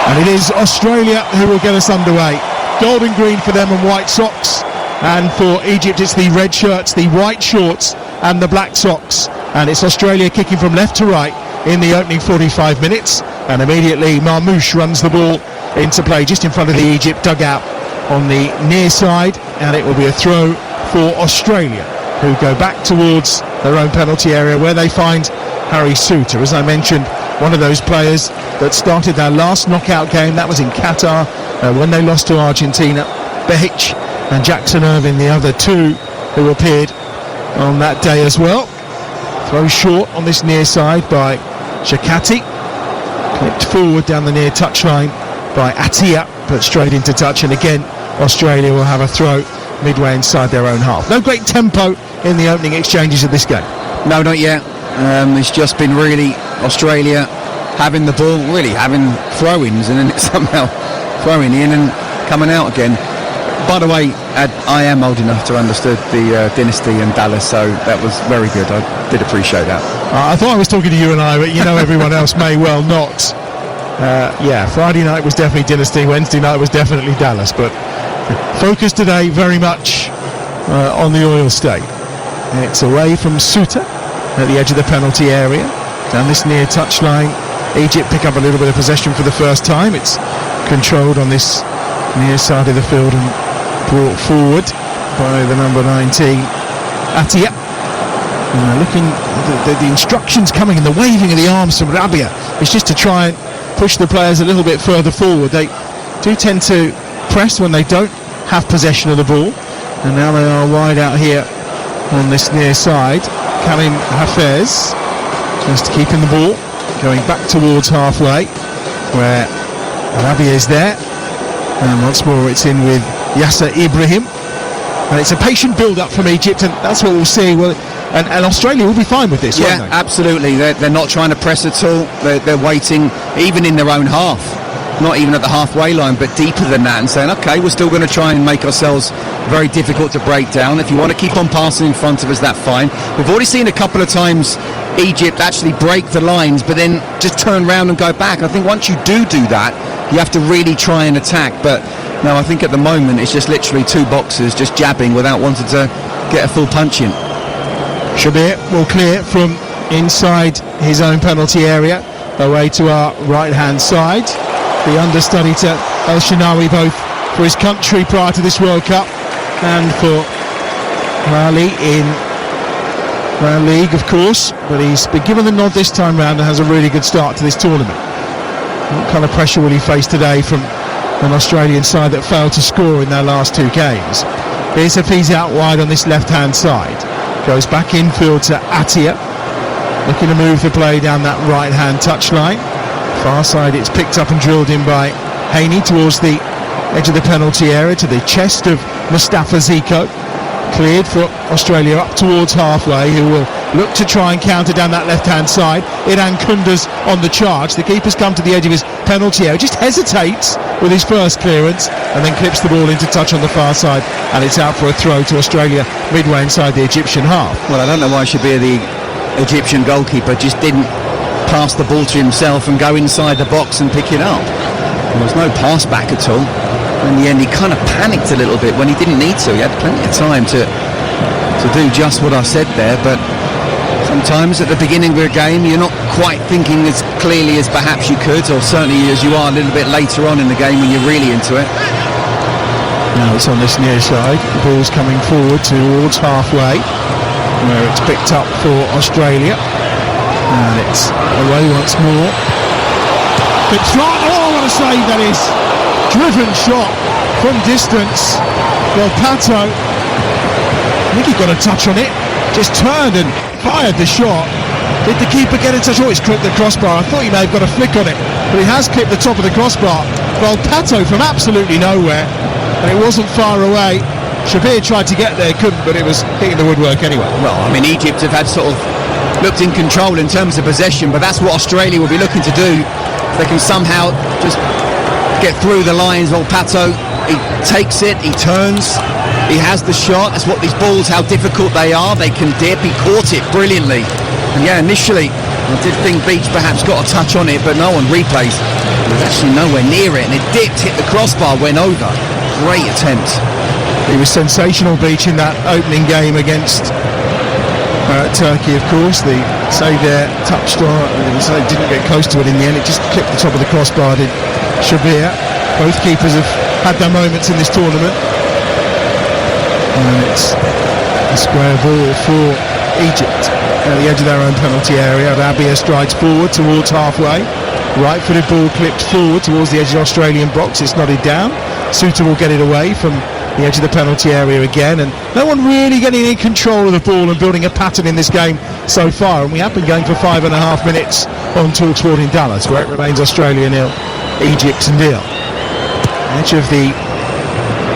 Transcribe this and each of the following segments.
And it is Australia who will get us underway. Gold and green for them and white socks. And for Egypt, it's the red shirts, the white shorts and the black socks. And it's Australia kicking from left to right in the opening 45 minutes. And immediately Marmoush runs the ball into play just in front of the Egypt dugout on the near side. And it will be a throw for Australia, who go back towards their own penalty area where they find Harry Souttar. As I mentioned, one of those players that started their last knockout game, that was in Qatar, when they lost to Argentina. Behic and Jackson Irvine, the other two who appeared on that day as well. Throw short on this near side by Shakati, clipped forward down the near touchline by Atiyah, but straight into touch, and again Australia will have a throw midway inside their own half. No great tempo in the opening exchanges of this game. No, not yet. It's just been really Australia having the ball, really having throw-ins, and then it's somehow throwing in and coming out again. By the way, I am old enough to understood the dynasty and Dallas, so that was very good. I did appreciate that. I thought I was talking to you and I, but you know everyone else may well not. Friday night was definitely dynasty, Wednesday night was definitely Dallas, but focus today very much on the Oil State. It's away from Souttar at the edge of the penalty area, down this near touchline. Egypt pick up a little bit of possession for the first time. It's controlled on this near side of the field and brought forward by the number 19 Atiyah. Looking the instructions coming and the waving of the arms from Rabia is just to try and push the players a little bit further forward. They do tend to press when they don't have possession of the ball, and now they are wide out here on this near side. Karim Hafez just keeping the ball, going back towards halfway where Rabia is there, and once more it's in with Yasser Ibrahim, and it's a patient build-up from Egypt, and that's what we'll see. And Australia will be fine with this, won't they? Absolutely. They're not trying to press at all. They're waiting, even in their own half, not even at the halfway line, but deeper than that, and saying, okay, we're still going to try and make ourselves very difficult to break down. If you want to keep on passing in front of us, that's fine. We've already seen a couple of times Egypt actually break the lines, but then just turn around and go back. I think once you do that, you have to really try and attack. But no, I think at the moment it's just literally two boxers just jabbing without wanting to get a full punch in. Shabir will clear from inside his own penalty area, away to our right-hand side. The understudy to El Shenawi, both for his country prior to this World Cup and for Mali in Round League, of course. But he's been given the nod this time round and has a really good start to this tournament. What kind of pressure will he face today from an Australian side that failed to score in their last two games? Here's Hafiz out wide on this left-hand side. Goes back infield to Atiyah, looking to move the play down that right-hand touchline. Far side, it's picked up and drilled in by Haney towards the edge of the penalty area, to the chest of Mustafa Ziko. Cleared for Australia up towards halfway, who will look to try and counter down that left-hand side. Idan Kunda's on the charge. The keeper's come to the edge of his penalty area, just hesitates with his first clearance, and then clips the ball into touch on the far side, and it's out for a throw to Australia midway inside the Egyptian half. Well, I don't know why Shabir, the Egyptian goalkeeper, just didn't pass the ball to himself and go inside the box and pick it up. There was no pass back at all. In the end, he kind of panicked a little bit when he didn't need to. He had plenty of time to do just what I said there, but sometimes at the beginning of a game you're not quite thinking as clearly as perhaps you could, or certainly as you are a little bit later on in the game when you're really into it. Now it's on this near side. The ball's coming forward towards halfway, where it's picked up for Australia, and it's away once more. It's right. Oh, what a save that is! Driven shot from distance. Well, Pato, I think he got a touch on it, just turned and fired the shot. Did the keeper get in touch? Oh, he's clipped the crossbar. I thought he may have got a flick on it, but he has clipped the top of the crossbar. Well, Pato from absolutely nowhere, and it wasn't far away. Shabir tried to get there, couldn't, but it was hitting the woodwork anyway. Well, I mean, Egypt have had sort of looked in control in terms of possession, but that's what Australia will be looking to do. If they can somehow just get through the lines. Well, Pato, he takes it, he turns, he has the shot. That's what these balls, how difficult they are. They can dip. He caught it brilliantly. And yeah, initially I did think Beach perhaps got a touch on it, but no one replays. It was actually nowhere near it, and it dipped, hit the crossbar, went over. Great attempt. He was sensational, Beach, in that opening game against Turkey, of course. The save there touched on it, so it didn't get close to it in the end. It just clipped the top of the crossbar, did Shabir. Both keepers have had their moments in this tournament. And it's a square ball for Egypt at the edge of their own penalty area. Rabia strides forward towards halfway. Right-footed ball clipped forward towards the edge of the Australian box. It's nodded down. Suter will get it away from the edge of the penalty area again, and no one really getting in control of the ball and building a pattern in this game so far. And we have been going for 5.5 minutes on TalkSport in Dallas, where it remains Australia 0, Egypt 0. Edge of the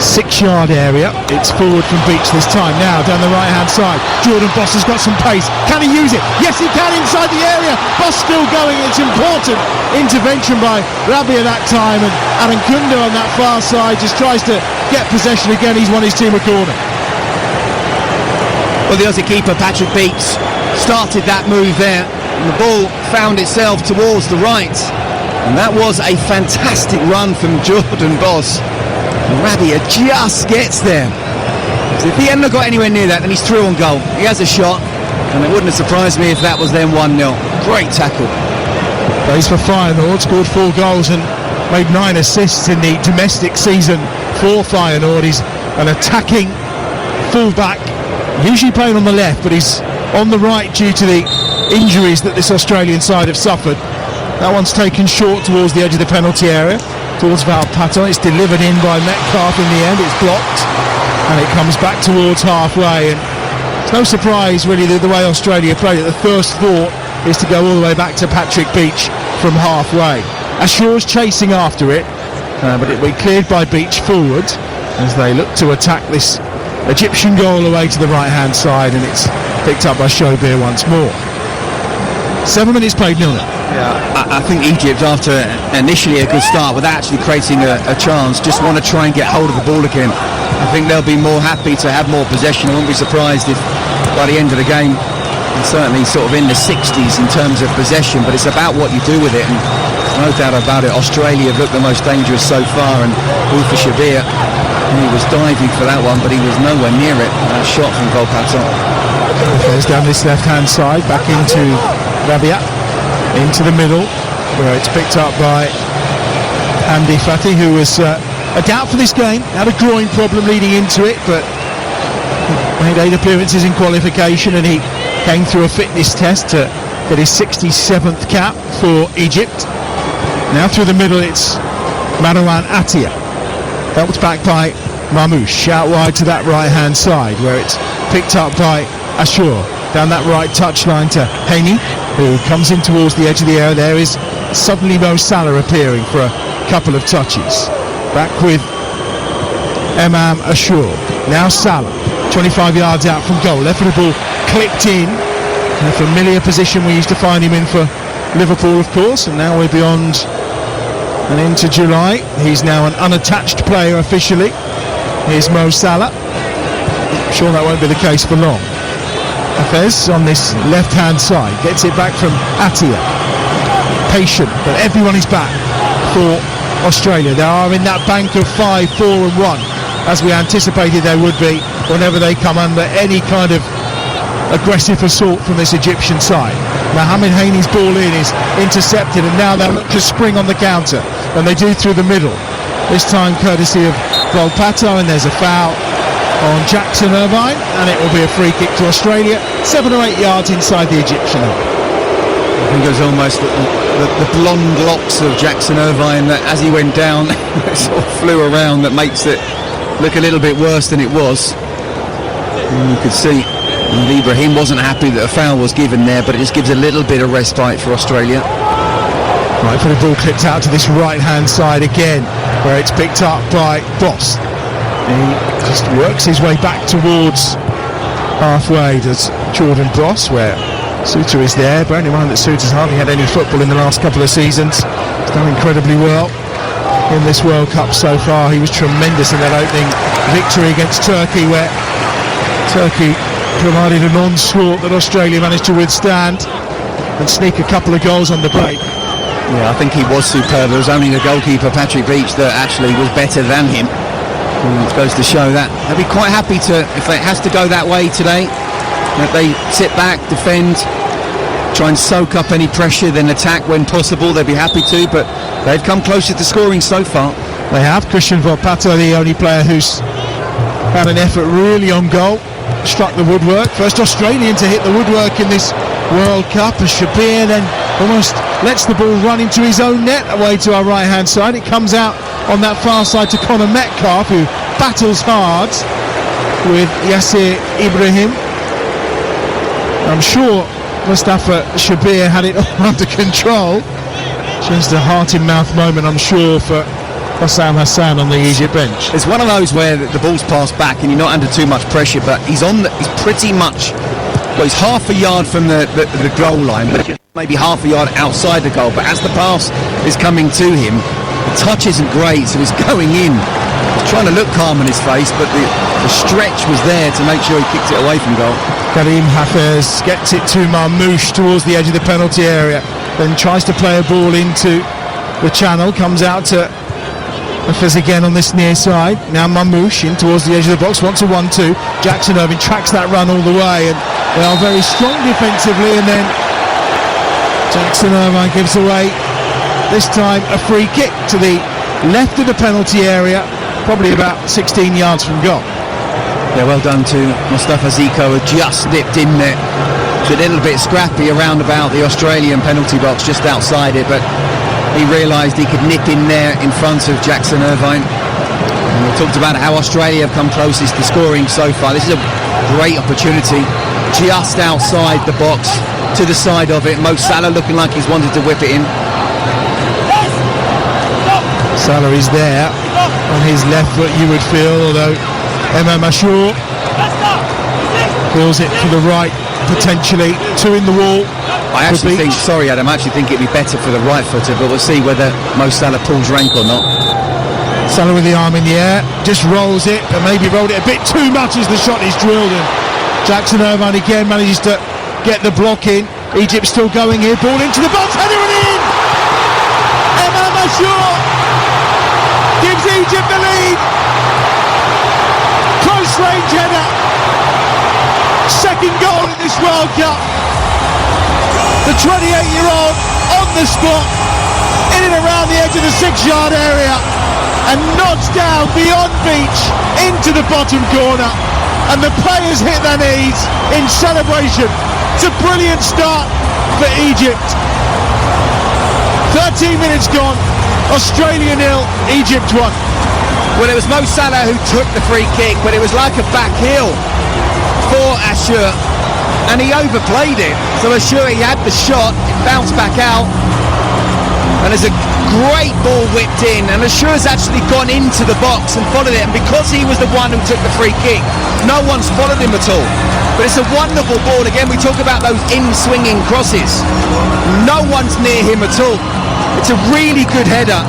6-yard area. It's forward from Beach this time. Now down the right-hand side. Jordan Boss has got some pace. Can he use it? Yes, he can inside the area. Boss still going. It's important intervention by Rabia that time, and Aaron Kunda on that far side just tries to get possession again. He's won his team a corner. Well, the Aussie keeper Patrick Beach started that move there, and the ball found itself towards the right, and that was a fantastic run from Jordan Boss. Rabia just gets there. So if he hadn't got anywhere near that, then he's through on goal. He has a shot, and it wouldn't have surprised me if that was then 1-0. Great tackle. Plays for Feyenoord, scored 4 goals and made 9 assists in the domestic season for Feyenoord. He's an attacking fullback, usually playing on the left, but he's on the right due to the injuries that this Australian side have suffered. That one's taken short towards the edge of the penalty area, towards Valpato. It's delivered in by Metcalf in the end. It's blocked, and it comes back towards halfway. And it's no surprise, really, the way Australia played it. The first thought is to go all the way back to Patrick Beach from halfway. Ashur's chasing after it, but it will be cleared by Beach forward as they look to attack this Egyptian goal away to the right-hand side, and it's picked up by Shobir once more. 7 minutes played, 0-0. Yeah, I think Egypt, after initially a good start without actually creating a chance, just want to try and get hold of the ball again. I think they'll be more happy to have more possession. I wouldn't be surprised if by the end of the game, and certainly sort of in the 60s in terms of possession, but it's about what you do with it, and no doubt about it, Australia have looked the most dangerous so far, and Ufa Shabir, he was diving for that one, but he was nowhere near it. A shot from Volpato. Goes down this left-hand side, back into Rabia, into the middle, where it's picked up by Andy Fatty, who was a doubt for this game, had a groin problem leading into it, but made 8 appearances in qualification, and he came through a fitness test to get his 67th cap for Egypt. Now through the middle it's Marwan Atia, helped back by Mamouche, out wide to that right-hand side, where it's picked up by Ashur, down that right touchline to Haney, who comes in towards the edge of the area. There is suddenly Mo Salah appearing for a couple of touches. Back with Emam Ashur. Now Salah, 25 yards out from goal. Left footed ball clipped in a familiar position we used to find him in for Liverpool, of course, and now we're beyond and into July. He's now an unattached player officially. Here's Mo Salah. I'm sure that won't be the case for long. Hafez on this left-hand side gets it back from Atia. Patient, but everyone is back for Australia. They are in that bank of 5, 4 and 1, as we anticipated they would be whenever they come under any kind of aggressive assault from this Egyptian side. Mohamed Haney's ball in is intercepted, and now they'll look to spring on the counter, and they do through the middle, this time courtesy of Volpato, and there's a foul on Jackson Irvine, and it will be a free kick to Australia, 7 or 8 yards inside the Egyptian half. I think it was almost the blonde locks of Jackson Irvine that as he went down sort of flew around, that makes it look a little bit worse than it was. And you could see Ibrahim wasn't happy that a foul was given there, but it just gives a little bit of respite for Australia. Right, for the ball clipped out to this right-hand side again, where it's picked up by Boss. He just works his way back towards halfway, does Jordan Boss, where Suter is there. Bearing in mind that Suter's hardly had any football in the last couple of seasons. He's done incredibly well in this World Cup so far. He was tremendous in that opening victory against Turkey, where Turkey provided an onslaught that Australia managed to withstand. and sneak a couple of goals on the break. Yeah, I think he was superb. It was only the goalkeeper, Patrick Beach, that actually was better than him. It goes to show that they'll be quite happy to, if it has to go that way today, that they sit back, defend, try and soak up any pressure, then attack when possible. They'll be happy to, but they've come closer to scoring so far. They have. Christian Volpato, the only player who's had an effort really on goal, struck the woodwork. First Australian to hit the woodwork in this World Cup, as Shabir then almost lets the ball run into his own net away to our right hand side. It comes out on that far side to Connor Metcalfe, who battles hard with Yasser Ibrahim. I'm sure Mustafa Shabir had it all under control. Just a heart in mouth moment, I'm sure, for Bassam Hassan on the Egypt bench. It's one of those where the ball's passed back and you're not under too much pressure, but he's pretty much, well, he's half a yard from the goal line, but maybe half a yard outside the goal. But as the pass is coming to him, the touch isn't great, so he's going in. He's trying to look calm on his face, but the stretch was there to make sure he kicked it away from goal. Karim Hafez gets it to Marmoush towards the edge of the penalty area, then tries to play a ball into the channel, comes out to Hafez again on this near side. Now Marmoush in towards the edge of the box, wants a 1-2. Jackson Irvine tracks that run all the way, and they are very strong defensively, and then Jackson Irvine gives away, this time a free kick to the left of the penalty area, probably about 16 yards from goal. Yeah, well done to Mustafa Ziko, who just nipped in there. It's a little bit scrappy around about the Australian penalty box just outside it, but he realised he could nip in there in front of Jackson Irvine. And we talked about how Australia have come closest to scoring so far. This is a great opportunity just outside the box, to the side of it. Mo Salah looking like he's wanted to whip it in. Salah is there on his left foot, you would feel, although Imam Ashur calls it for the right, potentially. Two in the wall. I actually think, sorry Adam, I actually think it'd be better for the right footer, but we'll see whether Mo Salah pulls rank or not. Salah with the arm in the air, just rolls it, and maybe rolled it a bit too much as the shot is drilled, and Jackson Irvine again manages to get the block in. Egypt still going here, ball into the box, header and in! Imam Ashur gives Egypt the lead. Close range header. Second goal in this World Cup. The 28-year-old on the spot, in and around the edge of the 6-yard area, and nods down beyond Beach into the bottom corner. And the players hit their knees in celebration. It's a brilliant start for Egypt. 13 minutes gone, Australia 0, Egypt 1. Well, it was Mo Salah who took the free kick, but it was like a back heel for Ashur, and he overplayed it. So Ashur, he had the shot, it bounced back out, and there's a great ball whipped in, and Ashur's actually gone into the box and followed it, and because he was the one who took the free kick, no one's followed him at all. But it's a wonderful ball. Again, we talk about those in-swinging crosses. No one's near him at all. It's a really good header.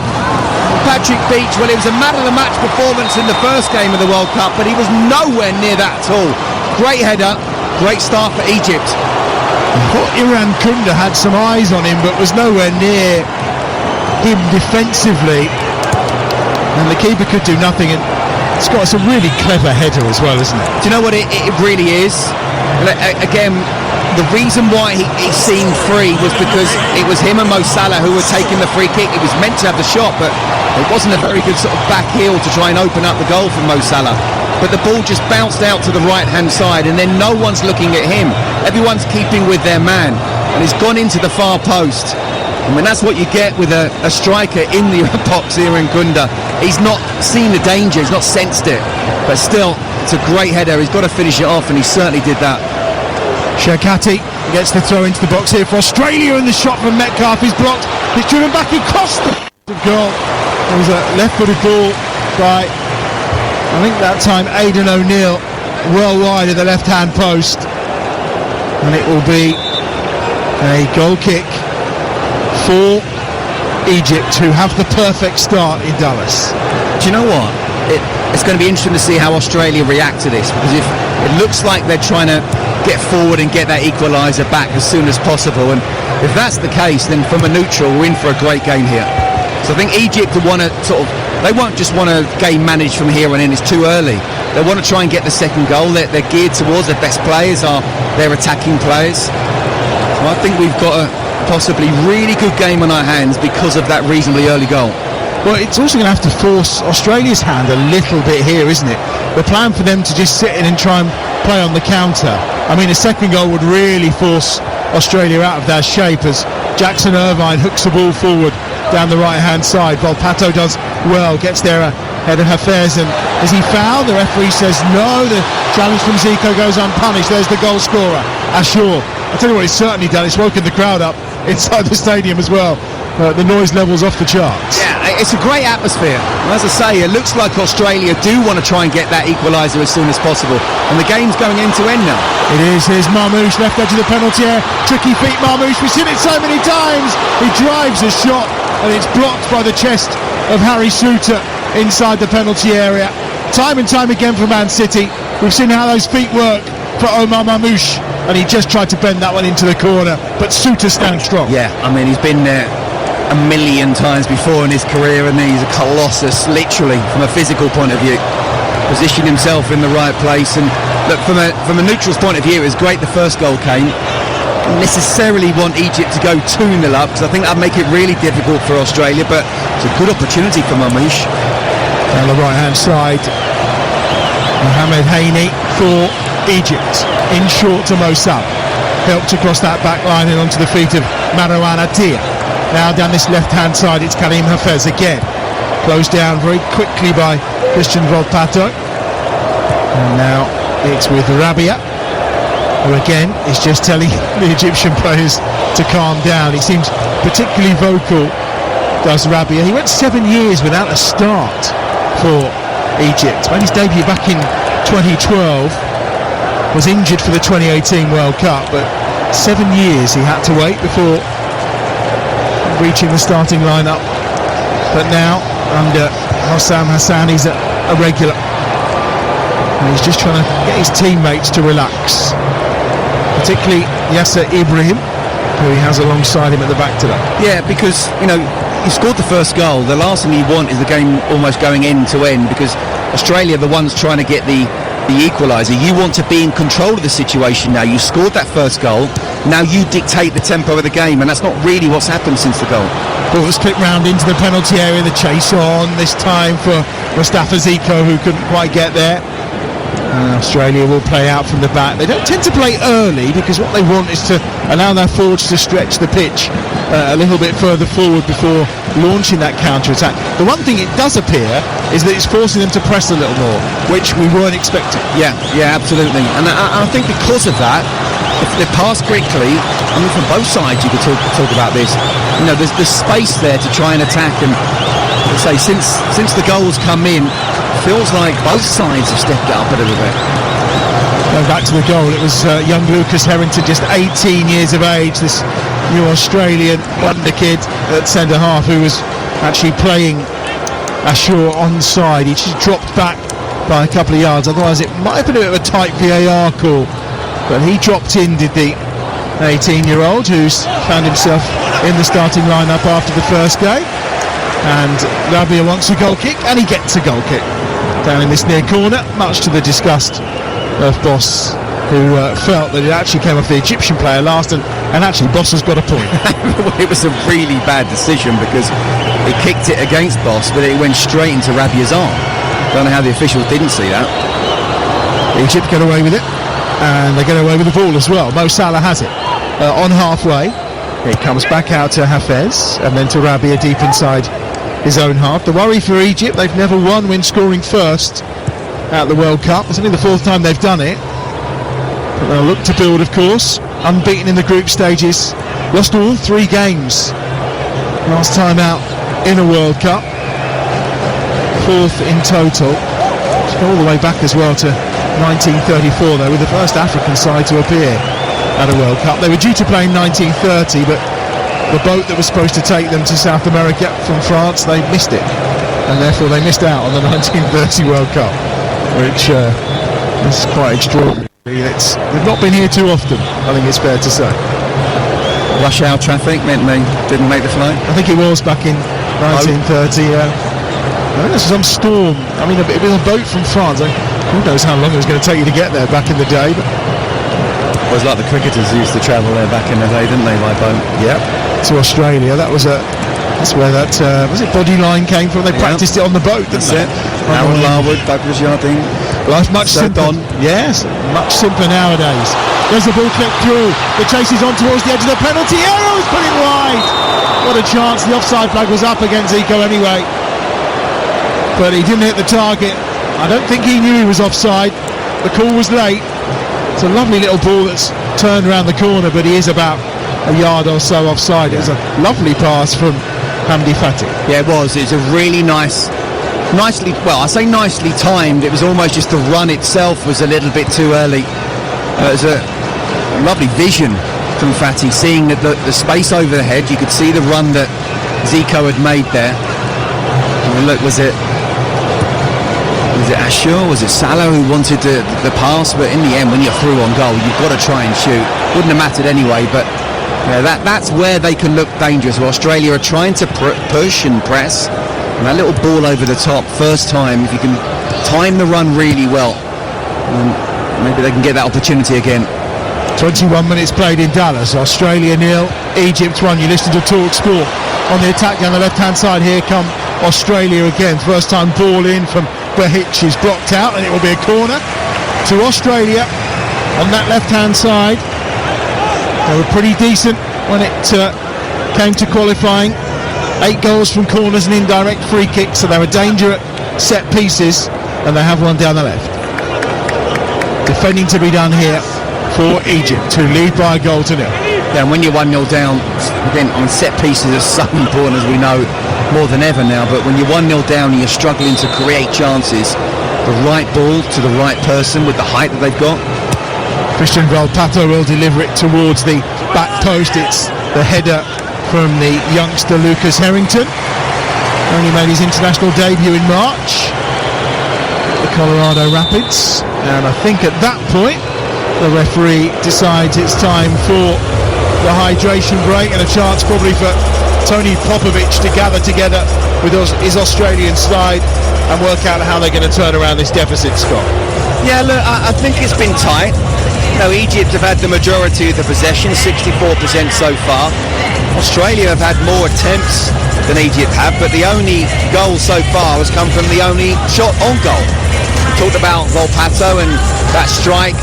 Patrick Beach, well, it was a man-of-the-match performance in the first game of the World Cup, but he was nowhere near that at all. Great header, great start for Egypt. Iran Kunda had some eyes on him, but was nowhere near him defensively, and the keeper could do nothing. And it's a really clever header as well, isn't it? Do you know what it really is? Again, the reason why he seemed free was because it was him and Mo Salah who were taking the free kick. It was meant to have the shot, but it wasn't a very good sort of back heel to try and open up the goal for Mo Salah. But the ball just bounced out to the right-hand side, and then no one's looking at him. Everyone's keeping with their man, and he's gone into the far post. I mean, that's what you get with a striker in the box here in Kunda. He's not seen the danger, he's not sensed it, but still, it's a great header. He's got to finish it off, and he certainly did that. Shakati gets the throw into the box here for Australia, and the shot from Metcalfe is blocked. It's driven back across the goal. It was a left-footed ball by, I think that time, Aidan O'Neill, well wide of the left-hand post, and it will be a goal kick for Egypt, who have the perfect start in Dallas. Do you know what? It's going to be interesting to see how Australia react to this, because if it looks like they're trying to get forward and get that equaliser back as soon as possible. And if that's the case, then from a neutral, we're in for a great game here. So I think Egypt will want to they won't just want to game manage from here on in, it's too early. They want to try and get the second goal. They're geared towards their best players are their attacking players. So I think we've got a possibly really good game on our hands because of that reasonably early goal. Well, it's also going to have to force Australia's hand a little bit here, isn't it? The plan for them to just sit in and try and play on the counter. I mean, a second goal would really force Australia out of their shape as Jackson Irvine hooks the ball forward down the right-hand side. Volpato does well, gets there ahead of Hafez, and is he fouled? The referee says no. The challenge from Zico goes unpunished. There's the goal scorer, Ashur. I tell you what, it's certainly done. It's woken the crowd up inside the stadium as well. The noise level's off the charts. Yeah, it's a great atmosphere. As I say, it looks like Australia do want to try and get that equaliser as soon as possible. And the game's going end to end now. It is. Here's Marmoush, left edge of the penalty area. Tricky feet, Marmoush. We've seen it so many times. He drives a shot, and it's blocked by the chest of Harry Souttar inside the penalty area. Time and time again for Man City. We've seen how those feet work for Omar Marmoush, and he just tried to bend that one into the corner, but Souttar stands strong. Yeah, I mean, he's been there a million times before in his career, and he's a colossus, literally, from a physical point of view. Positioned himself in the right place, and look, from a neutral's point of view, it was great the first goal came. Don't necessarily want Egypt to go 2-0 up, because I think that'd make it really difficult for Australia, but it's a good opportunity for Marmoush. Down the right-hand side, Mohamed Haini for Egypt, in short to Mo Salah. Helped across that back line and onto the feet of Marouane Attia. Now down this left-hand side, it's Karim Hafez again. Closed down very quickly by Christian Volpato. And now it's with Rabia, who again is just telling the Egyptian players to calm down. He seems particularly vocal, does Rabia. He went 7 years without a start for Egypt. Made his debut back in 2012. Was injured for the 2018 World Cup, but 7 years he had to wait before reaching the starting lineup. But now, under Hossam Hassan, he's a regular. And he's just trying to get his teammates to relax. Particularly Yasser Ibrahim, who he has alongside him at the back today. Yeah, because, you scored the first goal. The last thing you want is the game almost going end to end, because Australia are the ones trying to get the equaliser. You want to be in control of the situation now. You scored that first goal. Now you dictate the tempo of the game, and that's not really what's happened since the goal. Ball was clipped round into the penalty area. The chase on, this time for Mustafa Zico, who couldn't quite get there. Australia will play out from the back. They don't tend to play early, because what they want is to allow their forwards to stretch the pitch a little bit further forward before launching that counter-attack. The one thing it does appear is that it's forcing them to press a little more, which we weren't expecting. Yeah, absolutely. And I think because of that, if they pass quickly, I mean, from both sides you could talk about this. There's space there to try and attack, and say since the goals come in, feels like both sides have stepped it up a little bit. Going back to the goal, it was young Lucas Harrington, just 18 years of age, this new Australian wonder kid at centre-half, who was actually playing Ashur onside. He just dropped back by a couple of yards, otherwise it might have been a bit of a tight VAR call. But he dropped in, did the 18-year-old, who's found himself in the starting lineup after the first game. And Rabia wants a goal kick, and he gets a goal kick down in this near corner, much to the disgust of Boss, who felt that it actually came off the Egyptian player last, and actually Boss has got a point. It was a really bad decision, because he kicked it against Boss, but it went straight into Rabia's arm. Don't know how the officials didn't see that. Egypt get away with it, and they get away with the ball as well. Mo Salah has it on halfway. It comes back out to Hafez, and then to Rabia deep inside his own half. The worry for Egypt, they've never won when scoring first at the World Cup. It's only the fourth time they've done it. But they'll look to build, of course. Unbeaten in the group stages. Lost all 3 games last time out in a World Cup. 4th in total. All the way back as well to 1934, though, with the first African side to appear at a World Cup. They were due to play in 1930, but the boat that was supposed to take them to South America from France, they missed it, and therefore they missed out on the 1930 World Cup, which is quite extraordinary. They've not been here too often, I think it's fair to say. Rush hour traffic meant they didn't make the flight. I think it was back in 1930. I think there's some storm. I mean, it was a boat from France. Who knows how long it was going to take you to get there back in the day. But it was like the cricketers used to travel there back in the day, didn't they, by boat? Yeah, to Australia. That's where that was it. Bodyline came from. They practiced it on the boat, didn't they? Harold Larwood, Douglas Jardine. Life much simpler. Yes, much simpler nowadays. There's the ball clipped through. The chase is on towards the edge of the penalty area. He's put it wide. What a chance. The offside flag was up against Zico anyway, but he didn't hit the target. I don't think he knew he was offside. The call was late. It's a lovely little ball that's turned around the corner, but he is about a yard or so offside. It was a lovely pass from Hamdi Fatih. Yeah, it was. It's a really nicely, well, I say nicely timed. It was almost just the run itself was a little bit too early. It was a lovely vision from Fatih, seeing the space over the head. You could see the run that Zico had made there. And look, was it Ashur, was it Salah who wanted the pass? But in the end, when you're through on goal, you've got to try and shoot. Wouldn't have mattered anyway, but that's where they can look dangerous. Well, Australia are trying to push and press, and that little ball over the top, first time, if you can time the run really well, maybe they can get that opportunity again. 21 minutes played in Dallas. Australia 0, Egypt 1. You listen to Talk Sport. On the attack down the left-hand side, here come Australia again. First time ball in from Bahic is blocked out, and it will be a corner to Australia on that left-hand side. They were pretty decent when it came to qualifying. 8 goals from corners and indirect free kicks, so they're a danger at set pieces, and they have one down the left. Defending to be done here for Egypt, who lead by a goal to 0. Yeah, and when you're 1-0 down, again, on set pieces are so important, as we know, more than ever now, but when you're 1-0 down and you're struggling to create chances, the right ball to the right person with the height that they've got. Christian Volpato will deliver it towards the back post. It's the header from the youngster Lucas Harrington. Only made his international debut in March, the Colorado Rapids, and I think at that point the referee decides it's time for the hydration break and a chance probably for Tony Popovic to gather together with his Australian side and work out how they're going to turn around this deficit, Scott. Yeah, look, I think it's been tight. Egypt have had the majority of the possession, 64% so far. Australia have had more attempts than Egypt have, but the only goal so far has come from the only shot on goal. We talked about Volpato and that strike.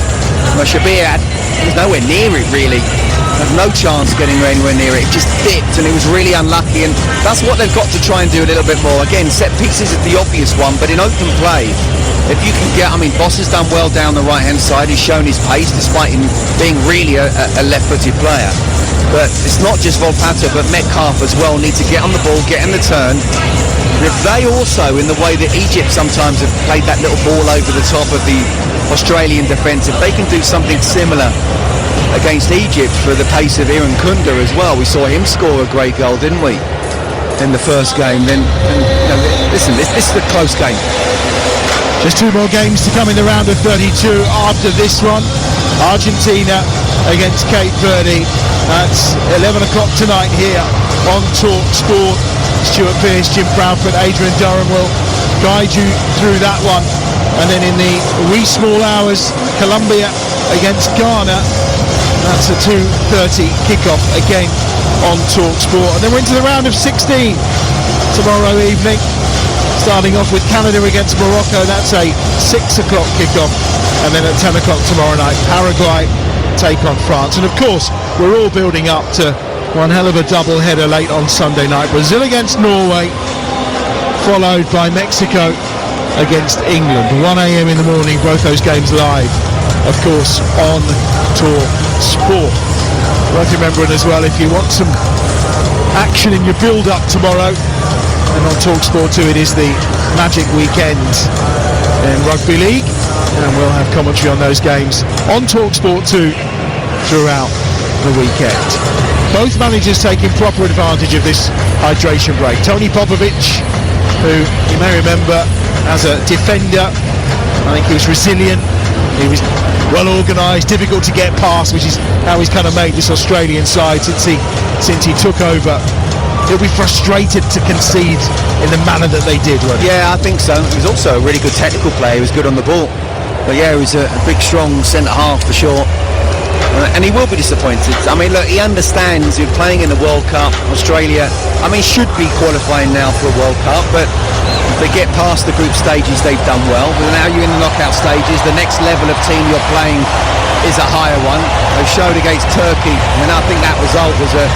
Shabir was nowhere near it, really. Had no chance getting anywhere near it. It just dipped and it was really unlucky, and that's what they've got to try and do a little bit more. Again, set pieces is the obvious one, but in open play, if you can get, Boss has done well down the right-hand side. He's shown his pace despite him being really a left-footed player. But it's not just Volpato, but Metcalf as well need to get on the ball, get in the turn. And if they also, in the way that Egypt sometimes have played that little ball over the top of the Australian defence, if they can do something similar against Egypt for the pace of Iran Kunda as well. We saw him score a great goal, didn't we, in the first game? Listen, this is a close game. Just 2 more games to come in the round of 32 after this one. Argentina against Cape Verde. That's 11 o'clock tonight here on Talk Sport. Stuart Pearce, Jim Proudfoot, Adrian Durham will guide you through that one. And then in the wee small hours, Colombia against Ghana. That's a 2:30 kickoff again on Talk Sport. And then we're into the round of 16 tomorrow evening. Starting off with Canada against Morocco. That's a 6 o'clock kickoff. And then at 10 o'clock tomorrow night, Paraguay take on France. And of course, we're all building up to one hell of a double header late on Sunday night. Brazil against Norway, followed by Mexico against England. 1 a.m. in the morning, both those games live, of course, on Talk Sport. Worth remembering as well, if you want some action in your build-up tomorrow, and on Talk Sport 2 it is the Magic Weekend in Rugby League, and we'll have commentary on those games on Talk Sport 2 throughout the weekend. Both managers taking proper advantage of this hydration break. Tony Popovic, who you may remember as a defender, I think he was resilient, He was well organised, difficult to get past, which is how he's kind of made this Australian side since he took over. He'll be frustrated to concede in the manner that they did, won't he? Yeah, I think so. He was also a really good technical player. He was good on the ball. But yeah, he was a big, strong centre-half for sure. And he will be disappointed. I mean, look, he understands you're playing in the World Cup. Australia, I mean, should be qualifying now for a World Cup, but if they get past the group stages, they've done well. But now you're in the knockout stages. The next level of team you're playing is a higher one. They showed against Turkey, and I think that result was a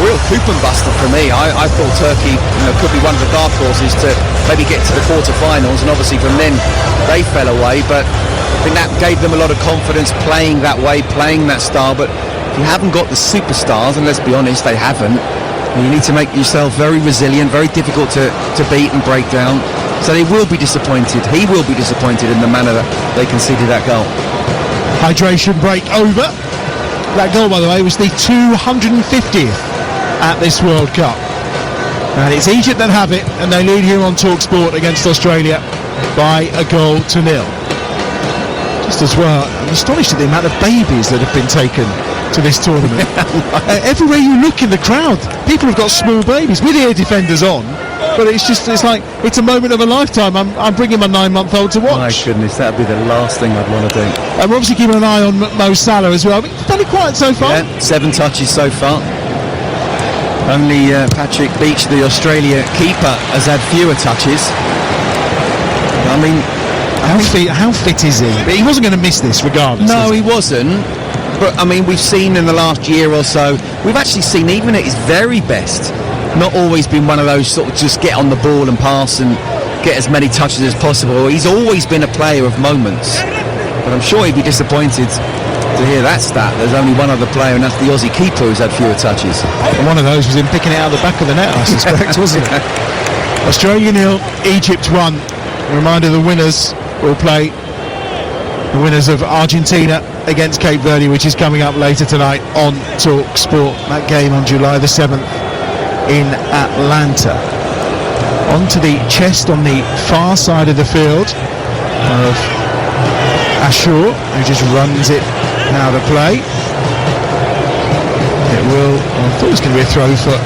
real coupon buster for me. I thought Turkey could be one of the dark horses to maybe get to the quarterfinals, and obviously from then they fell away. But I think that gave them a lot of confidence playing that way, playing that style. But if you haven't got the superstars, and let's be honest, they haven't, you need to make yourself very resilient, very difficult to beat and break down. So they will be disappointed. He will be disappointed in the manner that they conceded that goal. Hydration break over. That goal, by the way, was the 250th at this World Cup. And it's Egypt that have it, and they lead here on TalkSport against Australia by 1-0. Just as well, I'm astonished at the amount of babies that have been taken to this tournament. Everywhere you look in the crowd, people have got small babies with ear defenders on. But it's like it's a moment of a lifetime. I'm bringing my 9-month-old to watch. My goodness, that'd be the last thing I'd want to do. And we're obviously keeping an eye on Mo Salah as well. I mean, he's done it quiet so far. Yeah, 7 touches so far. Only Patrick Beach, the Australia keeper, has had fewer touches. I mean, how fit is he? He wasn't going to miss this regardless. No, he wasn't. But I mean, we've seen in the last year or so, we've actually seen even at his very best, not always been one of those sort of just get on the ball and pass and get as many touches as possible. He's always been a player of moments. But I'm sure he'd be disappointed to hear that stat. There's only one other player, and that's the Aussie keeper who's had fewer touches. And one of those was him picking it out of the back of the net, I suspect, wasn't it? Australia 0, Egypt 1. A reminder, the winners will play the winners of Argentina against Cape Verde, which is coming up later tonight on TalkSport. That game on July the 7th in Atlanta. Onto the chest on the far side of the field of Ashur, who just runs it out of play. It will, I thought it was going to be a throw for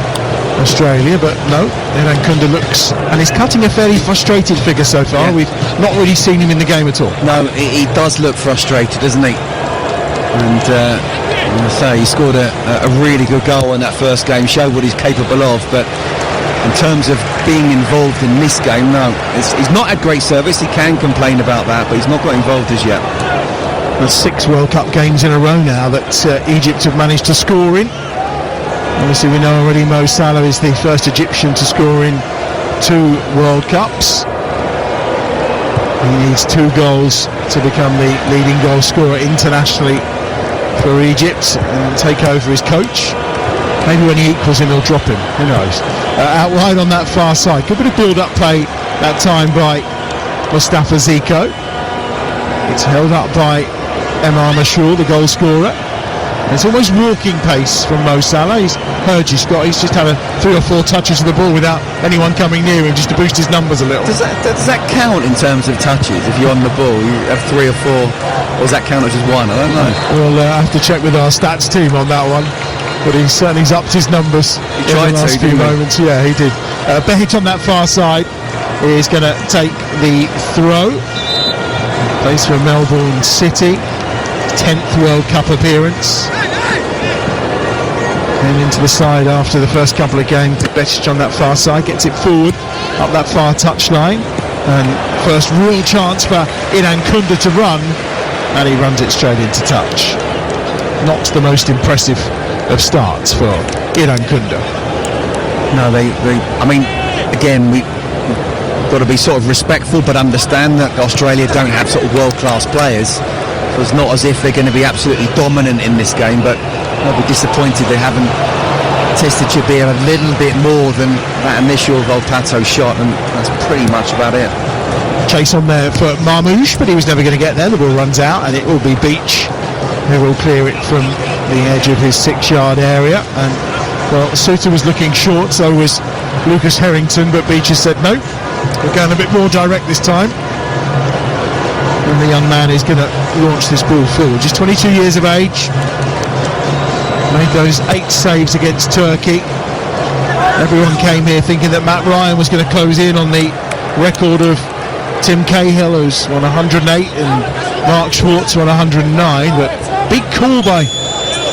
Australia, but no. Iran Kunda looks, and he's cutting a fairly frustrated figure so far. Yeah. We've not really seen him in the game at all. No, he does look frustrated, doesn't he? And I'm going to say he scored a really good goal in that first game, showed what he's capable of, but in terms of being involved in this game, no. He's not had great service. He can complain about that, but he's not got involved as yet. There's 6 World Cup games in a row now that Egypt have managed to score in. Obviously, we know already Mo Salah is the first Egyptian to score in 2 World Cups. He needs 2 goals to become the leading goal scorer internationally for Egypt and take over as coach. Maybe when he equals him, he'll drop him. Who knows? Out wide on that far side. Good bit of build-up play that time by Mustafa Ziko. It's held up by Emar Mashur, the goal scorer. It's almost walking pace from Mo Salah. He's heard you, Scott. He's just had 3 or 4 touches of the ball without anyone coming near him, just to boost his numbers a little. Does that count in terms of touches? If you're on the ball, you have 3 or 4, or does that count as just 1? I don't know. We'll have to check with our stats team on that one. But he's certainly upped his numbers in the last few moments. Yeah, he did. Behic on that far side is going to take the throw. Plays for Melbourne City. 10th World Cup appearance. And into the side after the first couple of games. Behic on that far side gets it forward up that far touchline. And first real chance for Iran Kunda to run. And he runs it straight into touch. Not the most impressive of starts for Iran Kunda. No, I mean, again, we've got to be sort of respectful, but understand that Australia don't have sort of world-class players. So it's not as if they're going to be absolutely dominant in this game, but I'll be disappointed they haven't tested Jabir a little bit more than that initial Volpato shot, and that's pretty much about it. Chase on there for Marmouche, but he was never going to get there. The ball runs out, and it will be Beach who will clear it from the edge of his 6-yard area. And well, Suter was looking short, so was Lucas Harrington, but Beach has said no, we're going a bit more direct this time. And the young man is going to launch this ball forward. Just 22 years of age. Made those 8 saves against Turkey. Everyone came here thinking that Matt Ryan was going to close in on the record of Tim Cahill, who's won 108, and Mark Schwartz won 109. But big call by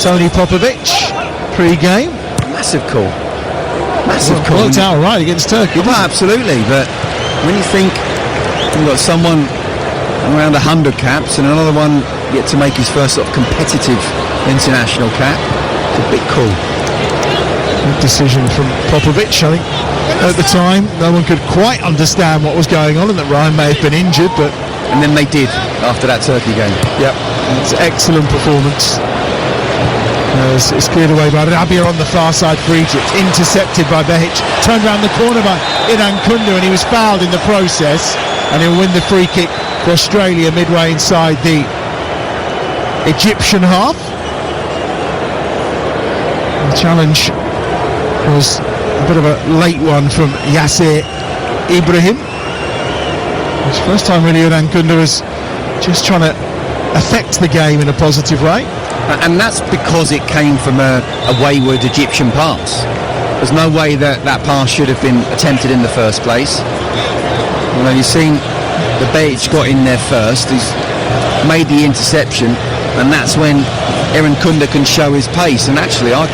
Tony Popovic pre-game. Massive call. Massive call. Worked out all right against Turkey. Well, absolutely. But when you think you've got someone around 100 caps and another one yet to make his first sort of competitive international cap, it's a big call. Good decision from Popovic. I think at the time no one could quite understand what was going on and that Ryan may have been injured, but And then they did after that Turkey game. yep, it's an excellent performance. It's cleared away by Rabia on the far side for Egypt, intercepted by Behic, turned around the corner by Inan Kundu, and he was fouled in the process, and he'll win the free kick for Australia midway inside the Egyptian half. The challenge was a bit of a late one from Yasser Ibrahim. It's the first time really Inan Kundu was just trying to affect the game in a positive way. And that's because it came from a wayward Egyptian pass. There's no way that that pass should have been attempted in the first place. You know, you've seen the Behic got in there first, he's made the interception, and that's when Aaron Kunda can show his pace. And actually I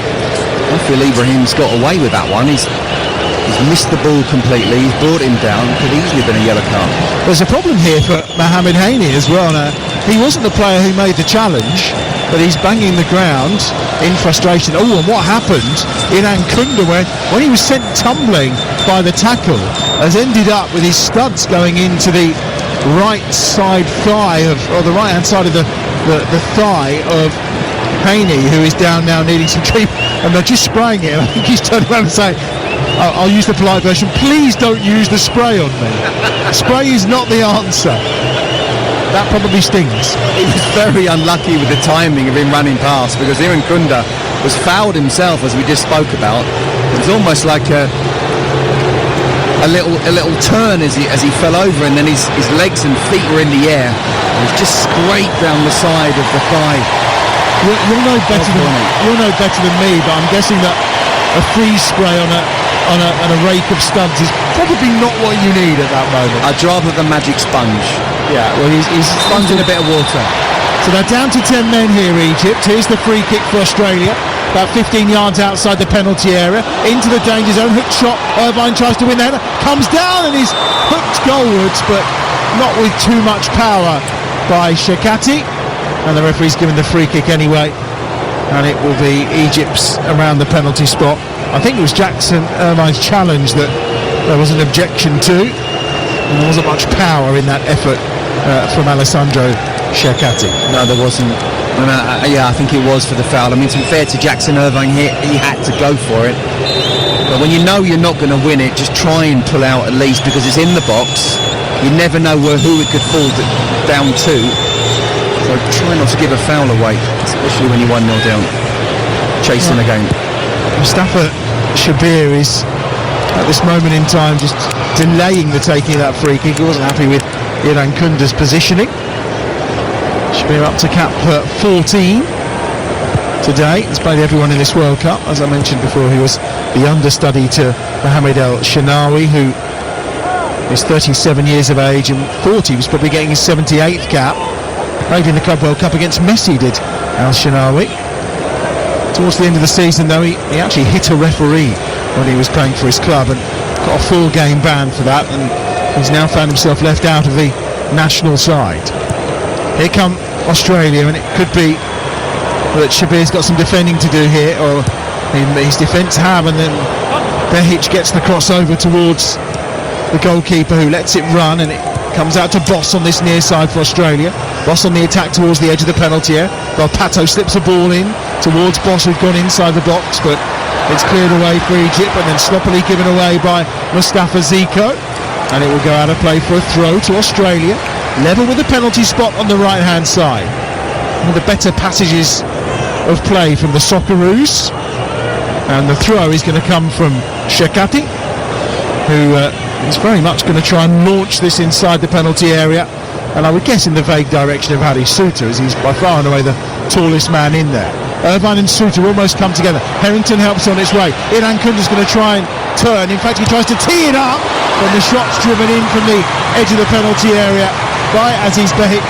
feel Ibrahim's got away with that one. He's missed the ball completely, he's brought him down. Could easily have been a yellow card. There's a problem here for Mohamed Haney as well. Now, he wasn't the player who made the challenge, but he's banging the ground in frustration. Oh, and what happened in Ankunda when he was sent tumbling by the tackle, has ended up with his studs going into the right side thigh or the right hand side of the thigh of Haney, who is down now needing some treatment, and they're just spraying it. I think he's turned around and saying, I'll use the polite version, please don't use the spray on me. Spray is not the answer. That probably stings. He was very unlucky with the timing of him running past, because Aaron Kunda was fouled himself, as we just spoke about. It was almost like a little turn as he fell over, and then his legs and feet were in the air. It was just scraped down the side of the thigh. You'll know better than me, but I'm guessing that a freeze spray on a rake of studs is probably not what you need at that moment. I'd rather the magic sponge. Yeah, well, he's Sponge in a bit of water. So they're down to 10 men here, Egypt. Here's the free kick for Australia, about 15 yards outside the penalty area, into the danger zone. Hook shot. Irvine tries to win the header, comes down and is hooked goalwards, but not with too much power by Shekati. And the referee's given the free kick anyway, and it will be Egypt's around the penalty spot. I think it was Jackson Irvine's challenge that there was an objection to, and there wasn't much power in that effort from Alessandro Shekati. No, there wasn't. I think it was for the foul. I mean, to be fair to Jackson Irvine, he had to go for it. But when you know you're not going to win it, just try and pull out at least, because it's in the box. You never know who it could fall down to. So try not to give a foul away, especially when you're 1-0 down, chasing the game. Mustafa Shabir is, at this moment in time, just delaying the taking of that free kick. He wasn't happy with Iran Kunda's positioning. Shabir up to cap 14 today. He's played everyone in this World Cup. As I mentioned before, he was the understudy to Mohamed El Shenawi, who is 37 years of age, and thought he was probably getting his 78th cap. Played in the Club World Cup against Messi, did El Shenawi. Towards the end of the season, though, he actually hit a referee when he was playing for his club and got a 4-game ban for that, and he's now found himself left out of the national side. Here come Australia, and it could be that Shabir's got some defending to do here, or his defence have, and then Behic gets the crossover towards the goalkeeper, who lets it run, and it comes out to Boss on this near side for Australia. Boss on the attack towards the edge of the penalty area. Pato slips a ball in towards Boss, who's gone inside the box, but it's cleared away for Egypt, and then sloppily given away by Mustafa Ziko, and it will go out of play for a throw to Australia, level with the penalty spot on the right hand side. One of the better passages of play from the Socceroos, and the throw is going to come from Shekati, who is very much going to try and launch this inside the penalty area. and I would guess in the vague direction of Hadi Suter, as he's by far and away the tallest man in there. Irvine and Suter almost come together. Harrington helps on its way. Iran Kunda's going to try and turn. In fact, he tries to tee it up, but the shot's driven in from the edge of the penalty area by Aziz Behic,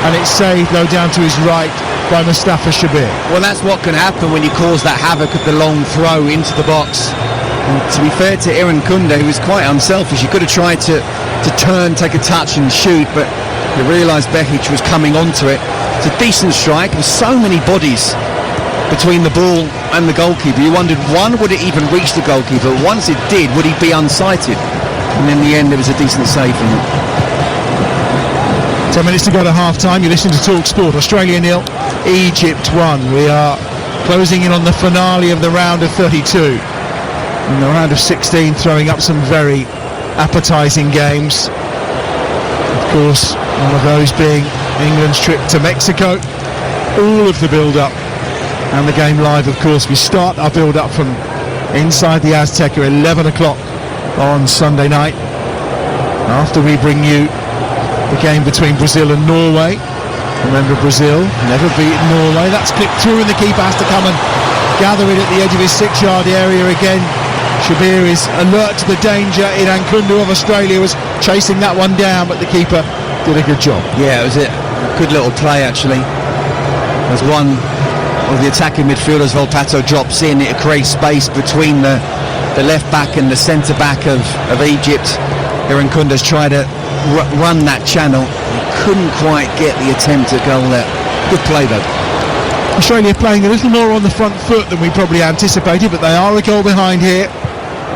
and it's saved, though, down to his right by Mustafa Shabir. Well, that's what can happen when you cause that havoc of the long throw into the box. And to be fair to Iran Kunda, he was quite unselfish. He could have tried to turn, take a touch and shoot, but he realised Behic was coming onto it. It's a decent strike with so many bodies between the ball and the goalkeeper. You wondered, one, would it even reach the goalkeeper? Once it did, would he be unsighted? And in the end, it was a decent save from him. 10 minutes to go to half-time. You listen to Talk Sport. Australia 0, Egypt 1. We are closing in on the finale of the round of 32. In the round of 16, throwing up some very appetising games. Of course, one of those being England's trip to Mexico. All of the build-up and the game live, of course. We start our build-up from inside the Azteca at 11 o'clock on Sunday night, after we bring you the game between Brazil and Norway. Remember, Brazil never beaten Norway. That's clipped through, and the keeper has to come and gather it at the edge of his 6-yard area again. Shabir is alert to the danger. Iran Kundu of Australia was chasing that one down, but the keeper did a good job. Yeah, it was a good little play, actually. As one of the attacking midfielders, Volpato, drops in, it creates space between the left back and the centre back of Egypt. Iran Kunda's tried to run that channel. He couldn't quite get the attempt at goal there. Good play, though. Australia playing a little more on the front foot than we probably anticipated, but they are a goal behind here.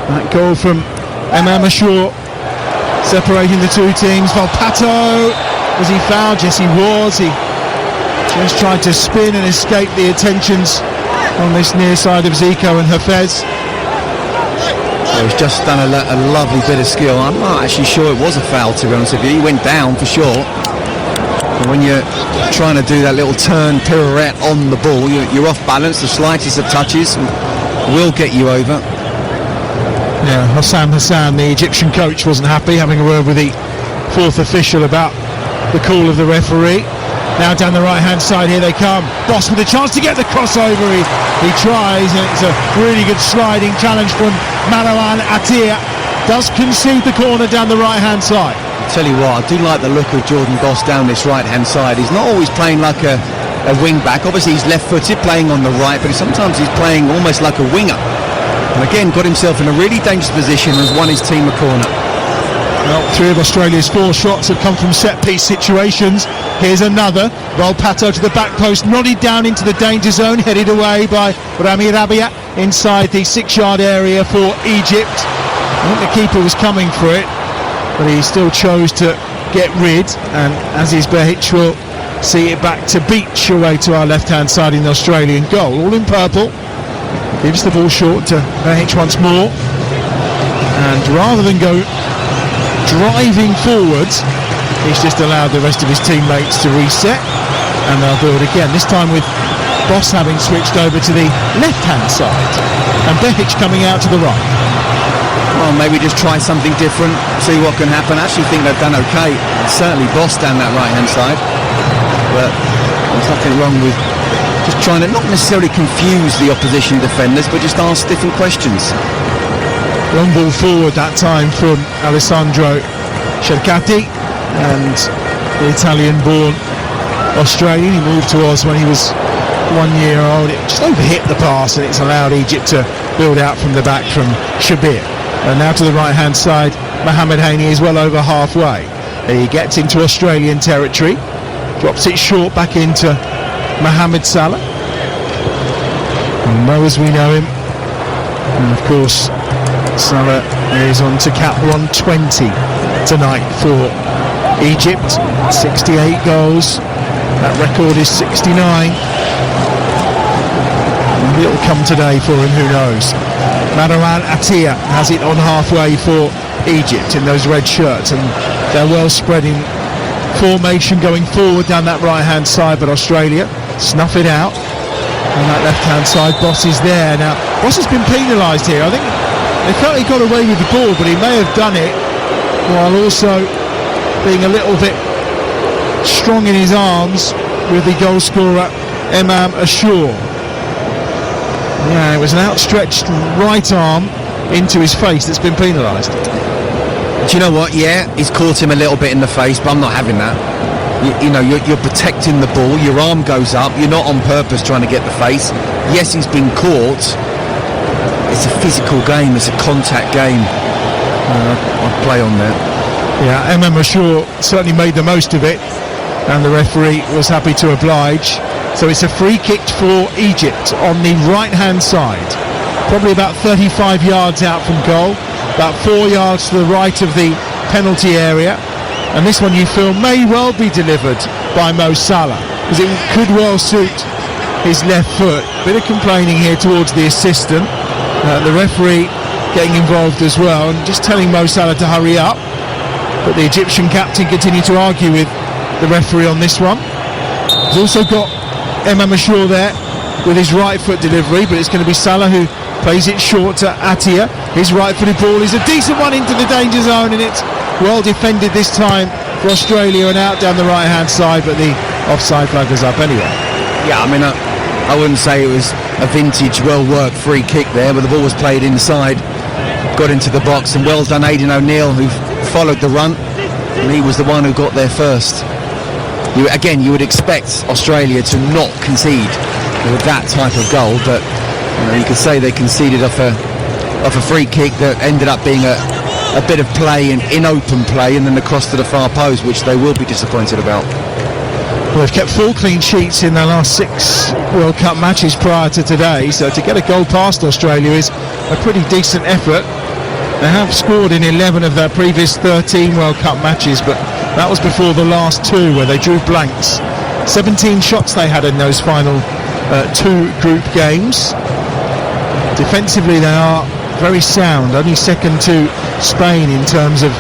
That goal from Imam Ashur separating the two teams. Volpato, was he fouled? Yes, he was. He just tried to spin and escape the attentions on this near side of Zico and Hafez. He's just done a lovely bit of skill. I'm not actually sure it was a foul, to be honest with you. He went down for sure. But when you're trying to do that little turn pirouette on the ball, you're off balance. The slightest of touches will get you over. Yeah, Hassan, the Egyptian coach, wasn't happy, having a word with the fourth official about the call of the referee. Now down the right-hand side, here they come. Boss with a chance to get the crossover. He tries, and it's a really good sliding challenge from Marwan Attia. Does concede the corner down the right-hand side. I'll tell you what, I do like the look of Jordan Boss down this right-hand side. He's not always playing like a wing-back. Obviously, he's left-footed, playing on the right, but sometimes he's playing almost like a winger. And again, got himself in a really dangerous position and has won his team a corner. Well, 3 of Australia's 4 shots have come from set-piece situations. Here's another. Volpato to the back post, nodded down into the danger zone, headed away by Rami Rabia inside the 6-yard area for Egypt. I think the keeper was coming for it, but he still chose to get rid, and Aziz Behic will see it back to Beach away to our left-hand side in the Australian goal. All in purple. Gives the ball short to Behic once more, and rather than go driving forwards, he's just allowed the rest of his teammates to reset, and they'll build again, this time with Boss having switched over to the left-hand side and Behic coming out to the right. Well, maybe just try something different, see what can happen. I actually think they've done okay. Certainly Boss down that right-hand side, but there's nothing wrong with just trying to not necessarily confuse the opposition defenders, but just ask different questions. Long ball forward that time from Alessandro Cercati, and the Italian-born Australian. He moved to Oz when he was 1 year old. It just overhit the pass, and it's allowed Egypt to build out from the back from Shabir. And now to the right-hand side, Mohamed Haini is well over halfway. He gets into Australian territory, drops it short back into Mohamed Salah. And as we know him, and of course Salah is on to cap 120 tonight for Egypt. 68 goals. That record is 69. Maybe it'll come today for him, who knows. Marwan Attia has it on halfway for Egypt in those red shirts, and they're well spread in formation going forward down that right-hand side, but Australia snuff it out. On that left-hand side, Boss is there. Now, Boss has been penalised here. I think they felt he got away with the ball, but he may have done it while also being a little bit strong in his arms with the goal scorer Emam Ashur. Yeah, it was an outstretched right arm into his face that's been penalised. Do you know what? Yeah, he's caught him a little bit in the face, but I'm not having that. You know, you're protecting the ball, your arm goes up, you're not on purpose trying to get the face. Yes, he's been caught. It's a physical game, it's a contact game. I'll play on that. Yeah, Emam Ashur certainly made the most of it, and the referee was happy to oblige. So it's a free kick for Egypt on the right-hand side. Probably about 35 yards out from goal, about 4 yards to the right of the penalty area. And this one, you feel, may well be delivered by Mo Salah, because it could well suit his left foot. Bit of complaining here towards the assistant. The referee getting involved as well, and just telling Mo Salah to hurry up. But the Egyptian captain continued to argue with the referee on this one. He's also got Emam Ashur there with his right foot delivery, but it's going to be Salah who plays it short to Attia. His right footed ball is a decent one into the danger zone, and it's well defended this time for Australia and out down the right hand side, but the offside flag is up anyway. Yeah, I mean, I wouldn't say it was a vintage well worked free kick there, but the ball was played inside, got into the box, and well done Aidan O'Neill, who followed the run, and he was the one who got there first. You would expect Australia to not concede with that type of goal, but you could say they conceded off a free kick that ended up being a bit of play in open play, and then across to the far post, which they will be disappointed about. Well, they've kept 4 clean sheets in their last 6 World Cup matches prior to today, so to get a goal past Australia is a pretty decent effort. They have scored in 11 of their previous 13 World Cup matches, but that was before the last 2 where they drew blanks. 17 shots they had in those final 2 group games. Defensively they are very sound, only second to Spain in terms of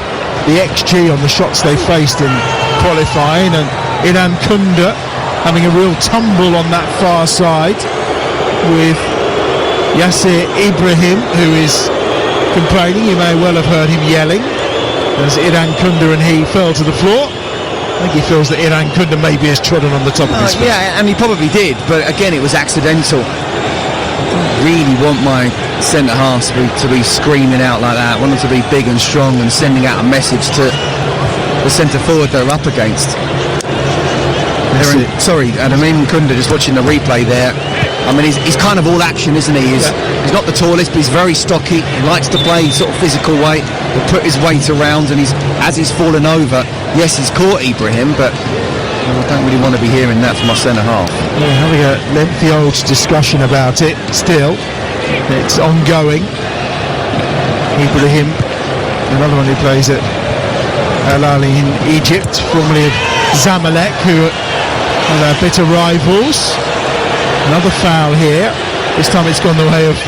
the XG on the shots they faced in qualifying, and Iran Kunda having a real tumble on that far side with Yasser Ibrahim, who is complaining. You may well have heard him yelling as Iran Kunda and he fell to the floor. I think he feels that Iran Kunda maybe has trodden on the top of his foot. Yeah, and he probably did, but again it was accidental. I really want my centre halves to be screaming out like that. I want them to be big and strong and sending out a message to the centre forward they're up against. Iran Kunda, just watching the replay there. I mean, he's kind of all action, isn't he? He's not the tallest, but he's very stocky. He likes to play sort of physical weight. He'll put his weight around, and as he's fallen over, yes, he's caught Ibrahim, but I don't really want to be hearing that from my centre half. We're having a lengthy old discussion about it still. It's ongoing. Ibrahim, another one who plays at Al Ahly in Egypt, formerly of Zamalek, who are bitter rivals. Another foul here. This time it's gone the way of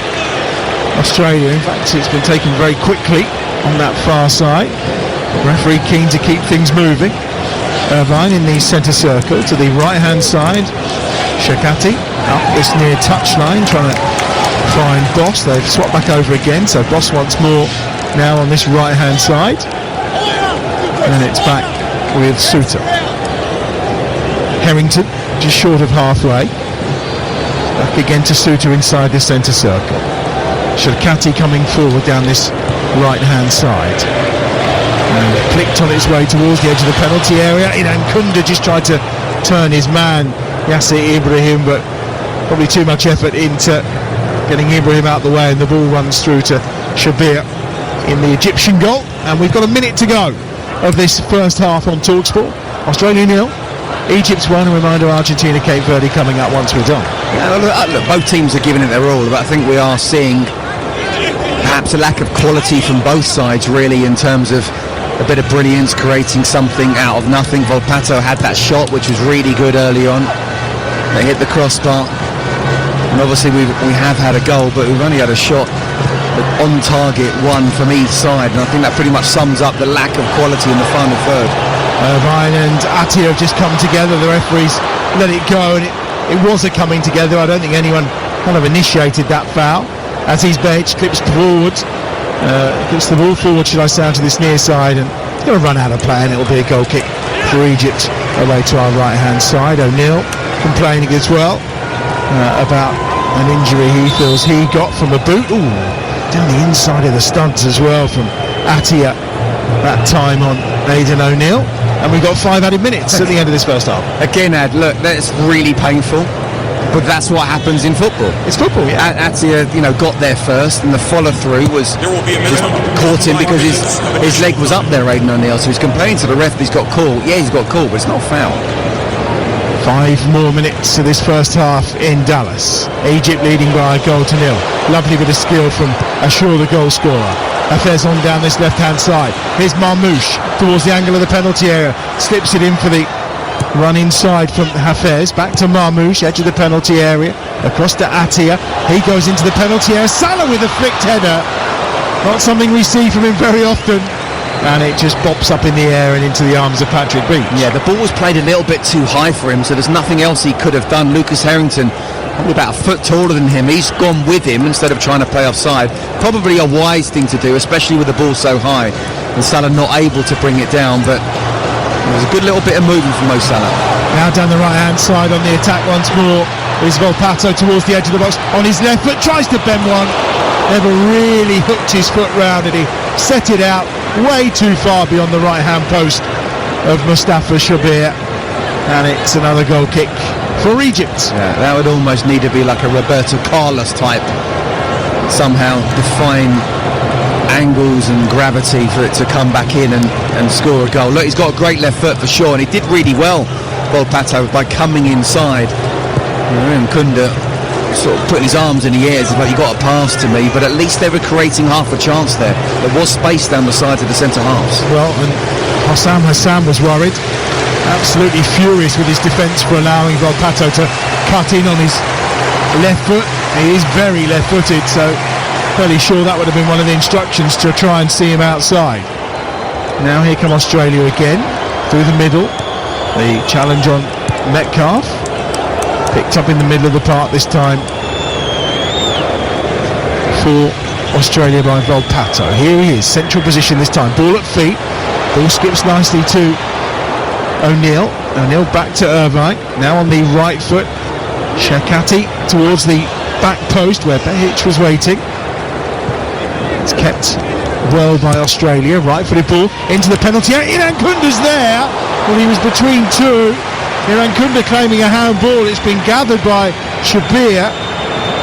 Australia. In fact, it's been taken very quickly on that far side. Referee keen to keep things moving. Irvine in the centre circle to the right hand side. Shakati up this near touchline trying to find Boss. They've swapped back over again, so Boss once more now on this right hand side. And it's back with Suter. Harrington just short of halfway. Back again to Suter inside the centre circle. Shakati coming forward down this right hand side. And clicked on its way towards the edge of the penalty area. Iran Kunda just tried to turn his man Yasser Ibrahim, but probably too much effort into getting Ibrahim out the way, and the ball runs through to Shabir in the Egyptian goal. And we've got a minute to go of this first half on TalkSport. Australia 0, Egypt 1. A reminder, Argentina, Cape Verde coming up once we're done. Yeah, look, both teams are giving it their all, but I think we are seeing perhaps a lack of quality from both sides, really, in terms of a bit of brilliance, creating something out of nothing. Volpato had that shot, which was really good early on. They hit the crossbar, and obviously we have had a goal, but we've only had a shot on target, one from each side, and I think that pretty much sums up the lack of quality in the final third. Irvine and Attia have just come together. The referees let it go, and it was a coming together. I don't think anyone kind of initiated that foul. As he's Behic clips forward, gets the ball forward, should I say, to this near side, and it's going to run out of play, and it'll be a goal kick for Egypt. away to our right hand side. O'Neill complaining as well about an injury he feels he got from a boot. Ooh, down the inside of the studs as well from Attia that time on Aidan O'Neill. And we've got 5 added minutes at the end of this first half. Again, Ad, look, that's really painful, but that's what happens in football. It's football, yeah. Attia, got there first, and the follow-through was just caught him because his leg was up there, Aidan O'Neill, so he's complaining to the ref that he's got caught. Yeah, he's got caught, but it's not foul. 5 more minutes to this first half in Dallas. Egypt leading by a goal to nil. Lovely bit of skill from Ashur, the goal scorer. Hafez on down this left-hand side. Here's Marmoush towards the angle of the penalty area. Slips it in for the run inside from Hafez. Back to Marmoush, edge of the penalty area. Across to Attia. He goes into the penalty area. Salah with a flicked header. Not something we see from him very often. And it just bops up in the air and into the arms of Patrick Beach. Yeah, the ball was played a little bit too high for him, so there's nothing else he could have done. Lucas Harrington, probably about a foot taller than him. He's gone with him instead of trying to play offside. Probably a wise thing to do, especially with the ball so high. And Salah not able to bring it down, but it was a good little bit of movement from Mo Salah. Now down the right-hand side on the attack once more is Volpato towards the edge of the box. On his left foot, tries to bend one. Never really hooked his foot round it. He set it out way too far beyond the right-hand post of Mustafa Shabir. And it's another goal kick for Egypt. Yeah, that would almost need to be like a Roberto Carlos type. Somehow define angles and gravity for it to come back in and score a goal. Look, he's got a great left foot for sure, and he did really well, Volpato, by coming inside. And Kunda sort of putting his arms in the air as if he got a pass to me, but at least they were creating half a chance there. There was space down the sides of the centre halves. Well, and Hassan was worried, absolutely furious with his defence for allowing Volpato to cut in on his left foot. He is very left-footed, so fairly sure that would have been one of the instructions to try and see him outside. Now here come Australia again, through the middle. The challenge on Metcalf. Picked up in the middle of the park this time for Australia by Volpato. Here he is, central position this time. Ball at feet. Ball skips nicely to O'Neill. O'Neill back to Irvine. Now on the right foot. Shakati towards the back post where Behic was waiting. It's kept well by Australia. Right-footed ball into the penalty area. Iran Kunda's there. Well, he was between two. Iran Kunda claiming a handball. It's been gathered by Shabir.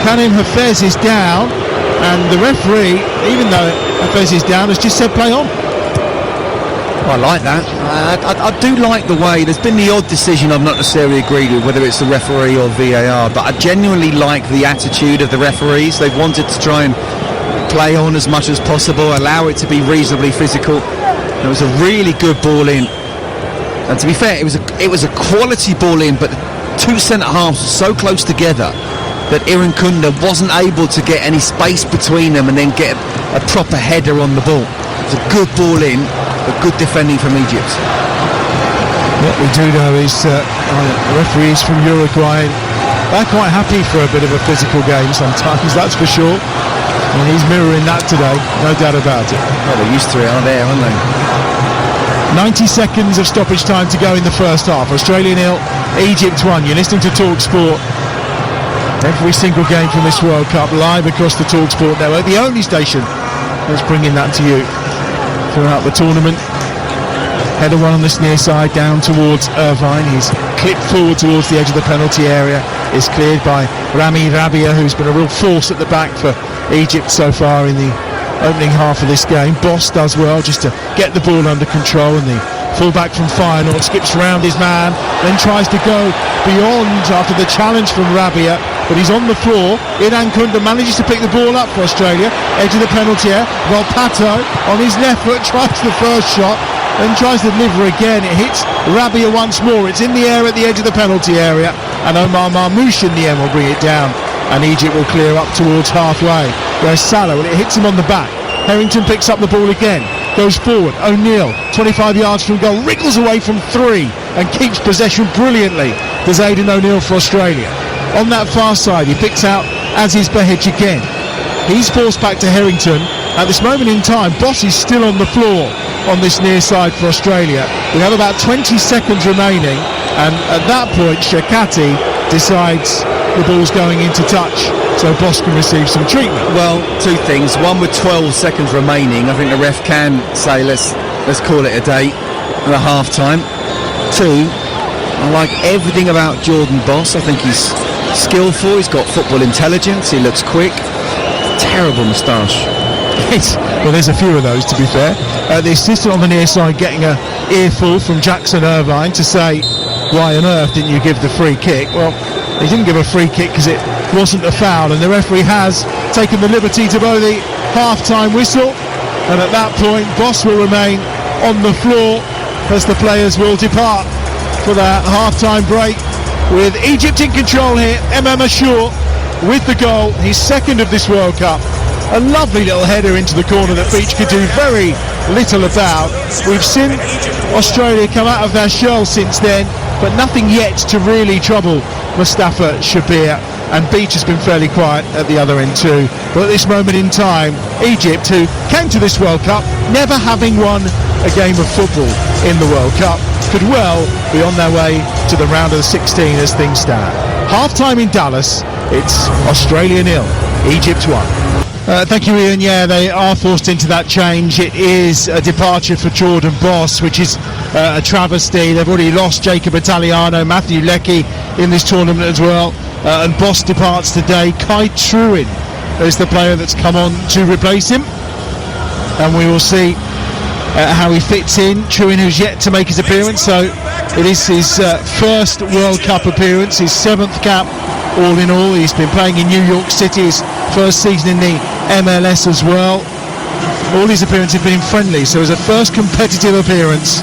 Karim Hafez is down, and the referee, even though Hafez is down, has just said play on. I like that. I do like the way there's been the odd decision I've not necessarily agreed with, whether it's the referee or VAR, but I genuinely like the attitude of the referees. They've wanted to try and play on as much as possible, allow it to be reasonably physical. It was a really good ball in. And to be fair, it was a quality ball in, but the two centre halves were so close together that Iran Kunda wasn't able to get any space between them and then get a proper header on the ball. It was a good ball in, but good defending from Egypt. What we do know is referees from Uruguay, they're quite happy for a bit of a physical game sometimes, that's for sure. And he's mirroring that today, no doubt about it. Well, they're used to it, aren't they? 90 seconds of stoppage time to go in the first half. Australia 0, Egypt 1. You're listening to TalkSport. Every single game from this World Cup live across the TalkSport network. The only station that's bringing that to you throughout the tournament. Header one on this near side down towards Irvine. He's clipped forward towards the edge of the penalty area. Is cleared by Rami Rabia, who's been a real force at the back for Egypt so far in the opening half of this game. Boss does well just to get the ball under control, and the fullback from Feyenoord skips round his man, then tries to go beyond after the challenge from Rabia, but he's on the floor. Iran Kunda manages to pick the ball up for Australia, edge of the penalty area. Volpato on his left foot tries the first shot, then tries to deliver again. It hits Rabia once more. It's in the air at the edge of the penalty area, and Omar Marmoush in the end will bring it down, and Egypt will clear up towards halfway. Whereas Salah, well, it hits him on the back. Harrington picks up the ball again, goes forward. O'Neill, 25 yards from goal, wriggles away from 3 and keeps possession brilliantly. Does Aidan O'Neill for Australia. On that far side, he picks out Aziz Behic again. He's forced back to Harrington, at this moment in time, Boss is still on the floor on this near side for Australia. We have about 20 seconds remaining, and at that point Shakati decides the ball's going into touch, so Boss can receive some treatment. Well, two things. One, with 12 seconds remaining, I think the ref can say let's call it a day at a half time. Two, I like everything about Jordan Boss. I think he's skillful, he's got football intelligence, he looks quick. Terrible moustache. Well, there's a few of those, to be fair. The assistant on the near side getting a earful from Jackson Irvine to say, why on earth didn't you give the free kick? Well, he didn't give a free kick because it wasn't a foul, and the referee has taken the liberty to blow the half-time whistle, and at that point Boss will remain on the floor as the players will depart for the half-time break, with Egypt in control here. Emam Ashur with the goal, his second of this World Cup. A lovely little header into the corner that Beach could do very little about. We've seen Australia come out of their shell since then, but nothing yet to really trouble Mustafa Shabir, and Beach has been fairly quiet at the other end too. But at this moment in time, Egypt, who came to this World Cup never having won a game of football in the World Cup, could well be on their way to the round of the 16 as things stand. Half-time in Dallas, it's Australia 0, Egypt 1. Thank you, Ian. Yeah, they are forced into that change. It is a departure for Jordan Boss, which is a travesty. They've already lost Jacob Italiano, Matthew Leckie in this tournament as well, and Boss departs today. Kai Truin is the player that's come on to replace him, and we will see how he fits in. Truin, who's yet to make his appearance, so it is his first World Cup appearance, his 7th cap all in all. He's been playing in New York City, his first season in the MLS as well. All his appearances have been in friendly, so it's a first competitive appearance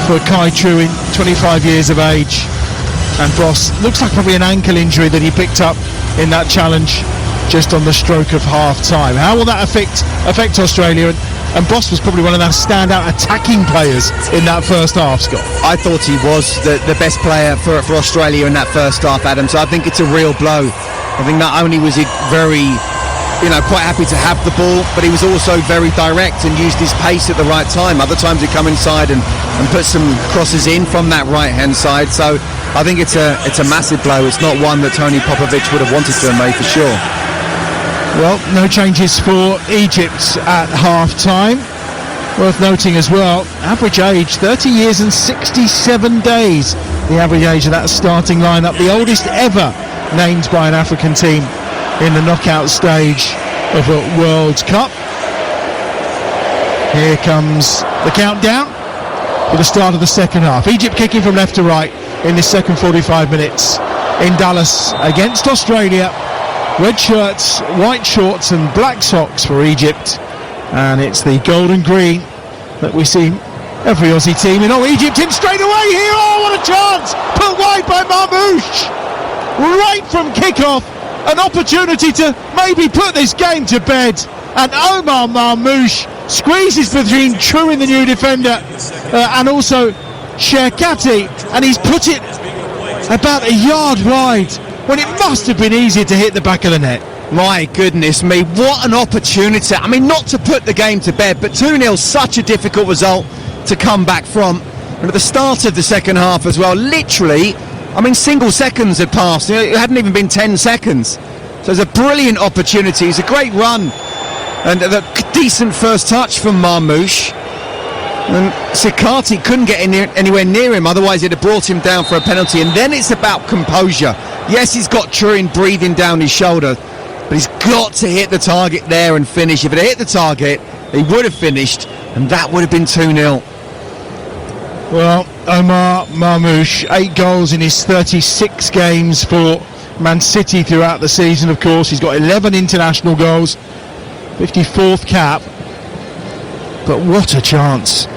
for Kai Truin, 25 years of age. And Boss, looks like probably an ankle injury that he picked up in that challenge just on the stroke of half-time. How will that affect Australia? And Boss was probably one of their standout attacking players in that first half, Scott. I thought he was the best player for Australia in that first half, Adam, so I think it's a real blow. I think not only was he very, quite happy to have the ball, but he was also very direct and used his pace at the right time. Other times he'd come inside and put some crosses in from that right-hand side, so I think it's a massive blow. It's not one that Tony Popovic would have wanted to have made for sure. Well, no changes for Egypt at half-time. Worth noting as well, average age 30 years and 67 days, the average age of that starting lineup, the oldest ever named by an African team in the knockout stage of a World Cup. Here comes the countdown for the start of the second half. Egypt kicking from left to right in this second 45 minutes in Dallas against Australia. Red shirts, white shorts and black socks for Egypt, and it's the gold and green that we see every Aussie team in. Egypt in straight away here. What a chance, put wide by Marmoush right from kick-off. An opportunity to maybe put this game to bed, and Omar Marmoush squeezes between Truin, the new defender, and also Sherkati, and he's put it about a yard wide when it must have been easier to hit the back of the net. My goodness me, what an opportunity. I mean, not to put the game to bed, but 2-0, such a difficult result to come back from. And at the start of the second half as well, literally, single seconds had passed. It hadn't even been 10 seconds. So it's a brilliant opportunity. It's a great run. And a decent first touch from Marmoush. And Sikati couldn't get anywhere near him, otherwise he'd have brought him down for a penalty. And then it's about composure. Yes, he's got Truin breathing down his shoulder, but he's got to hit the target there and finish. If it had hit the target, he would have finished, and that would have been 2-0. Well, Omar Marmoush, 8 goals in his 36 games for Man City throughout the season, of course. He's got 11 international goals, 54th cap. But what a chance.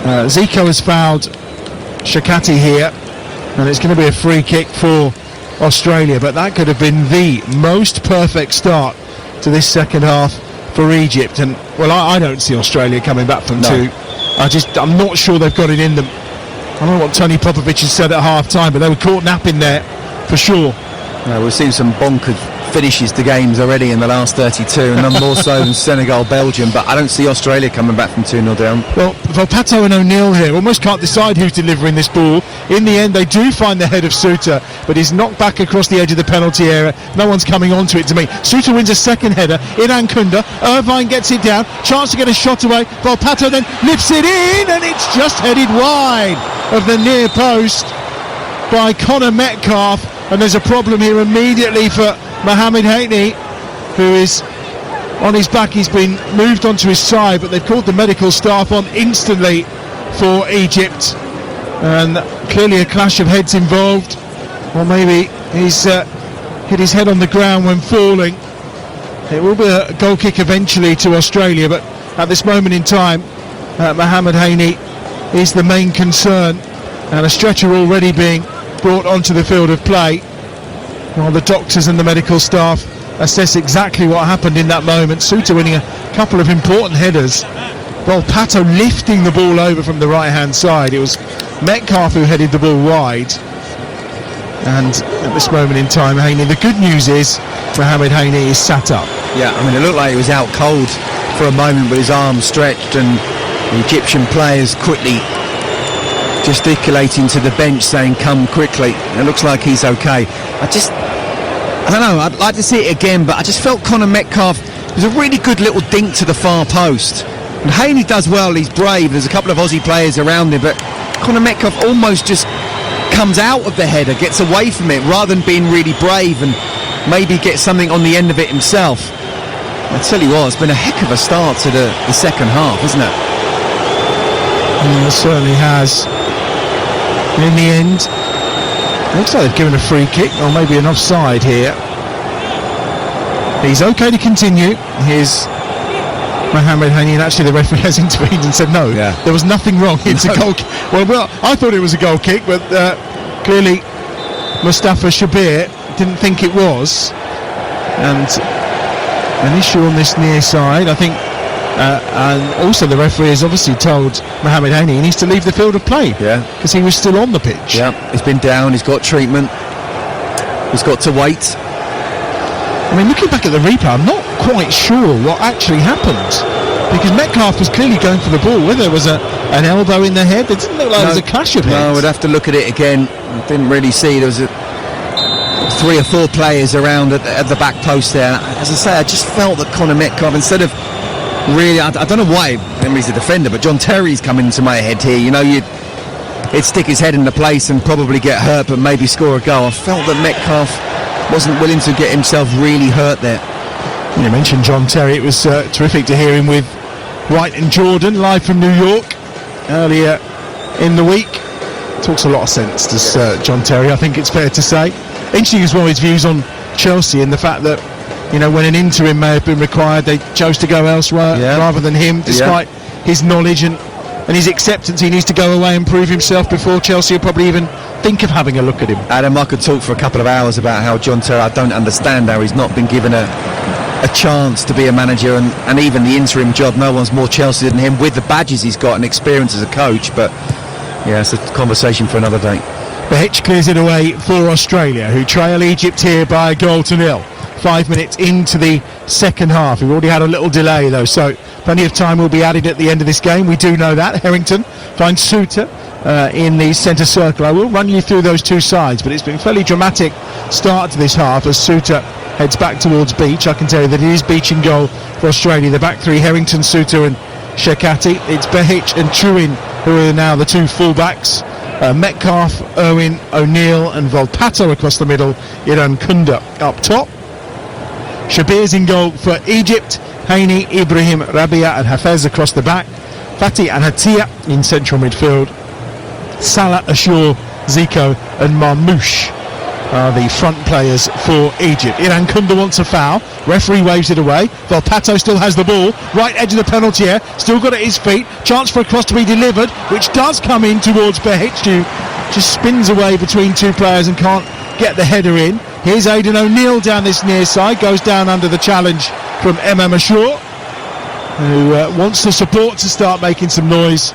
Zico has fouled Shakati here, and it's going to be a free kick for Australia, but that could have been the most perfect start to this second half for Egypt. And well, I don't see Australia coming back from two. I'm not sure they've got it in them. I don't know what Tony Popovic has said at half time, but they were caught napping there for sure. We've seen some bonkers finishes the games already in the last 32, and none more so than Senegal, Belgium. But I don't see Australia coming back from 2-0 down. Well, Volpato and O'Neill here almost can't decide who's delivering this ball. In the end, they do find the head of Suter, but he's knocked back across the edge of the penalty area. No one's coming onto it to me. Suter wins a second header. Iran Kunda. Irvine gets it down. Chance to get a shot away. Volpato then lifts it in, and it's just headed wide of the near post by Connor Metcalfe. And there's a problem here immediately for Mohamed Haini, who is on his back. He's been moved onto his side, but they've called the medical staff on instantly for Egypt, and clearly a clash of heads involved, or maybe he's hit his head on the ground when falling. It will be a goal kick eventually to Australia, but at this moment in time, Mohamed Haini is the main concern, and a stretcher already being brought onto the field of play while the doctors and the medical staff assess exactly what happened in that moment. Suter winning a couple of important headers. Volpato lifting the ball over from the right hand side. It was Metcalfe who headed the ball wide, and at this moment in time, Haini, the good news is Mohamed Haini is sat up. Yeah, I mean, it looked like he was out cold for a moment with his arms stretched, and the Egyptian players quickly gesticulating to the bench saying come quickly. It looks like he's okay. I don't know, I'd like to see it again, but I just felt Connor Metcalfe was a really good little dink to the far post, and Haini does well, he's brave, there's a couple of Aussie players around him, but Connor Metcalfe almost just comes out of the header, gets away from it rather than being really brave and maybe get something on the end of it himself. I tell you what, it's been a heck of a start to the second half, isn't it? It certainly has. In the end, it looks like they've given a free kick, or maybe an offside here. He's okay to continue. Here's Mohamed Haini, and actually the referee has intervened and said no, there was nothing wrong. It's a goal kick. Well, I thought it was a goal kick, but clearly Mustafa Shabir didn't think it was. And an issue on this near side, I think. And also the referee has obviously told Mohamed Haini he needs to leave the field of play, because he was still on the pitch. Yeah, he's been down, he's got treatment, he's got to wait. I mean, looking back at the replay, I'm not quite sure what actually happened, because Metcalfe was clearly going for the ball. Whether there was an elbow in the head, it didn't look like there was a clash of heads. No, we'd have to look at it again. I didn't really see. There was 3 or 4 players around at the back post there. As I say, I just felt that Connor Metcalfe, instead of really, I don't know why he's a defender, but John Terry's coming into my head here. You know, he'd stick his head into place and probably get hurt, but maybe score a goal. I felt that Metcalfe wasn't willing to get himself really hurt there. You mentioned John Terry. It was terrific to hear him with White and Jordan live from New York earlier in the week. Talks a lot of sense, does John Terry, I think it's fair to say. Interesting as well his views on Chelsea and the fact that, you know, when an interim may have been required, they chose to go elsewhere rather than him, despite his knowledge and his acceptance. He needs to go away and prove himself before Chelsea will probably even think of having a look at him. Adam, I could talk for a couple of hours about how John Terry, I don't understand how he's not been given a chance to be a manager, and even the interim job. No one's more Chelsea than him with the badges he's got and experience as a coach, but yeah, it's a conversation for another day. Behic clears it away for Australia, who trail Egypt here by 1-0. 5 minutes into the second half. We've already had a little delay though, so plenty of time will be added at the end of this game. We do know that. Harrington finds Suter in the centre circle. I will run you through those two sides, but it's been a fairly dramatic start to this half as Suter heads back towards Beach. I can tell you that it is Beach in goal for Australia. The back three, Harrington, Suter and Shekati. It's Behic and Truin who are now the two fullbacks. Metcalfe, Irwin, O'Neill and Volpato across the middle. Iran Kunda up top. Shabir's in goal for Egypt. Haini, Ibrahim, Rabia and Hafez across the back. Fatih and Hatia in central midfield. Salah, Ashur, Zico and Marmoush are the front players for Egypt. Iran Kunda wants a foul. Referee waves it away. Volpato still has the ball. Right edge of the penalty area. Still got it at his feet. Chance for a cross to be delivered, which does come in towards Behic, who just spins away between two players and can't get the header in. Here's Aidan O'Neill down this near side. Goes down under the challenge from Emma Ashur, who wants the support to start making some noise.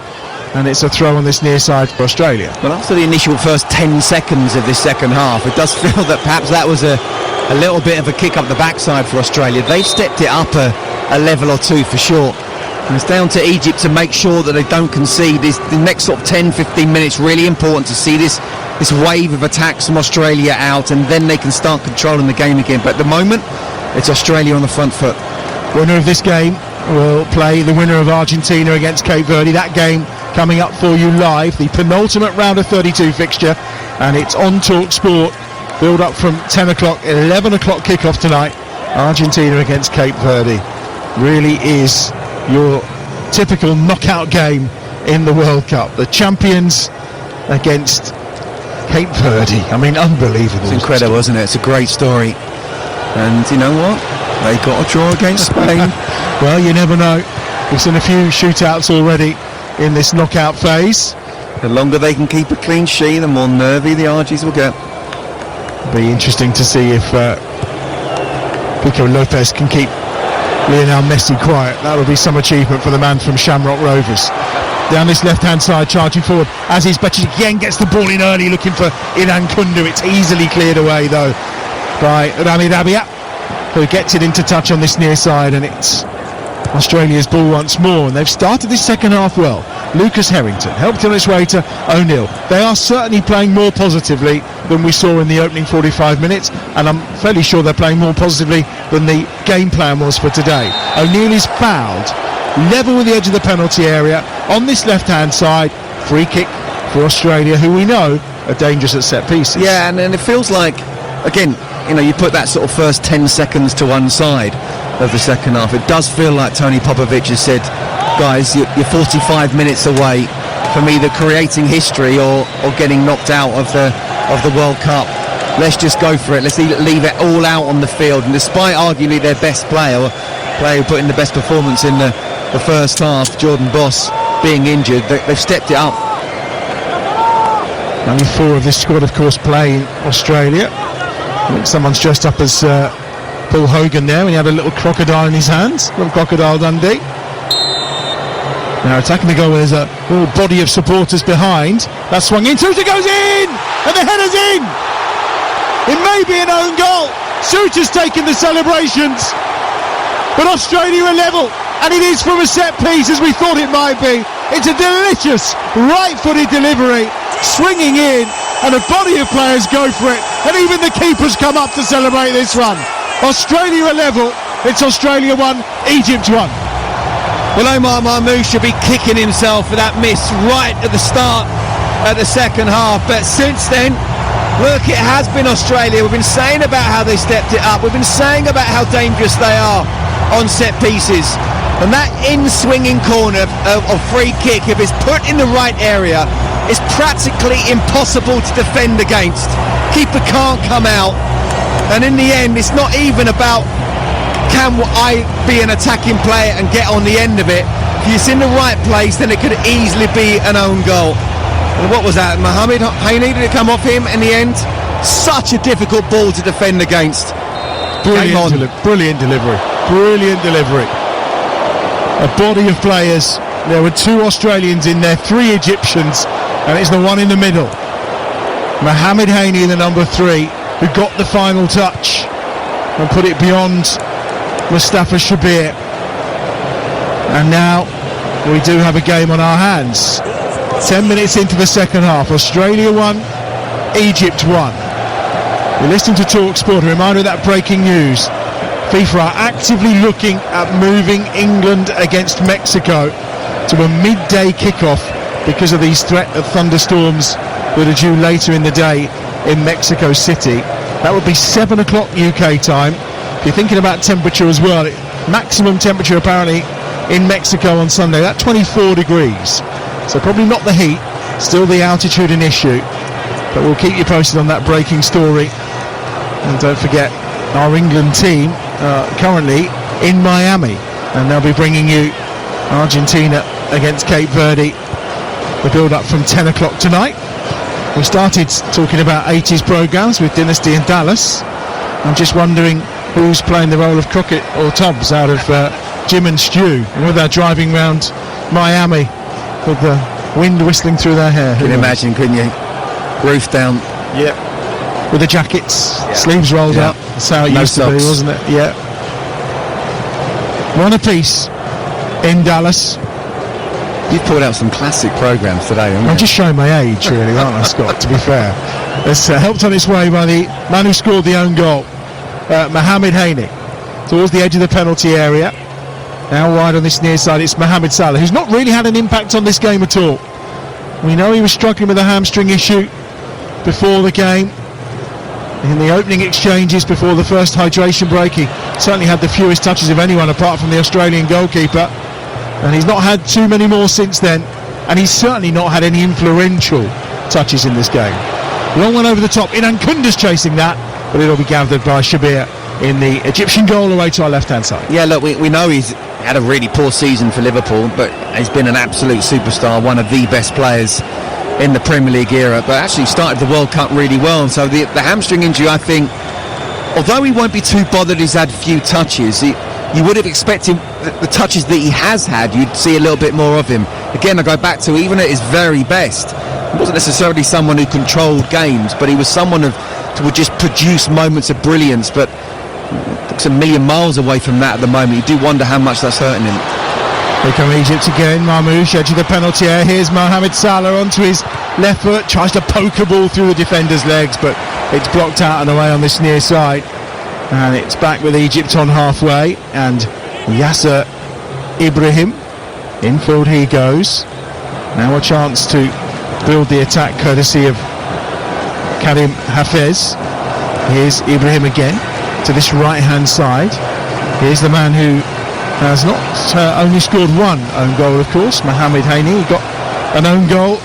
and it's a throw on this near side for Australia. Well, after the initial first 10 seconds of this second half, it does feel that perhaps that was a little bit of a kick up the backside for Australia. They've stepped it up a level or two for sure. And it's down to Egypt to make sure that they don't concede. The next sort of 10-15 minutes really important to see this wave of attacks from Australia out, and then they can start controlling the game again. But at the moment, it's Australia on the front foot. Winner of this game will play the winner of Argentina against Cape Verde. That game coming up for you live, the penultimate round of 32 fixture, and it's on Talk Sport. Build up from 10 o'clock, 11 o'clock kickoff tonight. Argentina against Cape Verde. Really is your typical knockout game in the World Cup. The champions against Cape Verde. I mean, unbelievable. It's incredible, isn't it? It's a great story. And you know what? They got a draw against Spain. Well, you never know. We've seen a few shootouts already in this knockout phase. The longer they can keep a clean sheet, the more nervy the Argies will get. Be interesting to see if Pico Lopez can keep Lionel Messi quiet. That will be some achievement for the man from Shamrock Rovers. Down this left-hand side, charging forward. Aziz Bechikian gets the ball in early, looking for Inan Kundu. It's easily cleared away, though, by Rami Rabia, who gets it into touch on this near side, and it's Australia's ball once more. And they've started this second half well. Lucas Harrington helped on its way to O'Neill. They are certainly playing more positively than we saw in the opening 45 minutes, and I'm fairly sure they're playing more positively than the game plan was for today. O'Neill is fouled, level with the edge of the penalty area on this left-hand side. Free kick for Australia, who we know are dangerous at set pieces. Yeah, and it feels like, again, you know, you put that sort of first 10 seconds to one side of the second half. It does feel like Tony Popovic has said, guys, you're 45 minutes away from either creating history or getting knocked out of the World Cup. Let's just go for it. Let's leave it all out on the field. And despite arguably their best player who put in the best performance in the first half, Jordan Boss, being injured, they've stepped it up. Only 4 of this squad, of course, play in Australia. I think someone's dressed up as Paul Hogan there, and he had a little crocodile in his hands from Crocodile Dundee. Now attacking the goal, there's a little body of supporters behind. That swung in, Suter goes in! And the header's in! It may be an own goal. Suter's taking the celebrations. But Australia are level, and it is from a set piece as we thought it might be. It's a delicious right-footed delivery, swinging in, and a body of players go for it, and even the keepers come up to celebrate this run. Australia are level. It's Australia 1, Egypt 1. Well, Omar Marmoush should be kicking himself for that miss right at the start of the second half. But since then, look, it has been Australia. We've been saying about how they stepped it up. We've been saying about how dangerous they are on set pieces. And that in-swinging corner of free kick, if it's put in the right area, is practically impossible to defend against. Keeper can't come out. And in the end, it's not even about can I be an attacking player and get on the end of it. If it's in the right place, then it could easily be an own goal. And what was that? Mohamed Haney, did it come off him in the end? Such a difficult ball to defend against. Brilliant delivery. Brilliant delivery. A body of players. There were 2 Australians in there, 3 Egyptians, and it's the one in the middle. Mohamed Haney, the number 3, who got the final touch and put it beyond Mustafa Shabir. And now we do have a game on our hands. 10 minutes into the second half. Australia 1, Egypt 1. You're listening to Talk Sport. A reminder of that breaking news. FIFA are actively looking at moving England against Mexico to a midday kickoff because of these threat of thunderstorms that are due later in the day in Mexico City. That would be 7 o'clock UK time. If you're thinking about temperature as well, maximum temperature apparently in Mexico on Sunday, that 24 degrees. So probably not the heat, still the altitude an issue. But we'll keep you posted on that breaking story. And don't forget, our England team currently in Miami, and they'll be bringing you Argentina against Cape Verde. The build-up from 10 o'clock tonight. We started talking about 80s programmes with Dynasty and Dallas. I'm just wondering who's playing the role of Crockett or Tubbs out of Jim and Stu, and whether they're driving round Miami with the wind whistling through their hair. You can imagine, couldn't you? Roof down. Yeah. With the jackets, sleeves rolled up. That's how it used to be, wasn't it? Yeah. One apiece in Dallas. You've pulled out some classic programmes today, haven't you? I'm just showing my age, really, aren't I, Scott, to be fair. It's helped on its way by the man who scored the own goal, Mohamed Haney, towards the edge of the penalty area. Now wide on this near side, it's Mohamed Salah, who's not really had an impact on this game at all. We know he was struggling with a hamstring issue before the game. In the opening exchanges before the first hydration break, he certainly had the fewest touches of anyone apart from the Australian goalkeeper. And he's not had too many more since then. And he's certainly not had any influential touches in this game. Long one over the top. Inan Kunda's chasing that, but it'll be gathered by Shabir in the Egyptian goal away to our left-hand side. Yeah, look, we know he's had a really poor season for Liverpool, but he's been an absolute superstar, one of the best players in the Premier League era, but actually started the World Cup really well. So the hamstring injury, I think, although he won't be too bothered he's had few touches, you would have expected the touches that he has had, you'd see a little bit more of him. Again, I go back to, even at his very best, he wasn't necessarily someone who controlled games, but he was someone who would just produce moments of brilliance, but looks a million miles away from that at the moment. You do wonder how much that's hurting him. Here come Egypt again. Marmoush, edge of the penalty area. Here's Mohamed Salah onto his left foot, tries to poke a ball through the defender's legs, but it's blocked out and away on this near side. And it's back with Egypt on halfway, and Yasser Ibrahim, infield he goes. Now a chance to build the attack courtesy of Karim Hafez. Here's Ibrahim again to this right hand side. Here's the man who has not only scored one own goal, of course, Mohamed Haney. He got an own goal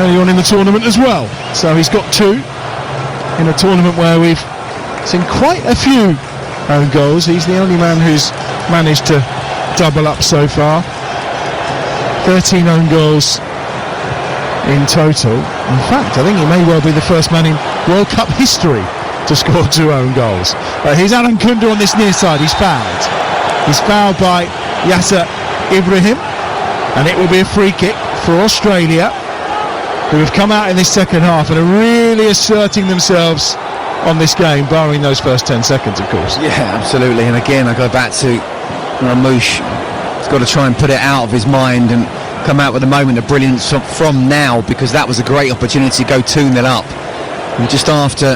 early on in the tournament as well, so he's got two in a tournament where we've seen quite a few own goals. He's the only man who's managed to double up so far. 13 own goals in total. In fact, I think he may well be the first man in World Cup history to score two own goals. Here's Alan Kunda on this near side. He's fouled. He's fouled by Yasser Ibrahim, and it will be a free kick for Australia, who have come out in this second half and are really asserting themselves on this game, barring those first 10 seconds, of course. Yeah, absolutely. And again, I go back to Marmoush. He's got to try and put it out of his mind and come out with a moment of brilliance from now, because that was a great opportunity to go 2-0 up. And just after,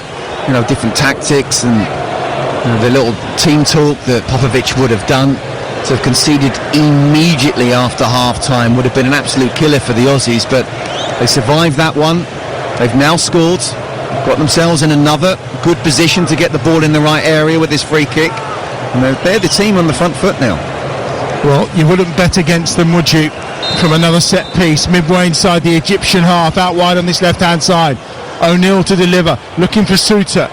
different tactics and the little team talk that Popovic would have done, to have conceded immediately after half-time would have been an absolute killer for the Aussies, but they survived that one. They've now scored, got themselves in another good position to get the ball in the right area with this free kick, and they're the team on the front foot now. Well, you wouldn't bet against them, would you? From another set piece, midway inside the Egyptian half, out wide on this left-hand side. O'Neill to deliver, looking for Suter,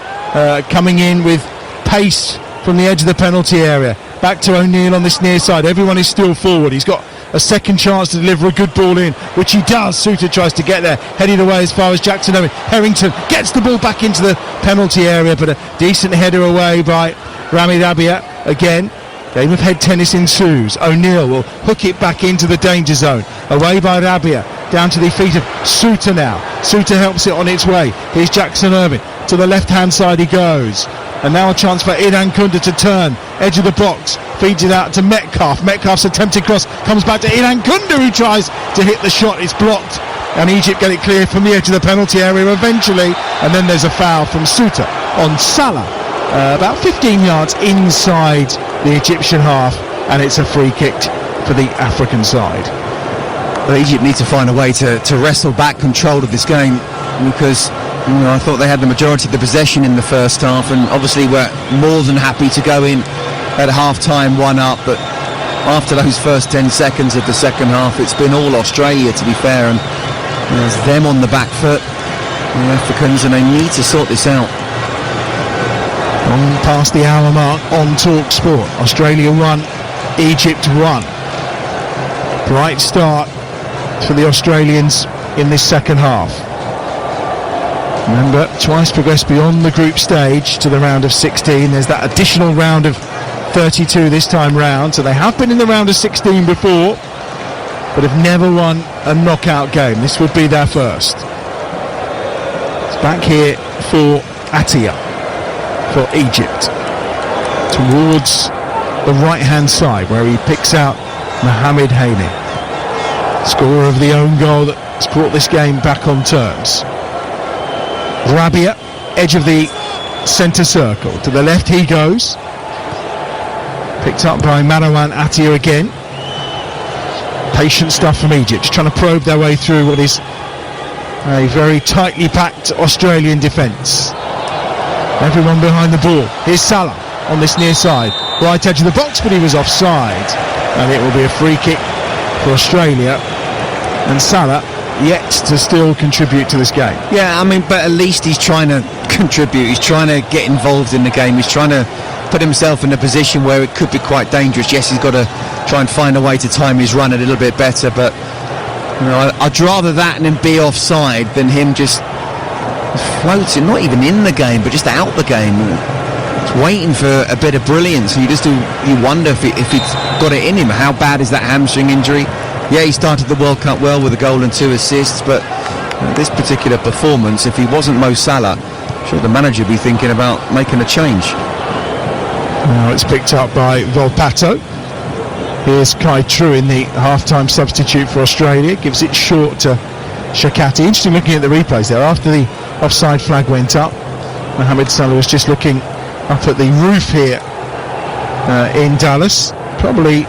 coming in with pace from the edge of the penalty area. Back to O'Neill on this near side. Everyone is still forward. He's got a second chance to deliver a good ball in, which he does. Suter tries to get there, heading away as far as Jackson Owen. Harrington gets the ball back into the penalty area, but a decent header away by Rami Rabia again. Game of head tennis ensues. O'Neill will hook it back into the danger zone. Away by Rabia, down to the feet of Suter now. Suter helps it on its way. Here's Jackson Irvine. To the left-hand side he goes. And now a chance for Inan Kunda to turn. Edge of the box. Feeds it out to Metcalf. Metcalf's attempted cross comes back to Inan Kunda, who tries to hit the shot. It's blocked. And Egypt get it clear from the edge of the penalty area eventually. And then there's a foul from Suter on Salah. About 15 yards inside the Egyptian half, and it's a free kick for the African side. But Egypt need to find a way to wrestle back control of this game, because I thought they had the majority of the possession in the first half, and obviously were more than happy to go in at half-time 1-up, but after those first 10 seconds of the second half, it's been all Australia, to be fair, and there's them on the back foot, the Africans, and they need to sort this out. On past the hour mark on Talk Sport. Australia 1, Egypt 1. Bright start for the Australians in this second half. Remember, twice progressed beyond the group stage to the round of 16. There's that additional round of 32 this time round. So they have been in the round of 16 before. but have never won a knockout game. This would be their first. It's back here for Attia for Egypt, towards the right-hand side where he picks out Mohamed Haini, scorer of the own goal that's brought this game back on terms. Rabia, edge of the centre circle. To the left he goes. Picked up by Marwan Attia again. Patient stuff from Egypt, trying to probe their way through what is a very tightly packed Australian defence. Everyone behind the ball. Here's Salah on this near side, right edge of the box, but he was offside, and it will be a free kick for Australia. And Salah yet to still contribute to this game. Yeah, I mean, but at least he's trying to contribute. He's trying to get involved in the game. He's trying to put himself in a position where it could be quite dangerous. Yes, he's got to try and find a way to time his run a little bit better, but you know, I'd rather that and him be offside than him just floating, not even in the game, but just out the game. It's waiting for a bit of brilliance. You wonder if he's got it in him. How bad is that hamstring injury? Yeah, he started the World Cup well with a goal and 2 assists, but this particular performance, if he wasn't Mo Salah, I'm sure the manager would be thinking about making a change. Now it's picked up by Volpato. Here's Kai Truin, the half-time substitute for Australia. Gives it short to Shakati. Interesting looking at the replays there. After the offside flag went up, Mohamed Salah was just looking up at the roof here in Dallas. Probably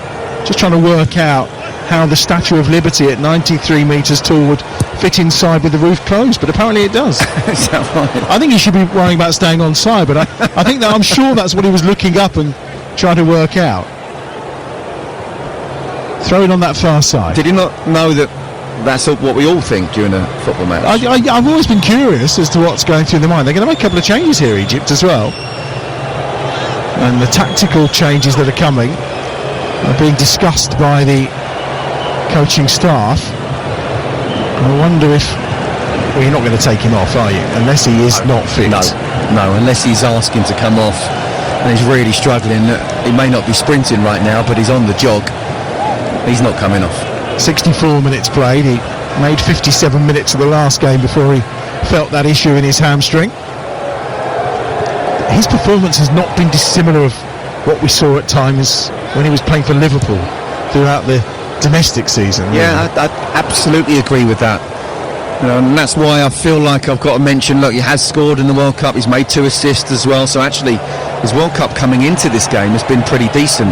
just trying to work out how the Statue of Liberty at 93 metres tall would fit inside with the roof closed, but apparently it does. Is that right? I think he should be worrying about staying on side, but I think that I'm sure that's what he was looking up and trying to work out. Throw it on that far side. Did he not know that that's what we all think during a football match? I've always been curious as to what's going through their mind. They're going to make a couple of changes here, Egypt, as well. And the tactical changes that are coming are being discussed by the coaching staff. I wonder if... Well, you're not going to take him off, are you? Unless he is not fit. No, unless he's asking to come off and he's really struggling. He may not be sprinting right now, but he's on the jog. He's not coming off. 64 minutes played. He made 57 minutes of the last game before he felt that issue in his hamstring. His performance has not been dissimilar of what we saw at times when he was playing for Liverpool throughout the domestic season. Yeah, I absolutely agree with that. You know, and that's why I feel like I've got to mention, look, he has scored in the World Cup. He's made 2 assists as well. So actually, his World Cup coming into this game has been pretty decent.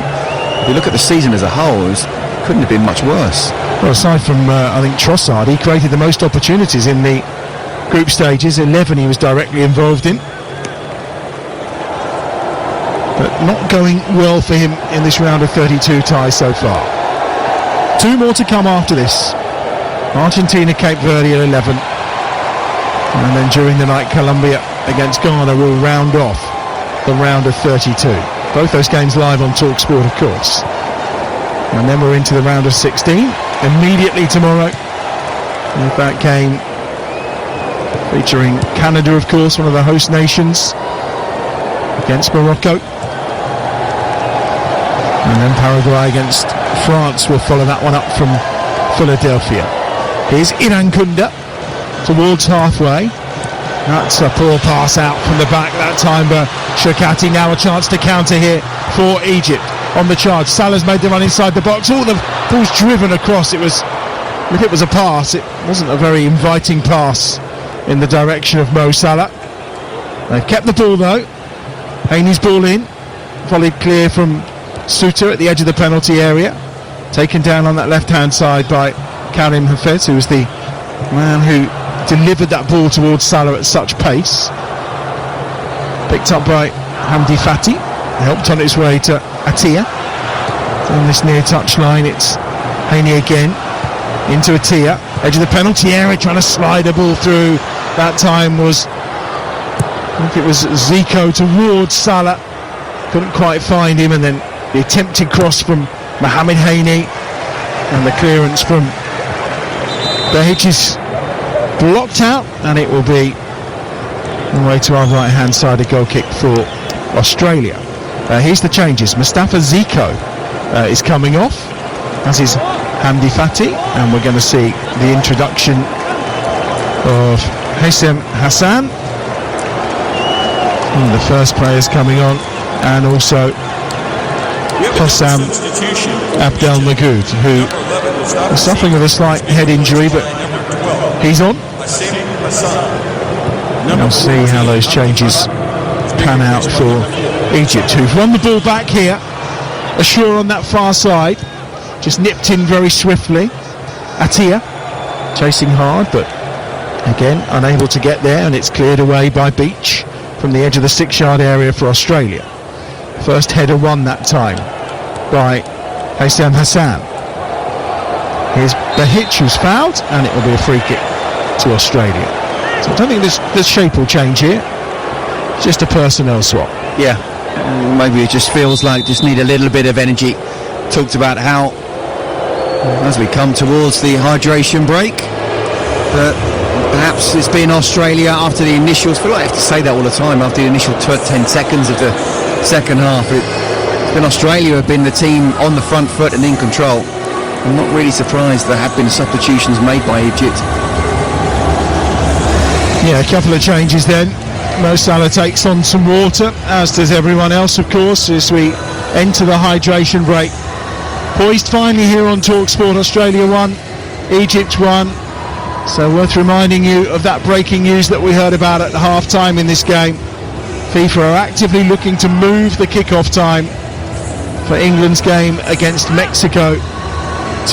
If you look at the season as a whole, it couldn't have been much worse. Well, aside from, I think, Trossard, he created the most opportunities in the group stages. 11 he was directly involved in. But not going well for him in this round of 32 ties so far. 2 more to come after this. Argentina, Cape Verde at 11. And then during the night, Colombia against Ghana will round off the round of 32. Both those games live on TalkSport, of course. And then we're into the round of 16 immediately tomorrow, with that game featuring Canada, of course, one of the host nations, against Morocco, and then Paraguay against France will follow that one up from Philadelphia. Here's Irankunda towards halfway. That's a poor pass out from the back that time, but Shakati now a chance to counter here for Egypt. On the charge, Salah's made the run inside the box. All the ball's driven across. If it was a pass, it wasn't a very inviting pass in the direction of Mo Salah. They've kept the ball though. Haini's ball in, volleyed clear from Suter at the edge of the penalty area. Taken down on that left-hand side by Karim Hafez, who was the man who delivered that ball towards Salah at such pace. Picked up by Hamdi Fati. Helped on its way to Attia. On this near touchline, it's Haini again. Into Attia. Edge of the penalty area, trying to slide a ball through. That time was, I think it was Zico towards Salah. Couldn't quite find him, and then the attempted cross from Mohamed Haini. And the clearance from Behic is blocked out, and it will be on the way to our right hand side, a goal kick for Australia. Here's the changes. Mustafa Zico is coming off, as is Hamdi Fati, and we're going to see the introduction of Haysem Hassan. The first players coming on, and also Hossam Abdel Magoud, who is suffering with a slight head injury, but he's on. We'll see how those changes pan out for Egypt, who've won the ball back here. Ashur on that far side, just nipped in very swiftly. Atia chasing hard, but again unable to get there, and it's cleared away by Beach from the edge of the 6-yard area for Australia. First header won that time by Haysem Hassan. Here's Bahich, who's fouled, and it will be a free kick to Australia. So I don't think the shape will change here, just a personnel swap. Yeah, maybe it just feels like just need a little bit of energy. Talked about how as we come towards the hydration break, perhaps it's been Australia after the initials. I feel like I have to say that all the time, after the initial 10 seconds of the second half. It's been Australia who have been the team on the front foot and in control. I'm not really surprised there have been substitutions made by Egypt. Yeah, a couple of changes then. Mo Salah takes on some water, as does everyone else, of course, as we enter the hydration break. Poised finally here on TalkSport. Australia 1, Egypt 1. So worth reminding you of that breaking news that we heard about at half-time in this game. FIFA are actively looking to move the kick-off time for England's game against Mexico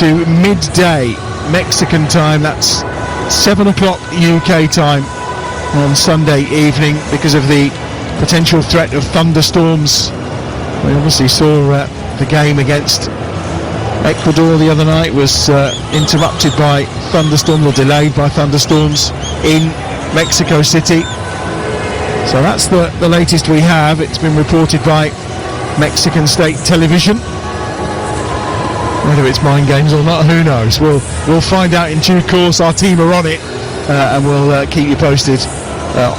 to midday Mexican time. That's 7 o'clock UK time on Sunday evening because of the potential threat of thunderstorms. We obviously saw the game against Ecuador the other night was interrupted by thunderstorms, or delayed by thunderstorms in Mexico City. So that's the latest we have. It's been reported by Mexican state television. Whether it's mind games or not, who knows? We'll find out in due course. Our team are on it, and we'll keep you posted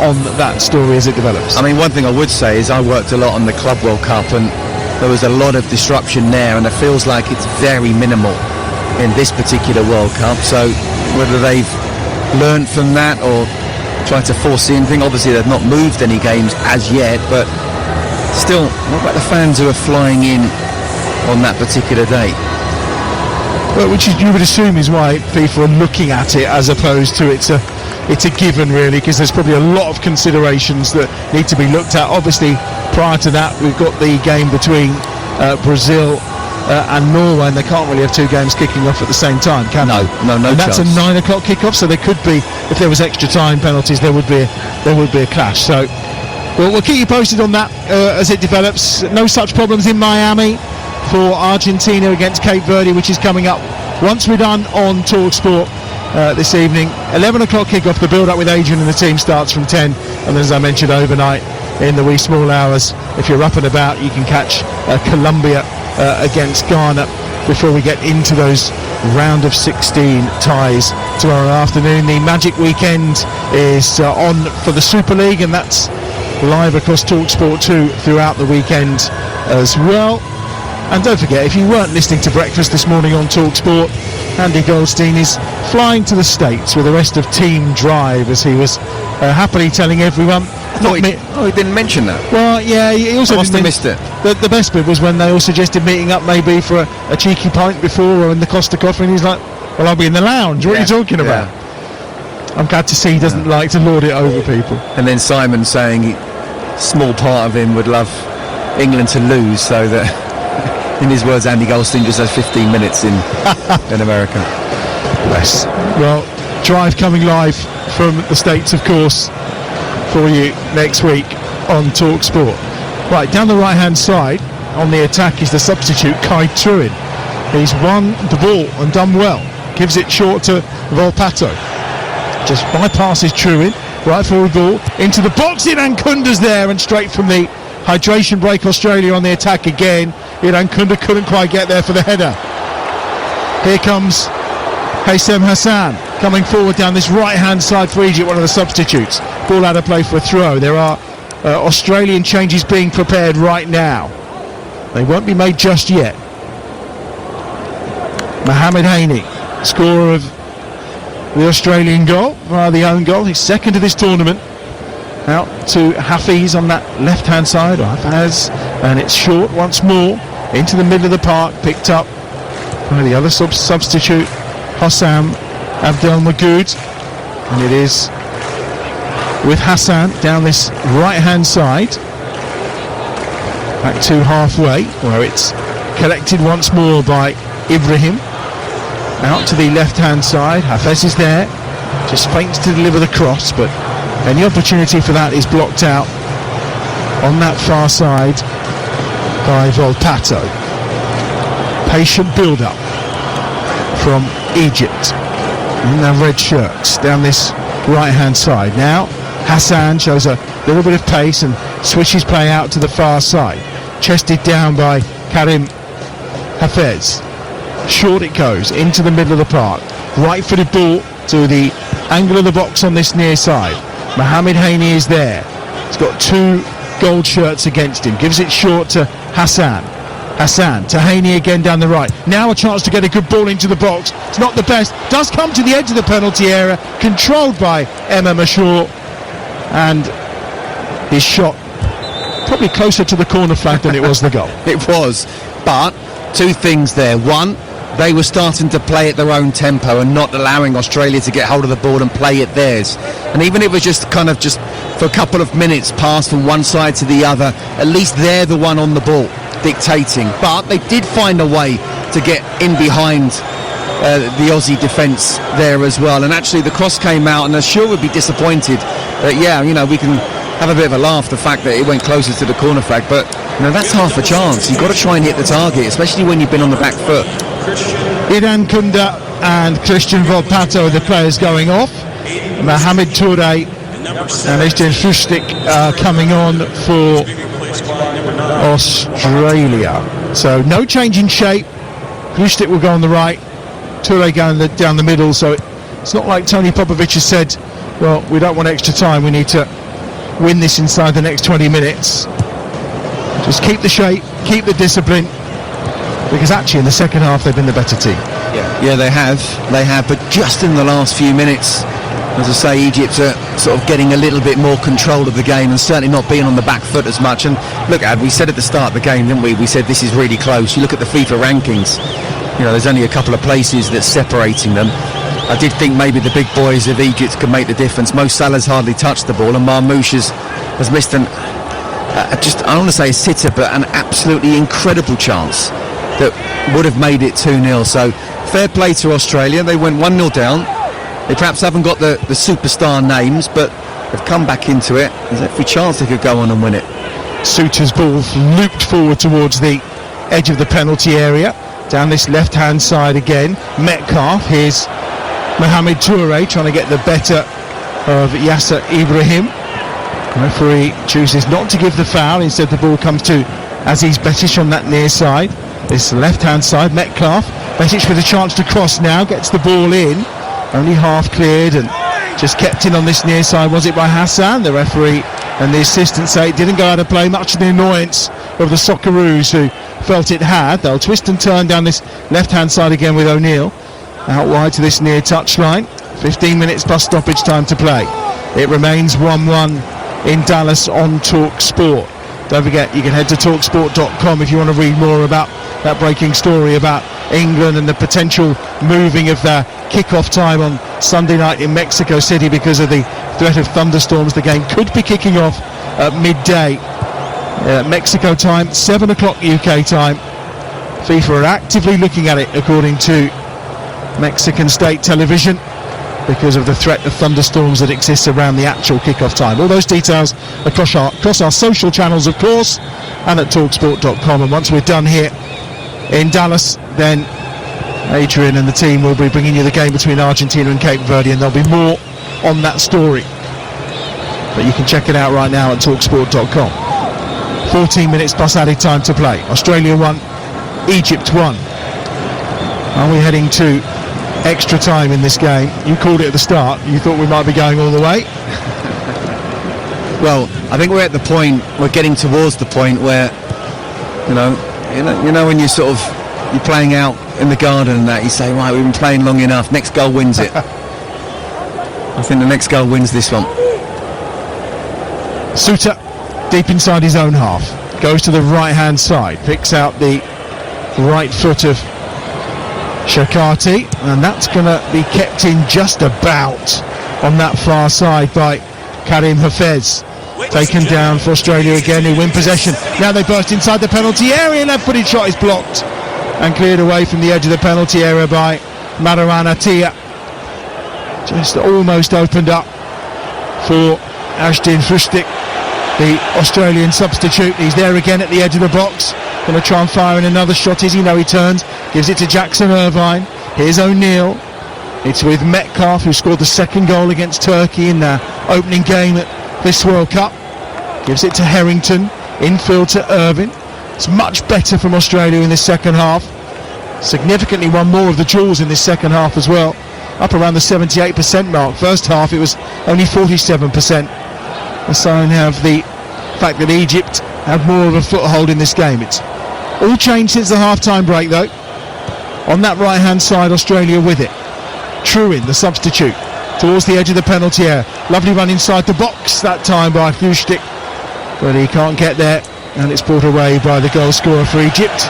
on that story as it develops. I mean, one thing I would say is I worked a lot on the Club World Cup, and there was a lot of disruption there, and it feels like it's very minimal in this particular World Cup. So whether they've learned from that or tried to foresee anything, obviously they've not moved any games as yet, but still, what about the fans who are flying in on that particular day? Well, which you would assume is why FIFA are looking at it, as opposed to it's a given, really, because there's probably a lot of considerations that need to be looked at. Obviously, prior to that, we've got the game between Brazil and Norway, and they can't really have two games kicking off at the same time, can they? No and that's chance. A 9 o'clock kickoff, so there could be, if there was extra time penalties, there would be a clash. So we'll keep you posted on that as it develops. No such problems in Miami for Argentina against Cape Verde, which is coming up once we're done on TalkSport this evening. 11 o'clock kickoff. The build-up with Adrian and the team starts from 10, and as I mentioned, overnight in the wee small hours, if you're up and about, you can catch Colombia against Ghana before we get into those round of 16 ties tomorrow afternoon. The Magic Weekend is on for the Super League, and that's live across TalkSport 2 throughout the weekend as well. And don't forget, if you weren't listening to breakfast this morning on TalkSport, Andy Goldstein is flying to the States with the rest of Team Drive, as he was happily telling everyone. He didn't mention that. Well, yeah, he also must have missed it. The best bit was when they all suggested meeting up maybe for a cheeky pint before, or in the Costa Coffee, and he's like, well, I'll be in the lounge. What are you talking about? Yeah. I'm glad to see he doesn't like to lord it over people. And then Simon saying small part of him would love England to lose, so that... In his words, Andy Goldstein just has 15 minutes in America. Bless. Well, Drive coming live from the States, of course, for you next week on TalkSport. Right, down the right-hand side, on the attack, is the substitute, Kai Truin. He's won the ball and done well. Gives it short to Volpato. Just bypasses Truin. Right forward ball into the box. Iran-Kunda's there, and straight from the hydration break, Australia on the attack again. Iran-Kunda couldn't quite get there for the header. Here comes Haysem Hassan coming forward down this right-hand side for Egypt, one of the substitutes. Ball out of play for a throw. There are Australian changes being prepared right now. They won't be made just yet. Mohamed Haney, scorer of the Australian goal via the own goal, his second of this tournament. Out to Hafiz on that left-hand side, or Hafez, and it's short once more into the middle of the park, picked up by the other substitute, Hossam Abdelmagoud, and it is with Hassan down this right-hand side, back to halfway, where it's collected once more by Ibrahim. Out to the left-hand side, Hafez is there, just feints to deliver the cross, but any opportunity for that is blocked out on that far side by Volpato. Patient build-up from Egypt in their red shirts down this right-hand side. Now Hassan shows a little bit of pace and switches play out to the far side. Chested down by Karim Hafez. Short it goes into the middle of the park. Right-footed ball to the angle of the box on this near side. Mohamed Haney is there. He's got two gold shirts against him. Gives it short to Hassan. Hassan to Haney again down the right. Now a chance to get a good ball into the box. It's not the best. Does come to the edge of the penalty area. Controlled by Emma Mashaw. And his shot probably closer to the corner flag than it was the goal. It was. But two things there. One, they were starting to play at their own tempo and not allowing Australia to get hold of the ball and play it theirs. And even if it was just for a couple of minutes pass from one side to the other, at least they're the one on the ball dictating. But they did find a way to get in behind the Aussie defence there as well. And actually the cross came out, and I sure would be disappointed that, we can have a bit of a laugh, the fact that it went closer to the corner flag. But, that's half a chance. You've got to try and hit the target, especially when you've been on the back foot. Idan Kunda and Christian Volpato are the players going off. Mohamed Touré and Ejder Fustik coming on for Australia. So no change in shape. Fustik will go on the right, Touré going down the middle. So it's not like Tony Popovic has said, well, we don't want extra time, we need to win this inside the next 20 minutes. Just keep the shape, keep the discipline, because actually in the second half they've been the better team. Yeah, they have, but just in the last few minutes, as I say, Egypt are sort of getting a little bit more control of the game and certainly not being on the back foot as much. And look, Ad, we said at the start of the game, didn't we? We said this is really close. You look at the FIFA rankings, there's only a couple of places that's separating them. I did think maybe the big boys of Egypt could make the difference. Mo Salah's hardly touched the ball, and Marmoush has missed I don't want to say a sitter, but an absolutely incredible chance that would have made it 2-0. So fair play to Australia. They went 1-0 down. They perhaps haven't got the superstar names, but they've come back into it. There's every chance they could go on and win it. Suter's ball looped forward towards the edge of the penalty area. Down this left-hand side again. Metcalf, here's Mohamed Touré trying to get the better of Yasser Ibrahim. The referee chooses not to give the foul. Instead the ball comes to Aziz Betic on that near side. This left-hand side, Metcalf. Betic with a chance to cross now, gets the ball in. Only half cleared and just kept in on this near side. Was it by Hassan? The referee and the assistant say it didn't go out of play, much to the annoyance of the Socceroos who felt it had. They'll twist and turn down this left-hand side again with O'Neill. Out wide to this near touchline. 15 minutes plus stoppage time to play. It remains 1-1 in Dallas on Talk Sport. Don't forget, you can head to talksport.com if you want to read more about that breaking story about England and the potential moving of their kick-off time on Sunday night in Mexico City because of the threat of thunderstorms. The game could be kicking off at midday Mexico time, 7 o'clock UK time. FIFA are actively looking at it, according to Mexican state television, because of the threat of thunderstorms that exists around the actual kick-off time. All those details across our social channels, of course, and at talksport.com. And once we're done here in Dallas, then Adrian and the team will be bringing you the game between Argentina and Cape Verde, and there'll be more on that story. But you can check it out right now at talksport.com. 14 minutes plus added time to play. Australia 1, Egypt 1. Are we heading to extra time in this game? You called it at the start. You thought we might be going all the way. Well, I think we're getting towards the point where, you know when you sort of you're playing out in the garden and that, you say, right, we've been playing long enough, next goal wins it. I think the next goal wins this one. Suter, deep inside his own half, goes to the right-hand side, picks out the right foot of Shakati, and that's going to be kept in just about on that far side by Karim Hafez. Taken down for Australia again, who win possession. Now they burst inside the penalty area, left-footed shot is blocked and cleared away from the edge of the penalty area by Marouane Attia. Just almost opened up for Ashdin Fustik, the Australian substitute. He's there again at the edge of the box, going to try and fire in another shot. Is he? No, he turns, gives it to Jackson Irvine. Here's O'Neill. It's with Metcalf, who scored the second goal against Turkey in their opening game at this World Cup. Gives it to Harrington, infield to Irvine. It's much better from Australia in this second half. Significantly won more of the duels in this second half as well, up around the 78% mark. First half it was only 47%. A sign of the fact that Egypt had more of a foothold in this game. It's all changed since the half-time break though. On that right-hand side, Australia with it. Truin, the substitute, towards the edge of the penalty area. Lovely run inside the box that time by Fustik, but he can't get there, and it's brought away by the goal scorer for Egypt,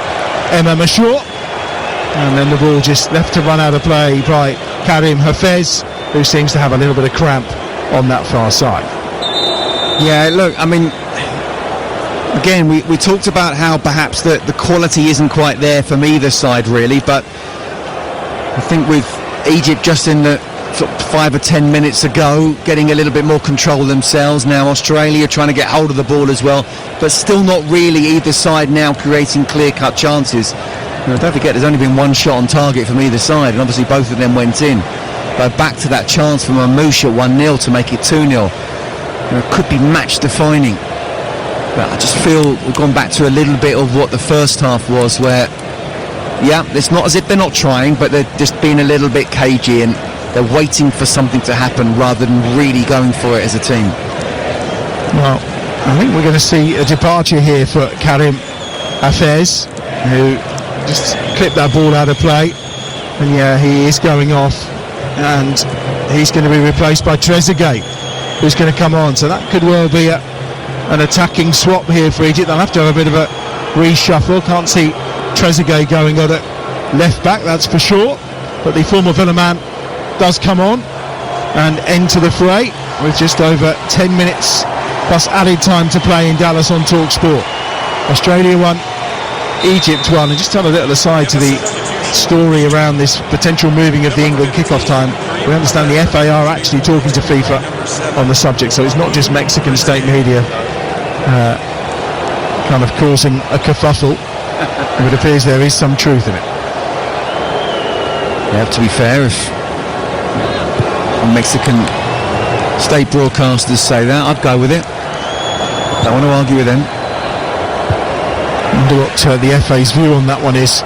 Emma Mashour. And then the ball just left to run out of play by Karim Hafez, who seems to have a little bit of cramp on that far side. Yeah, look, I mean, again, we talked about how perhaps the quality isn't quite there from either side really, but I think with Egypt just in the sort of 5 or 10 minutes ago getting a little bit more control themselves, now Australia trying to get hold of the ball as well, but still not really either side now creating clear-cut chances. Don't forget there's only been one shot on target from either side, and obviously both of them went in. But back to that chance from Mamouche at 1-0 to make it 2-0. It could be match defining, but I just feel we've gone back to a little bit of what the first half was, where it's not as if they're not trying, but they're just being a little bit cagey and they're waiting for something to happen rather than really going for it as a team. Well, I think we're going to see a departure here for Karim Hafez, who just clipped that ball out of play, and he is going off, and he's going to be replaced by Trezeguet, who's going to come on. So that could well be an attacking swap here for Egypt. They'll have to have a bit of a reshuffle. Can't see Trezeguet going on at left back, that's for sure, but the former Villa man does come on and enter the fray with just over 10 minutes plus added time to play in Dallas on TalkSport. Australia won, Egypt won. And just tell a little aside to the story around this potential moving of the England kickoff time. We understand the FA are actually talking to FIFA on the subject, so it's not just Mexican state media kind of causing a kerfuffle. It appears there is some truth in it. Yeah, to be fair, if Mexican state broadcasters say that, I'd go with it. Don't want to argue with them. I wonder what the FA's view on that one is,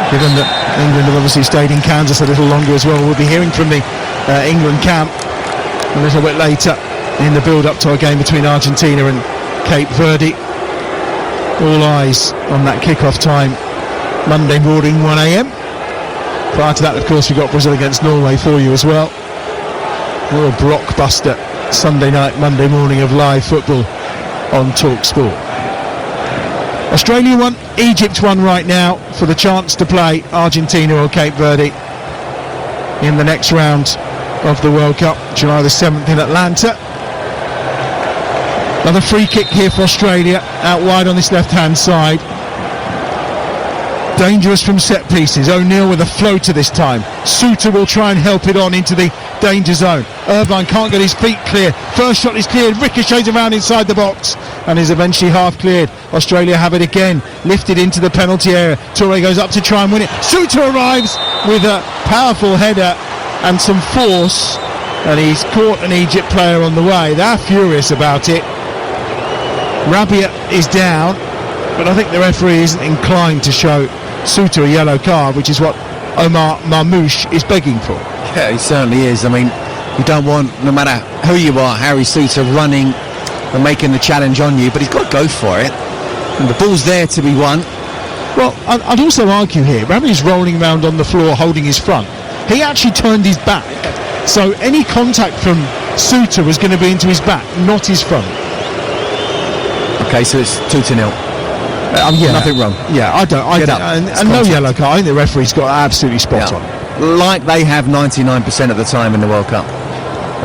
given that England have obviously stayed in Kansas a little longer as well. We'll be hearing from the England camp a little bit later in the build-up to a game between Argentina and Cape Verde. All eyes on that kick-off time Monday morning, 1 a.m. Prior to that, of course, we've got Brazil against Norway for you as well. Real blockbuster Sunday night, Monday morning of live football on TalkSport. Australia won, Egypt won right now for the chance to play Argentina or Cape Verde in the next round of the World Cup, July the 7th in Atlanta. Another free kick here for Australia, out wide on this left-hand side. Dangerous from set pieces. O'Neill with a floater this time. Suter will try and help it on into the danger zone. Irvine can't get his feet clear. First shot is cleared, ricochets around inside the box and is eventually half cleared. Australia have it again, lifted into the penalty area. Toure goes up to try and win it. Suter arrives with a powerful header and some force, and he's caught an Egypt player on the way. They're furious about it. Rabiot is down, but I think the referee isn't inclined to show Suter a yellow card, which is what Omar Mamouche is begging for. Yeah, he certainly is. I mean, you don't want, no matter who you are, Harry Suter running and making the challenge on you, but he's got to go for it. And the ball's there to be won. Well, I'd also argue here, Rabi's rolling around on the floor holding his front. He actually turned his back, so any contact from Suter was going to be into his back, not his front. Okay, so it's 2-0. Yeah, nothing wrong. Yeah, I don't. And no yellow card. I think the referee's got absolutely spot on. Like they have 99% of the time in the World Cup.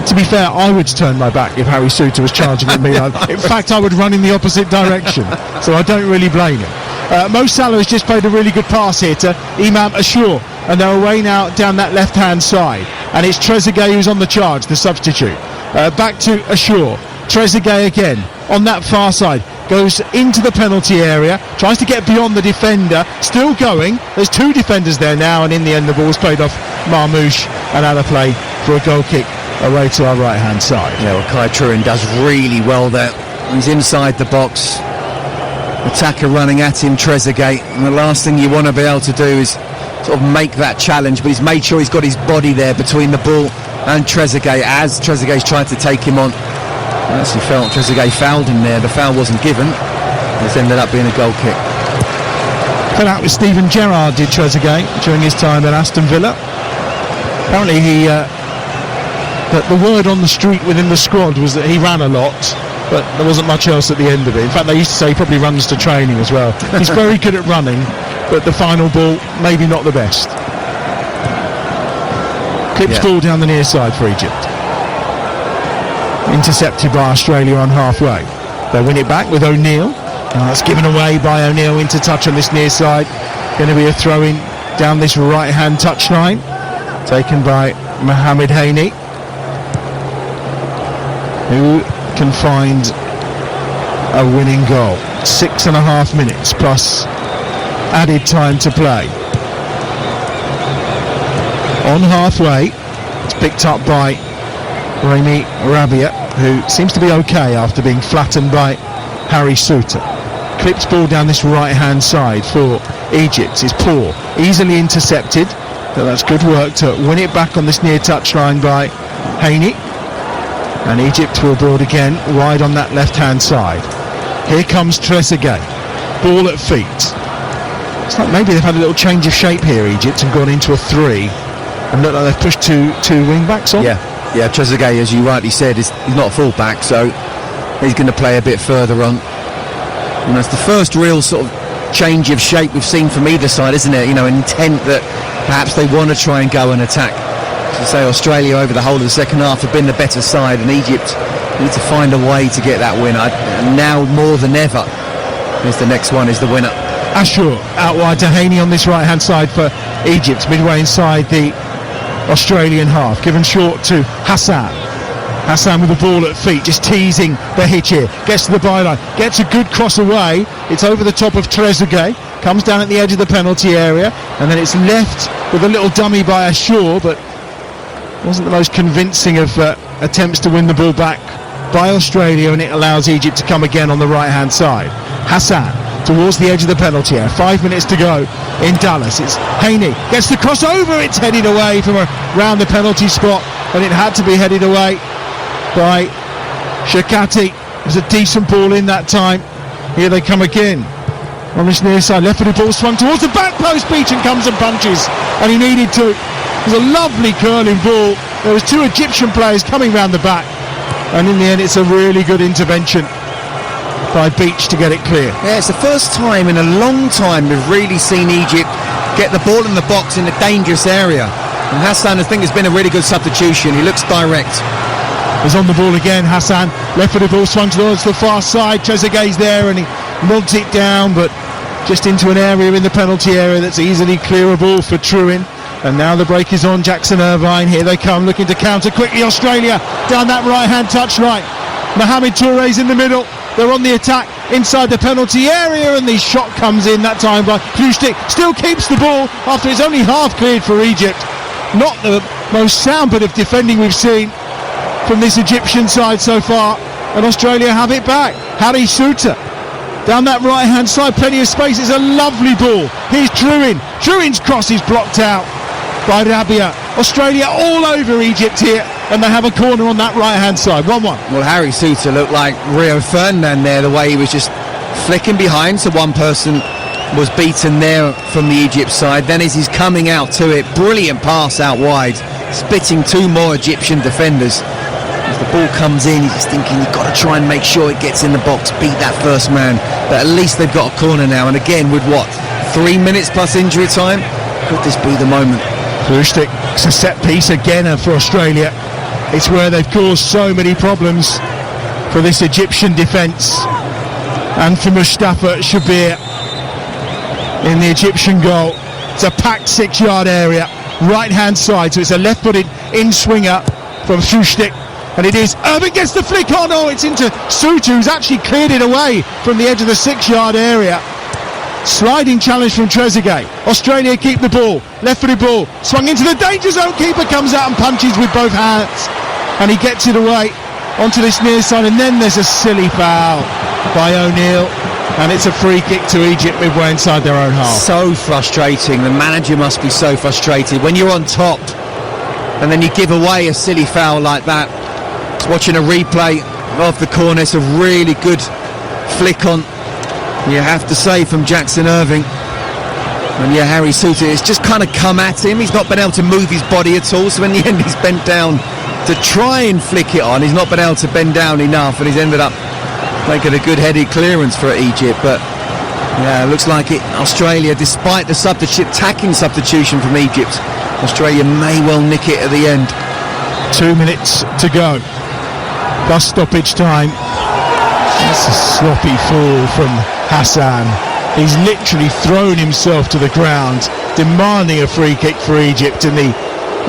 To be fair, I would turn my back if Harry Suter was charging at me. In fact, I would run in the opposite direction. So I don't really blame him. Mo Salah has just played a really good pass here to Imam Ashur, and they're away now down that left-hand side. And it's Trezeguet who's on the charge, the substitute. Back to Ashur. Trezeguet again on that far side. Goes into the penalty area, tries to get beyond the defender, still going. There's two defenders there now, and in the end the ball's played off Marmoush and out of play for a goal kick away to our right hand side. Yeah, well, Kai Truin does really well there. He's inside the box, attacker running at him, Trezeguet, and the last thing you want to be able to do is sort of make that challenge, but he's made sure he's got his body there between the ball and Trezeguet as Trezeguet's tried to take him on. I actually felt Trezeguet fouled him there. The foul wasn't given. It's ended up being a goal kick. Fell out with Steven Gerrard, did Trezeguet, during his time at Aston Villa. Apparently the word on the street within the squad was that he ran a lot, but there wasn't much else at the end of it. In fact, they used to say he probably runs to training as well. He's very good at running, but the final ball, maybe not the best. Clips ball down the near side for Egypt. Intercepted by Australia on halfway. They win it back with O'Neill. It's given away by O'Neill into touch on this near side. Going to be a throw in down this right hand touchline, taken by Mohamed Haney, who can find a winning goal. 6.5 minutes plus added time to play. On halfway, it's picked up by Rami Rabia, who seems to be okay after being flattened by Harry Suter. Clips ball down this right hand side for Egypt. It's poor, easily intercepted, but that's good work to win it back on this near touchline by Haney. And Egypt will build again wide on that left hand side. Here comes Trezeguet, ball at feet. It's like maybe they've had a little change of shape here, Egypt, and gone into a 3 and look like they've pushed two wing backs on. Yeah, Trezeguet, as you rightly said, he's not a full-back, so he's going to play a bit further on. And that's the first real sort of change of shape we've seen from either side, isn't it? An intent that perhaps they want to try and go and attack. To say Australia over the whole of the second half have been the better side, and Egypt need to find a way to get that win. Now more than ever, as the next one is the winner. Ashur out wide to Haney on this right-hand side for Egypt, midway inside the Australian half, given short to Hassan. Hassan with the ball at feet, just teasing the hitch here. Gets to the byline, gets a good cross away. It's over the top of Trezeguet, comes down at the edge of the penalty area, and then it's left with a little dummy by Ashur, but wasn't the most convincing of attempts to win the ball back by Australia, and it allows Egypt to come again on the right-hand side. Hassan towards the edge of the penalty area. 5 minutes to go in Dallas. It's Haney, gets the cross over, it's headed away from around the penalty spot, and it had to be headed away by Shakati. It was a decent ball in that time. Here they come again on this near side. Left-footed ball swung towards the back post. Beecham comes and punches, and he needed to. It was a lovely curling ball. There was two Egyptian players coming round the back, and in the end it's a really good intervention by Beach to get it clear. Yeah, it's the first time in a long time we've really seen Egypt get the ball in the box in a dangerous area. And Hassan, I think, has been a really good substitution. He looks direct. He's on the ball again, Hassan. Left-footed ball swung towards the far side. Trezeguet's there and he nods it down, but just into an area in the penalty area that's easily clearable for Truin. And now the break is on. Jackson Irvine, here they come, looking to counter quickly. Australia down that right-hand touchline. Mohamed Touré's in the middle. They're on the attack inside the penalty area, and the shot comes in that time by Kluštik. Still keeps the ball after it's only half cleared for Egypt. Not the most sound bit of defending we've seen from this Egyptian side so far, and Australia have it back. Harry Suter down that right hand side, plenty of space. It's a lovely ball. Here's Truin. Truin's cross is blocked out by Rabia. Australia all over Egypt here, and they have a corner on that right hand side. 1-1. Well, Harry Suter looked like Rio Ferdinand there, the way he was just flicking behind, so one person was beaten there from the Egypt side. Then as he's coming out to it, brilliant pass out wide, spitting 2 more Egyptian defenders. As the ball comes in, he's thinking you've got to try and make sure it gets in the box, beat that first man. But at least they've got a corner now. And again, with what, 3 minutes plus injury time? Could this be the moment? Flustik, it's a set piece again for Australia. It's where they've caused so many problems for this Egyptian defence. And for Mustafa Shabir in the Egyptian goal. It's a packed 6-yard area, right hand side, so it's a left-footed in-swinger from Flustik, and it is Irving gets the flick on. Oh, it's into Sutu, who's actually cleared it away from the edge of the 6-yard area. Sliding challenge from Trezeguet. Australia keep the ball, left-footed ball, swung into the danger zone. Keeper comes out and punches with both hands, and he gets it away onto this near side, and then there's a silly foul by O'Neill, and it's a free kick to Egypt midway inside their own half. So frustrating. The manager must be so frustrated when you're on top and then you give away a silly foul like that. Watching a replay of the corner, it's a really good flick on, you have to say, from Jackson Irving. And yeah, Harry Suter, it's just kind of come at him. He's not been able to move his body at all, so in the end he's bent down to try and flick it on. He's not been able to bend down enough, and he's ended up making a good headed clearance for Egypt. But yeah, it looks like it. Australia, despite the attacking substitution from Egypt, Australia may well nick it at the end. 2 minutes to go, plus stoppage time. That's a sloppy fall from Hassan. He's literally thrown himself to the ground, demanding a free kick for Egypt in the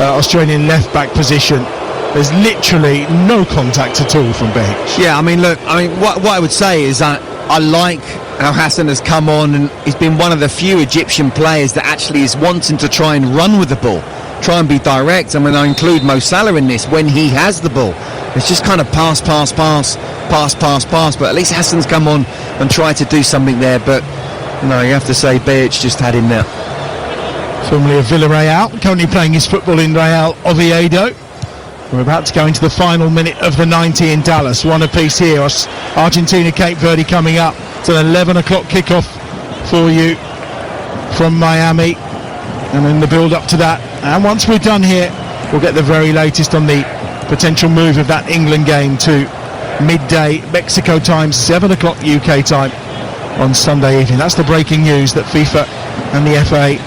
Australian left back position. There's literally no contact at all from Behic. Yeah, I mean, look, what I would say is that I like how Hassan has come on, and he's been one of the few Egyptian players that actually is wanting to try and run with the ball, try and be direct. I mean, I include Mo Salah in this when he has the ball. It's just kind of pass, but at least Hassan's come on and tried to do something there. But no, you have to say Behic just had him there. Formerly of Villarreal, currently playing his football in Real Oviedo. We're about to go into the final minute of the 90 in Dallas. One apiece here. Argentina, Cape Verde coming up. It's an 11 o'clock kickoff for you from Miami. And then the build up to that. And once we're done here, we'll get the very latest on the potential move of that England game to midday Mexico time, 7 o'clock UK time on Sunday evening. That's the breaking news that FIFA and the FA,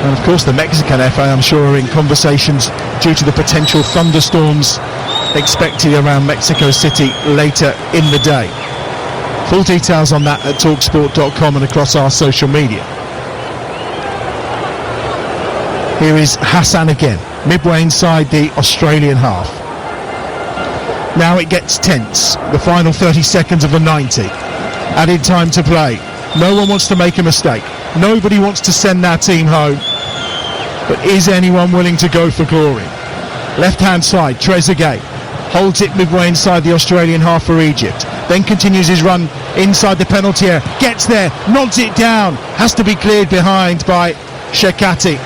and of course the Mexican FA, I'm sure, are in conversations due to the potential thunderstorms expected around Mexico City later in the day. Full details on that at talksport.com and across our social media. Here is Hassan again, midway inside the Australian half. Now it gets tense. The final 30 seconds of the 90. Added time to play. No one wants to make a mistake. Nobody wants to send their team home. But is anyone willing to go for glory? Left-hand side, Trezeguet holds it midway inside the Australian half for Egypt. Then continues his run inside the penalty area. Gets there, nods it down. Has to be cleared behind by Shekati.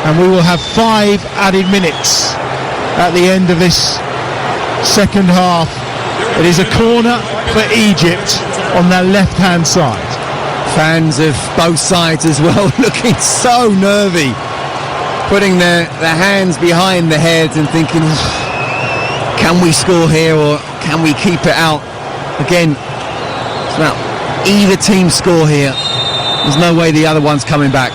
And we will have 5 added minutes at the end of this second half. It is a corner for Egypt on their left-hand side. Fans of both sides as well looking so nervy, putting their hands behind the heads and thinking, can we score here or can we keep it out? Again, it's about either team score here. There's no way the other one's coming back.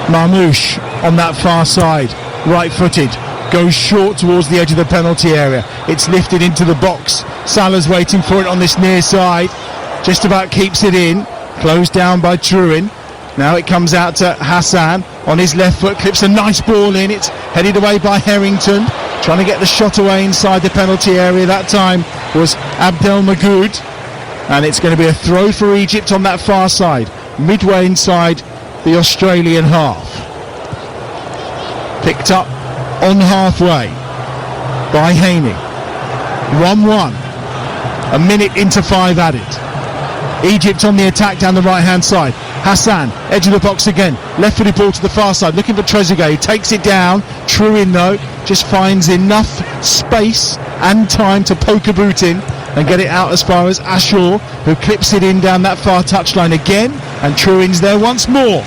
Marmoush on that far side, right-footed, goes short towards the edge of the penalty area. It's lifted into the box. Salah's waiting for it on this near side. Just about keeps it in. Closed down by Truin. Now it comes out to Hassan on his left foot. Clips a nice ball in. It's headed away by Harrington. Trying to get the shot away inside the penalty area. That time was Abdel Magoud. And it's going to be a throw for Egypt on that far side. Midway inside the Australian half. Picked up on halfway by Haney. 1-1. A minute into 5 added. Egypt on the attack down the right hand side. Hassan, edge of the box again, left-footed ball to the far side, looking for Trezeguet. He takes it down. Truin though just finds enough space and time to poke a boot in and get it out as far as Ashore, who clips it in down that far touchline again. And Truin's there once more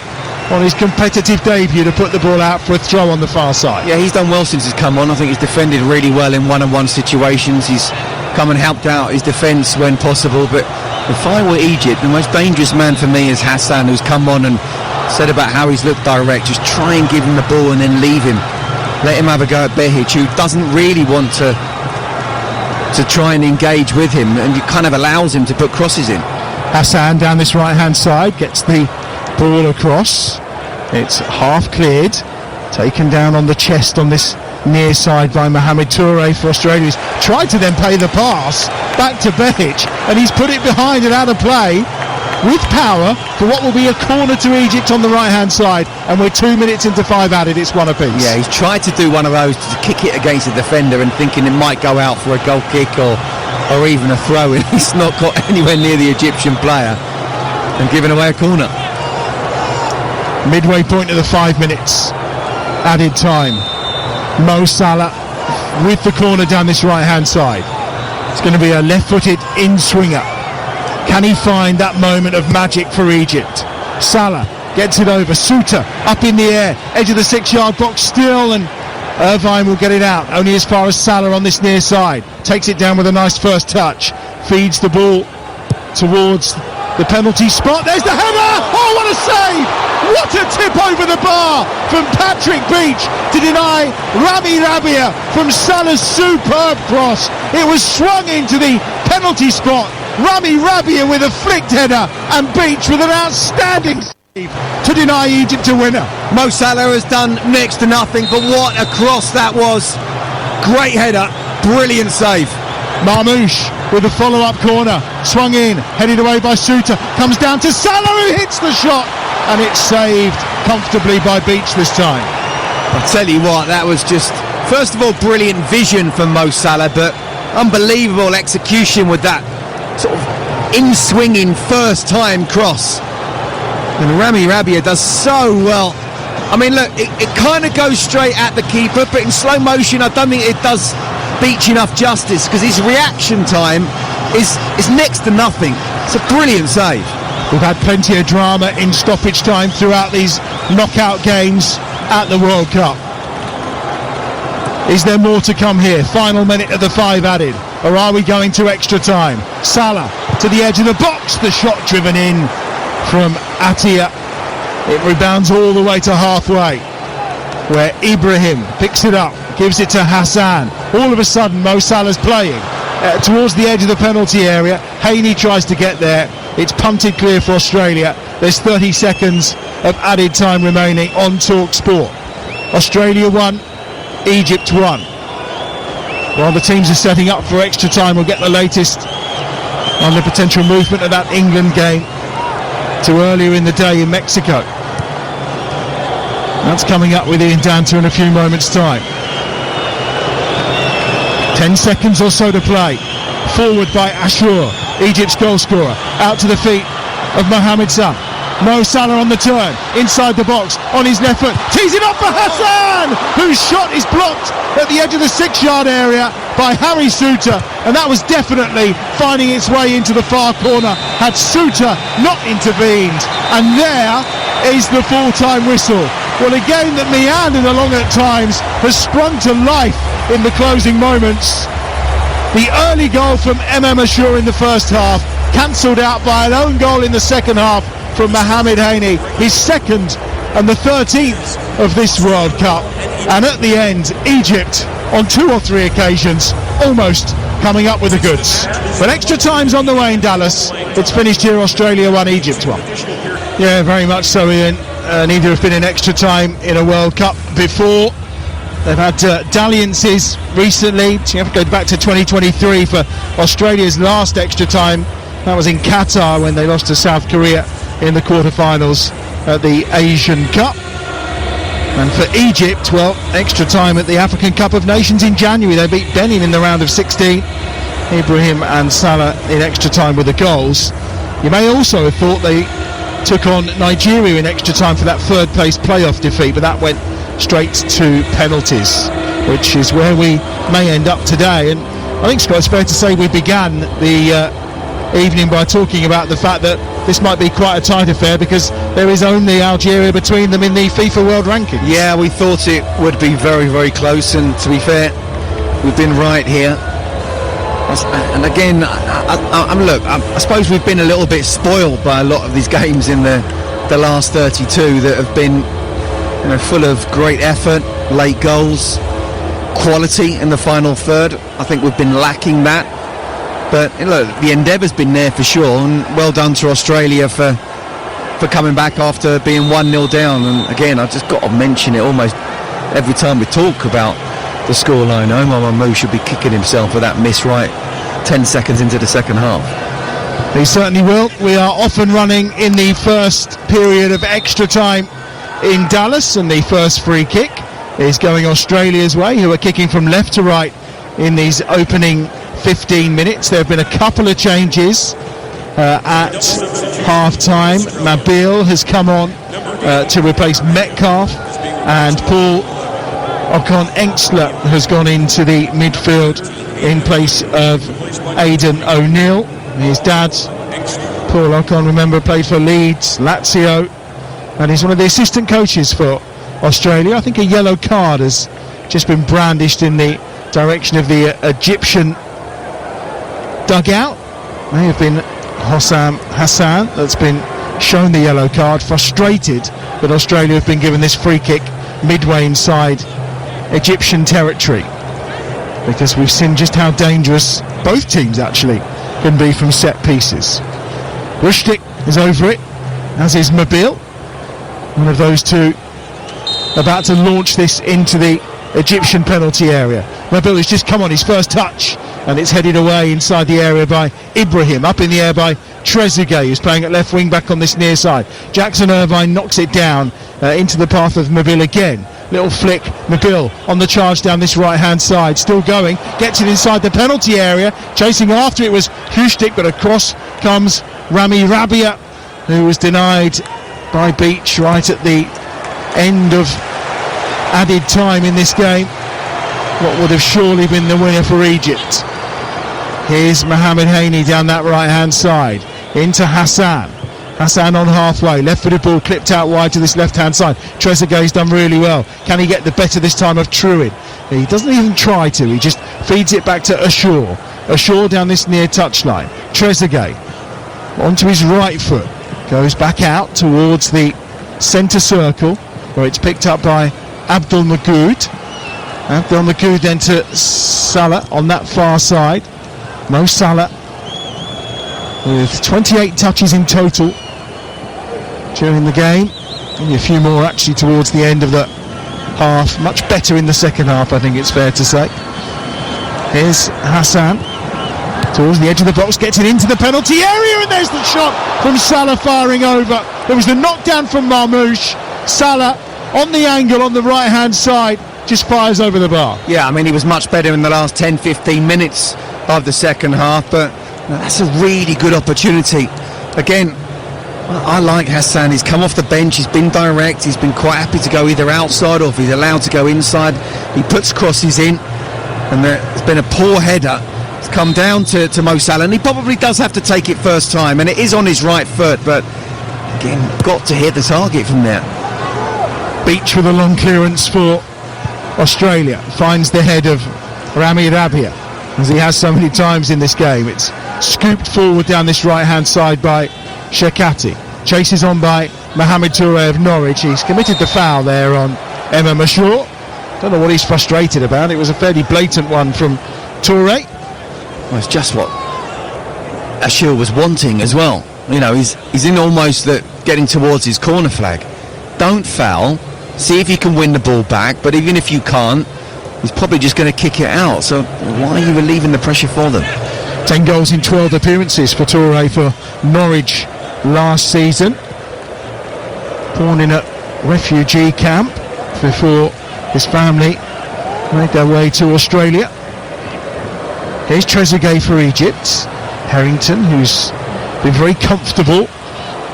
on his competitive debut to put the ball out for a throw on the far side. Yeah, he's done well since he's come on. I think he's defended really well in one-on-one situations. He's come and helped out his defence when possible. But if I were Egypt, the most dangerous man for me is Hassan, who's come on and said about how he's looked direct. Just try and give him the ball and then leave him. Let him have a go at Behic, who doesn't really want to try and engage with him, and it kind of allows him to put crosses in. Hassan down this right-hand side gets the ball across. It's half cleared, taken down on the chest on this near side by Mohamed Touré for Australia. He's tried to then play the pass back to Behic, and he's put it behind and out of play with power for what will be a corner to Egypt on the right-hand side, and we're 2 minutes into 5 added. It's one apiece. Yeah, he's tried to do one of those, to kick it against the defender and thinking it might go out for a goal kick or even a throw, and he's not got anywhere near the Egyptian player and given away a corner. Midway point of the 5 minutes added time. Mo Salah with the corner down this right-hand side. It's going to be a left-footed in-swinger. Can he find that moment of magic for Egypt? Salah gets it over. Suter up in the air, edge of the 6-yard box still, and Irvine will get it out only as far as Salah on this near side. Takes it down with a nice first touch. Feeds the ball towards the penalty spot. There's the header! Oh, what a save! What a tip over the bar from Patrick Beach to deny Rami Rabia from Salah's superb cross. It was swung into the penalty spot. Rami Rabia with a flicked header and Beach with an outstanding save to deny Egypt a winner. Mo Salah has done next to nothing, but what a cross that was. Great header, brilliant save. Marmoush with a follow-up corner, swung in, headed away by Suter, comes down to Salah who hits the shot, and it's saved comfortably by Beach this time. I'll tell you what, that was just, first of all, brilliant vision from Mo Salah, but unbelievable execution with that sort of in-swinging first-time cross. And Rami Rabia does so well. I mean, look, it kind of goes straight at the keeper, but in slow motion, I don't think it does Beach enough justice, because his reaction time is next to nothing. It's a brilliant save. We've had plenty of drama in stoppage time throughout these knockout games at the World Cup. Is there more to come here? Final minute of the 5 added, or are we going to extra time? Salah to the edge of the box, the shot driven in from Attia. It rebounds all the way to halfway, where Ibrahim picks it up, gives it to Hassan. All of a sudden Mo Salah's playing towards the edge of the penalty area. Haney tries to get there. It's punted clear for Australia. There's 30 seconds of added time remaining on Talk Sport. Australia 1, Egypt 1. While the teams are setting up for extra time, we'll get the latest on the potential movement of that England game to earlier in the day in Mexico. That's coming up with Ian Danter in a few moments' time. 10 seconds or so to play. Forward by Ashur, Egypt's goal scorer. Out to the feet of Mohamed Salah. Mo Salah on the turn, inside the box, on his left foot, tees it up for Hassan, whose shot is blocked at the edge of the 6-yard area by Harry Suter, and that was definitely finding its way into the far corner had Suter not intervened. And there is the full-time whistle. Well, a game that meandered along at times has sprung to life in the closing moments. The early goal from Ashur in the first half, cancelled out by an own goal in the second half from Mohamed Haney, his second and the 13th of this World Cup. And at the end, Egypt, on 2 or 3 occasions, almost coming up with the goods. But extra time's on the way in Dallas. It's finished here, Australia 1, Egypt 1. Yeah, very much so, Ian. Neither have been in extra time in a World Cup before. They've had dalliances recently. You have to go back to 2023 for Australia's last extra time. That was in Qatar when they lost to South Korea in the quarterfinals at the Asian Cup. And for Egypt, well, extra time at the African Cup of Nations in January. They beat Benin in the round of 16. Ibrahim and Salah in extra time with the goals. You may also have thought they took on Nigeria in extra time for that third place playoff defeat, but that went straight to penalties, which is where we may end up today. And I think, Scott, it's fair to say we began the evening by talking about the fact that this might be quite a tight affair because there is only Algeria between them in the FIFA World Rankings. Yeah, we thought it would be very, very close, and to be fair, we've been right here. And again, I suppose we've been a little bit spoiled by a lot of these games in the last 32 that have been, full of great effort, late goals, quality in the final third. I think we've been lacking that. But look, the endeavour's been there for sure, and well done to Australia for coming back after being 1-0 down. And again, I've just got to mention it almost every time we talk about the scoreline. Omar Mamou should be kicking himself for that miss right 10 seconds into the second half. He certainly will. We are off and running in the first period of extra time in Dallas, and the first free kick is going Australia's way, who are kicking from left to right in these opening 15 minutes. There have been a couple of changes at half-time. Mabil has come on to replace Metcalf, and Paul Ocon-Engstler has gone into the midfield in place of Aidan O'Neill. His dad, Paul Ocon, remember, played for Leeds, Lazio, and he's one of the assistant coaches for Australia. I think a yellow card has just been brandished in the direction of the Egyptian dugout. May have been Hossam Hassan that's been shown the yellow card, frustrated that Australia have been given this free kick midway inside Egyptian territory, because we've seen just how dangerous both teams actually can be from set pieces. Rushdik is over it, as is Mabil, one of those two about to launch this into the Egyptian penalty area. Mabil has just come on his first touch, and it's headed away inside the area by Ibrahim, up in the air by Trezeguet, who's playing at left wing back on this near side. Jackson Irvine knocks it down into the path of Mabil again. Little flick, Mabil on the charge down this right hand side, still going, gets it inside the penalty area, chasing after it was Rushdik, but across comes Rami Rabia, who was denied by Beach right at the end of added time in this game. What would have surely been the winner for Egypt. Here's Mohamed Haney down that right hand side into Hassan. Hassan on halfway, left-footed ball clipped out wide to this left-hand side. Trezeguet's done really well. Can he get the better this time of Truid? He doesn't even try to. He just feeds it back to Ashur. Ashur down this near touchline. Trezeguet onto his right foot, goes back out towards the centre circle, where it's picked up by Abdul Magoud. Abdul Magoud then to Salah on that far side. Mo Salah with 28 touches in total during the game. Only a few more actually towards the end of the half. Much better in the second half, I think it's fair to say. Here's Hassan towards the edge of the box, gets it into the penalty area, and there's the shot from Salah firing over. There was the knockdown from Marmoush. Salah on the angle on the right hand side just fires over the bar. Yeah, I mean, he was much better in the last 10-15 minutes of the second half, but that's a really good opportunity. Again, I like Hassan. He's come off the bench, he's been direct, he's been quite happy to go either outside or if he's allowed to go inside, he puts crosses in, and there's been a poor header. It's come down to Mo Salah, and he probably does have to take it first time, and it is on his right foot, but again, got to hit the target from there. Beach with a long clearance for Australia, finds the head of Rami Rabia, as he has so many times in this game. It's scooped forward down this right hand side by Shekati, chases on by Mohamed Touré of Norwich. He's committed the foul there on Emma Mashur. Don't know what he's frustrated about. It was a fairly blatant one from Touré. Well, it's just what Ashur was wanting as well. You know, he's in almost getting towards his corner flag. Don't foul, see if you can win the ball back, but even if you can't, he's probably just going to kick it out. So why are you relieving the pressure for them? 10 goals in 12 appearances for Touré for Norwich last season. Born in a refugee camp before his family made their way to Australia. Here's Trezeguet for Egypt. Harrington, who's been very comfortable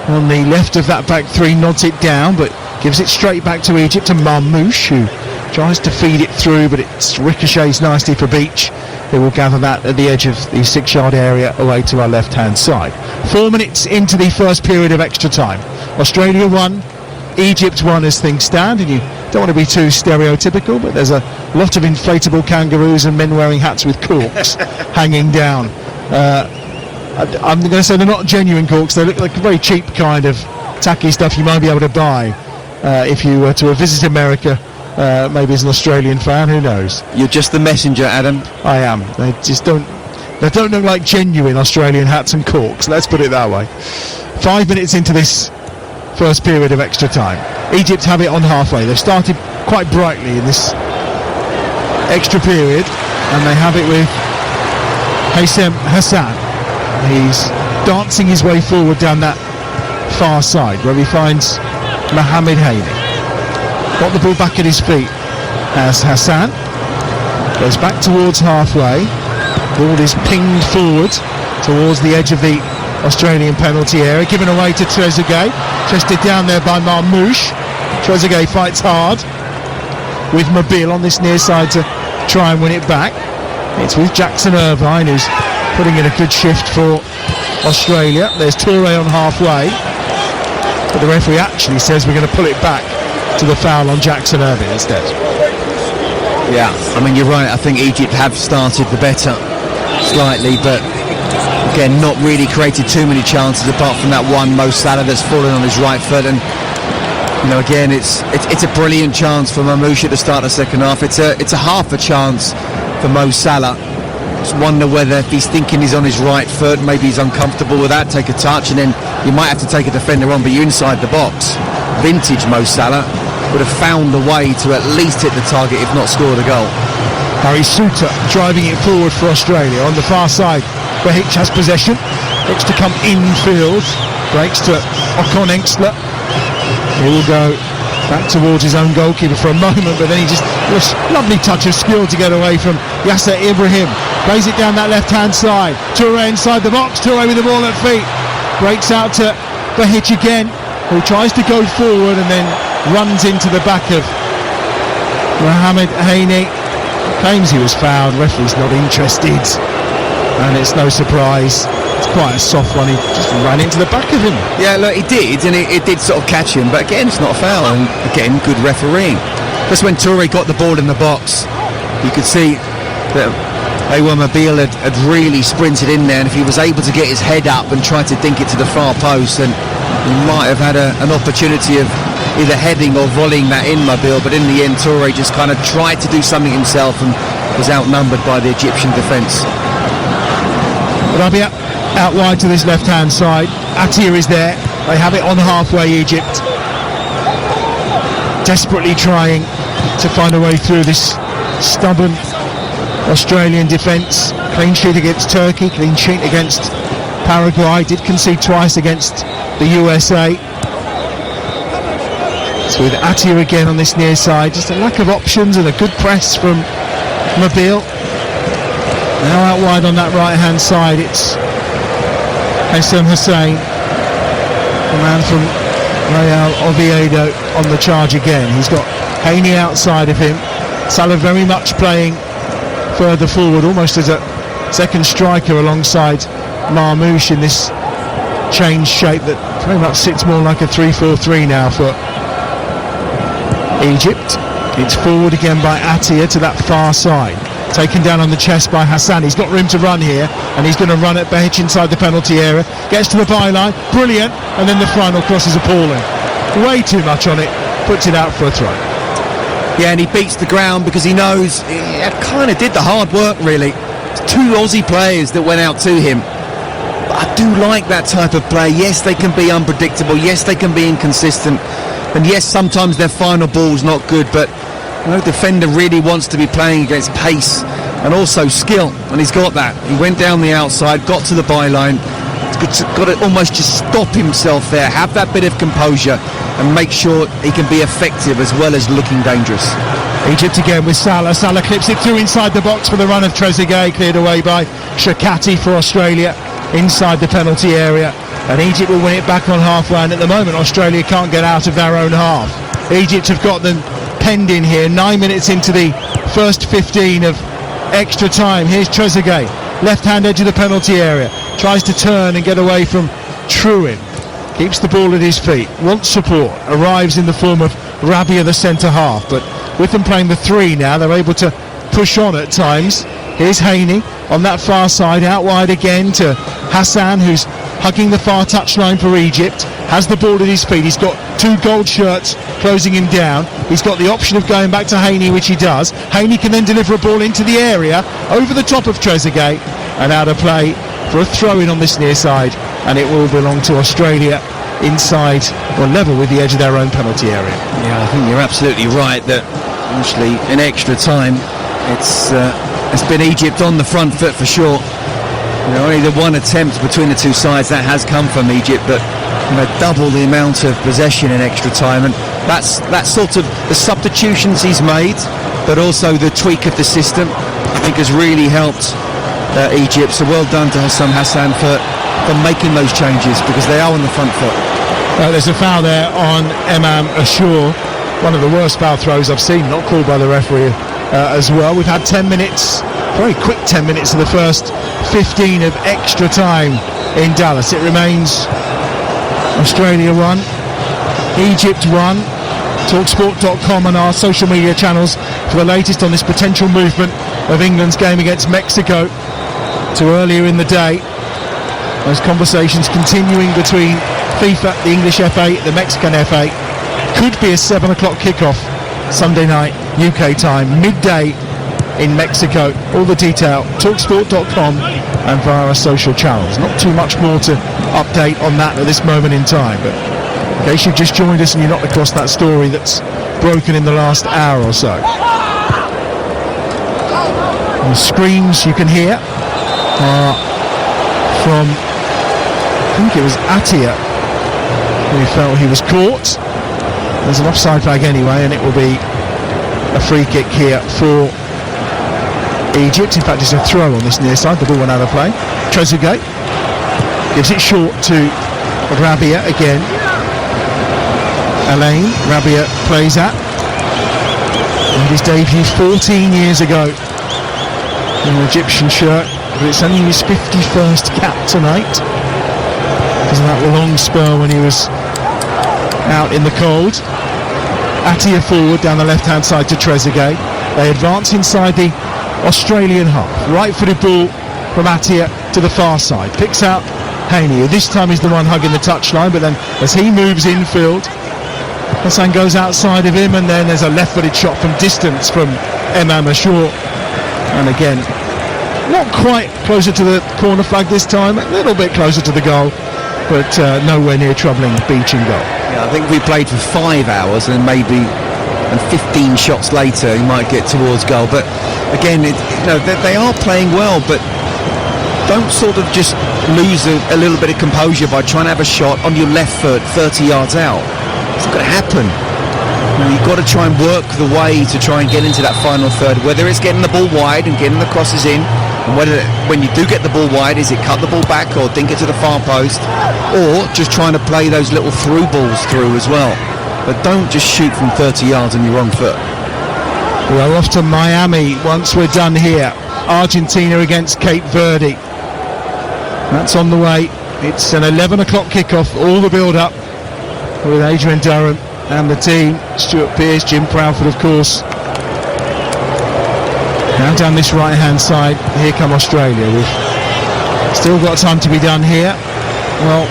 on the left of that back three, nods it down, but gives it straight back to Egypt, to Marmoush, who tries to feed it through, but it ricochets nicely for Beach, who will gather that at the edge of the 6-yard area away to our left-hand side. 4 minutes into the first period of extra time. Australia 1, Egypt 1 as things stand, and you don't want to be too stereotypical, but there's a lot of inflatable kangaroos and men wearing hats with corks hanging down. I'm going to say they're not genuine corks. They look like a very cheap kind of tacky stuff you might be able to buy if you were to visit America, maybe as an Australian fan, who knows. You're just the messenger, Adam. I am. They don't look like genuine Australian hats and corks, let's put it that way. 5 minutes into this first period of extra time. Egypt have it on halfway. They've started quite brightly in this extra period, and they have it with Haysem Hassan. He's dancing his way forward down that far side where he finds Mohamed Haini. Got the ball back at his feet as Hassan goes back towards halfway. Ball is pinged forward towards the edge of the Australian penalty area, given away to Trezeguet. Chested down there by Marmouche. Trezeguet fights hard with Mobile on this near side to try and win it back. It's with Jackson Irvine, who's putting in a good shift for Australia. There's Toure on halfway, but the referee actually says we're going to pull it back to the foul on Jackson Irvine instead. Yeah, I mean, you're right. I think Egypt have started the better slightly, but again, not really created too many chances apart from that one Mo Salah that's fallen on his right foot. And you know, again, it's a brilliant chance for Mamouche to start the second half. It's a half a chance for Mo Salah. Just wonder whether if he's thinking he's on his right foot, maybe he's uncomfortable with that, take a touch, and then you might have to take a defender on, but you're inside the box. Vintage Mo Salah would have found a way to at least hit the target, if not scored a goal. Harry Suter driving it forward for Australia on the far side. Behich has possession, looks to come infield, breaks to Ocon Engstler. He will go back towards his own goalkeeper for a moment, but then he just lovely touch of skill to get away from Yasser Ibrahim. Plays it down that left-hand side. Toure inside the box. Toure with the ball at feet. Breaks out to Behich again, who tries to go forward and then runs into the back of Mohamed Haini. Claims he was fouled. Referee's not interested, and it's no surprise. It's quite a soft one. He just ran into the back of him. Yeah, look, he did, and it did sort of catch him, but again, it's not a foul, and again, good refereeing. Just when Toure got the ball in the box, you could see that Aouar Mobile had really sprinted in there, and if he was able to get his head up and try to dink it to the far post, then he might have had an opportunity of either heading or volleying that in Mobile, but in the end, Toure just kind of tried to do something himself and was outnumbered by the Egyptian defence. Rabia out wide to this left-hand side. Attia is there. They have it on halfway, Egypt. Desperately trying to find a way through this stubborn Australian defence. Clean sheet against Turkey, clean sheet against Paraguay. Did concede twice against the USA. It's with Attia again on this near side. Just a lack of options and a good press from Mobile. Now out wide on that right-hand side, it's Haysem Hussein, the man from Real Oviedo, on the charge again. He's got Haini outside of him. Salah very much playing further forward, almost as a second striker alongside Marmouche in this changed shape that very much sits more like a 3-4-3 now for Egypt. It's forward again by Attia to that far side. Taken down on the chest by Hassan. He's got room to run here, and he's going to run at Behich inside the penalty area. Gets to the byline, brilliant, and then the final cross is appalling. Way too much on it, puts it out for a throw. Yeah, and he beats the ground because he knows he kind of did the hard work, really. It's two Aussie players that went out to him. But I do like that type of play. Yes, they can be unpredictable. Yes, they can be inconsistent. And yes, sometimes their final ball's not good, but no defender really wants to be playing against pace and also skill, and he's got that. He went down the outside, got to the byline. He's got to almost just stop himself there, have that bit of composure, and make sure he can be effective as well as looking dangerous. Egypt again with Salah. Salah clips it through inside the box for the run of Trezeguet, cleared away by Shakati for Australia inside the penalty area, and Egypt will win it back on halfway. And at the moment, Australia can't get out of their own half. Egypt have got them penned in here. 9 minutes into the first 15 of extra time. Here's Trezeguet, left-hand edge of the penalty area. Tries to turn and get away from Truin. Keeps the ball at his feet. Wants support. Arrives in the form of Rabia, the centre-half. But with them playing the 3 now, they're able to push on at times. Here's Haney on that far side, out wide again to Hassan, who's hugging the far touchline for Egypt. Has the ball at his feet. He's got 2 gold shirts closing him down. He's got the option of going back to Haney, which he does. Haney can then deliver a ball into the area over the top of Trezeguet and out of play for a throw-in on this near side, and it will belong to Australia inside or level with the edge of their own penalty area. Yeah, I think you're absolutely right that actually in extra time it's been Egypt on the front foot for sure. Only the one attempt between the two sides that has come from Egypt, but double the amount of possession in extra time, and that's sort of the substitutions he's made, but also the tweak of the system I think has really helped Egypt. So well done to Hassan for making those changes, because they are on the front foot. There's a foul there on Emam Ashur, one of the worst foul throws I've seen, not called by the referee as well. We've had 10 minutes, very quick 10 minutes of the first 15 of extra time in Dallas. It remains Australia 1, Egypt 1. Talksport.com and our social media channels for the latest on this potential movement of England's game against Mexico to earlier in the day. Those conversations continuing between FIFA, the English FA, the Mexican FA. Could be a 7 o'clock kickoff Sunday night UK time, midday in Mexico. All the detail, talksport.com and via our social channels. Not too much more to update on that at this moment in time, but in case you've just joined us and you're not across that story that's broken in the last hour or so. And the screams you can hear are from, I think it was Atia, who felt he was caught. There's an offside flag anyway, and it will be a free kick here for Egypt. In fact, it's a throw on this near side. The ball went out of play. Trezeguet gives it short to Rabia again. Alain Rabia plays at. Made his debut 14 years ago in an Egyptian shirt, but it's only his 51st cap tonight because of that long spell when he was out in the cold. Atia forward down the left-hand side to Trezeguet. They advance inside the Australian half. Right-footed ball from Atia to the far side. Picks out Haney, who this time is the one hugging the touchline, but then as he moves infield, Hassan goes outside of him, and then there's a left-footed shot from distance from Emam Ashur. And again, not quite closer to the corner flag this time, a little bit closer to the goal, but nowhere near troubling Beach in goal. Yeah, I think we played for 5 hours and maybe 15 shots later he might get towards goal. But again, they are playing well, but don't sort of just lose a little bit of composure by trying to have a shot on your left foot 30 yards out. It's not going to happen. You've got to try and work the way to try and get into that final third, whether it's getting the ball wide and getting the crosses in, and whether when you do get the ball wide, is it cut the ball back or dink it to the far post, or just trying to play those little through balls through as well. But don't just shoot from 30 yards on your wrong foot. We're off to Miami once we're done here. Argentina against Cape Verde. That's on the way. It's an 11 o'clock kickoff, all the build-up with Adrian Durham and the team. Stuart Pearce, Jim Proudfoot, of course. Now down this right-hand side, here come Australia. We've still got time to be done here. Well,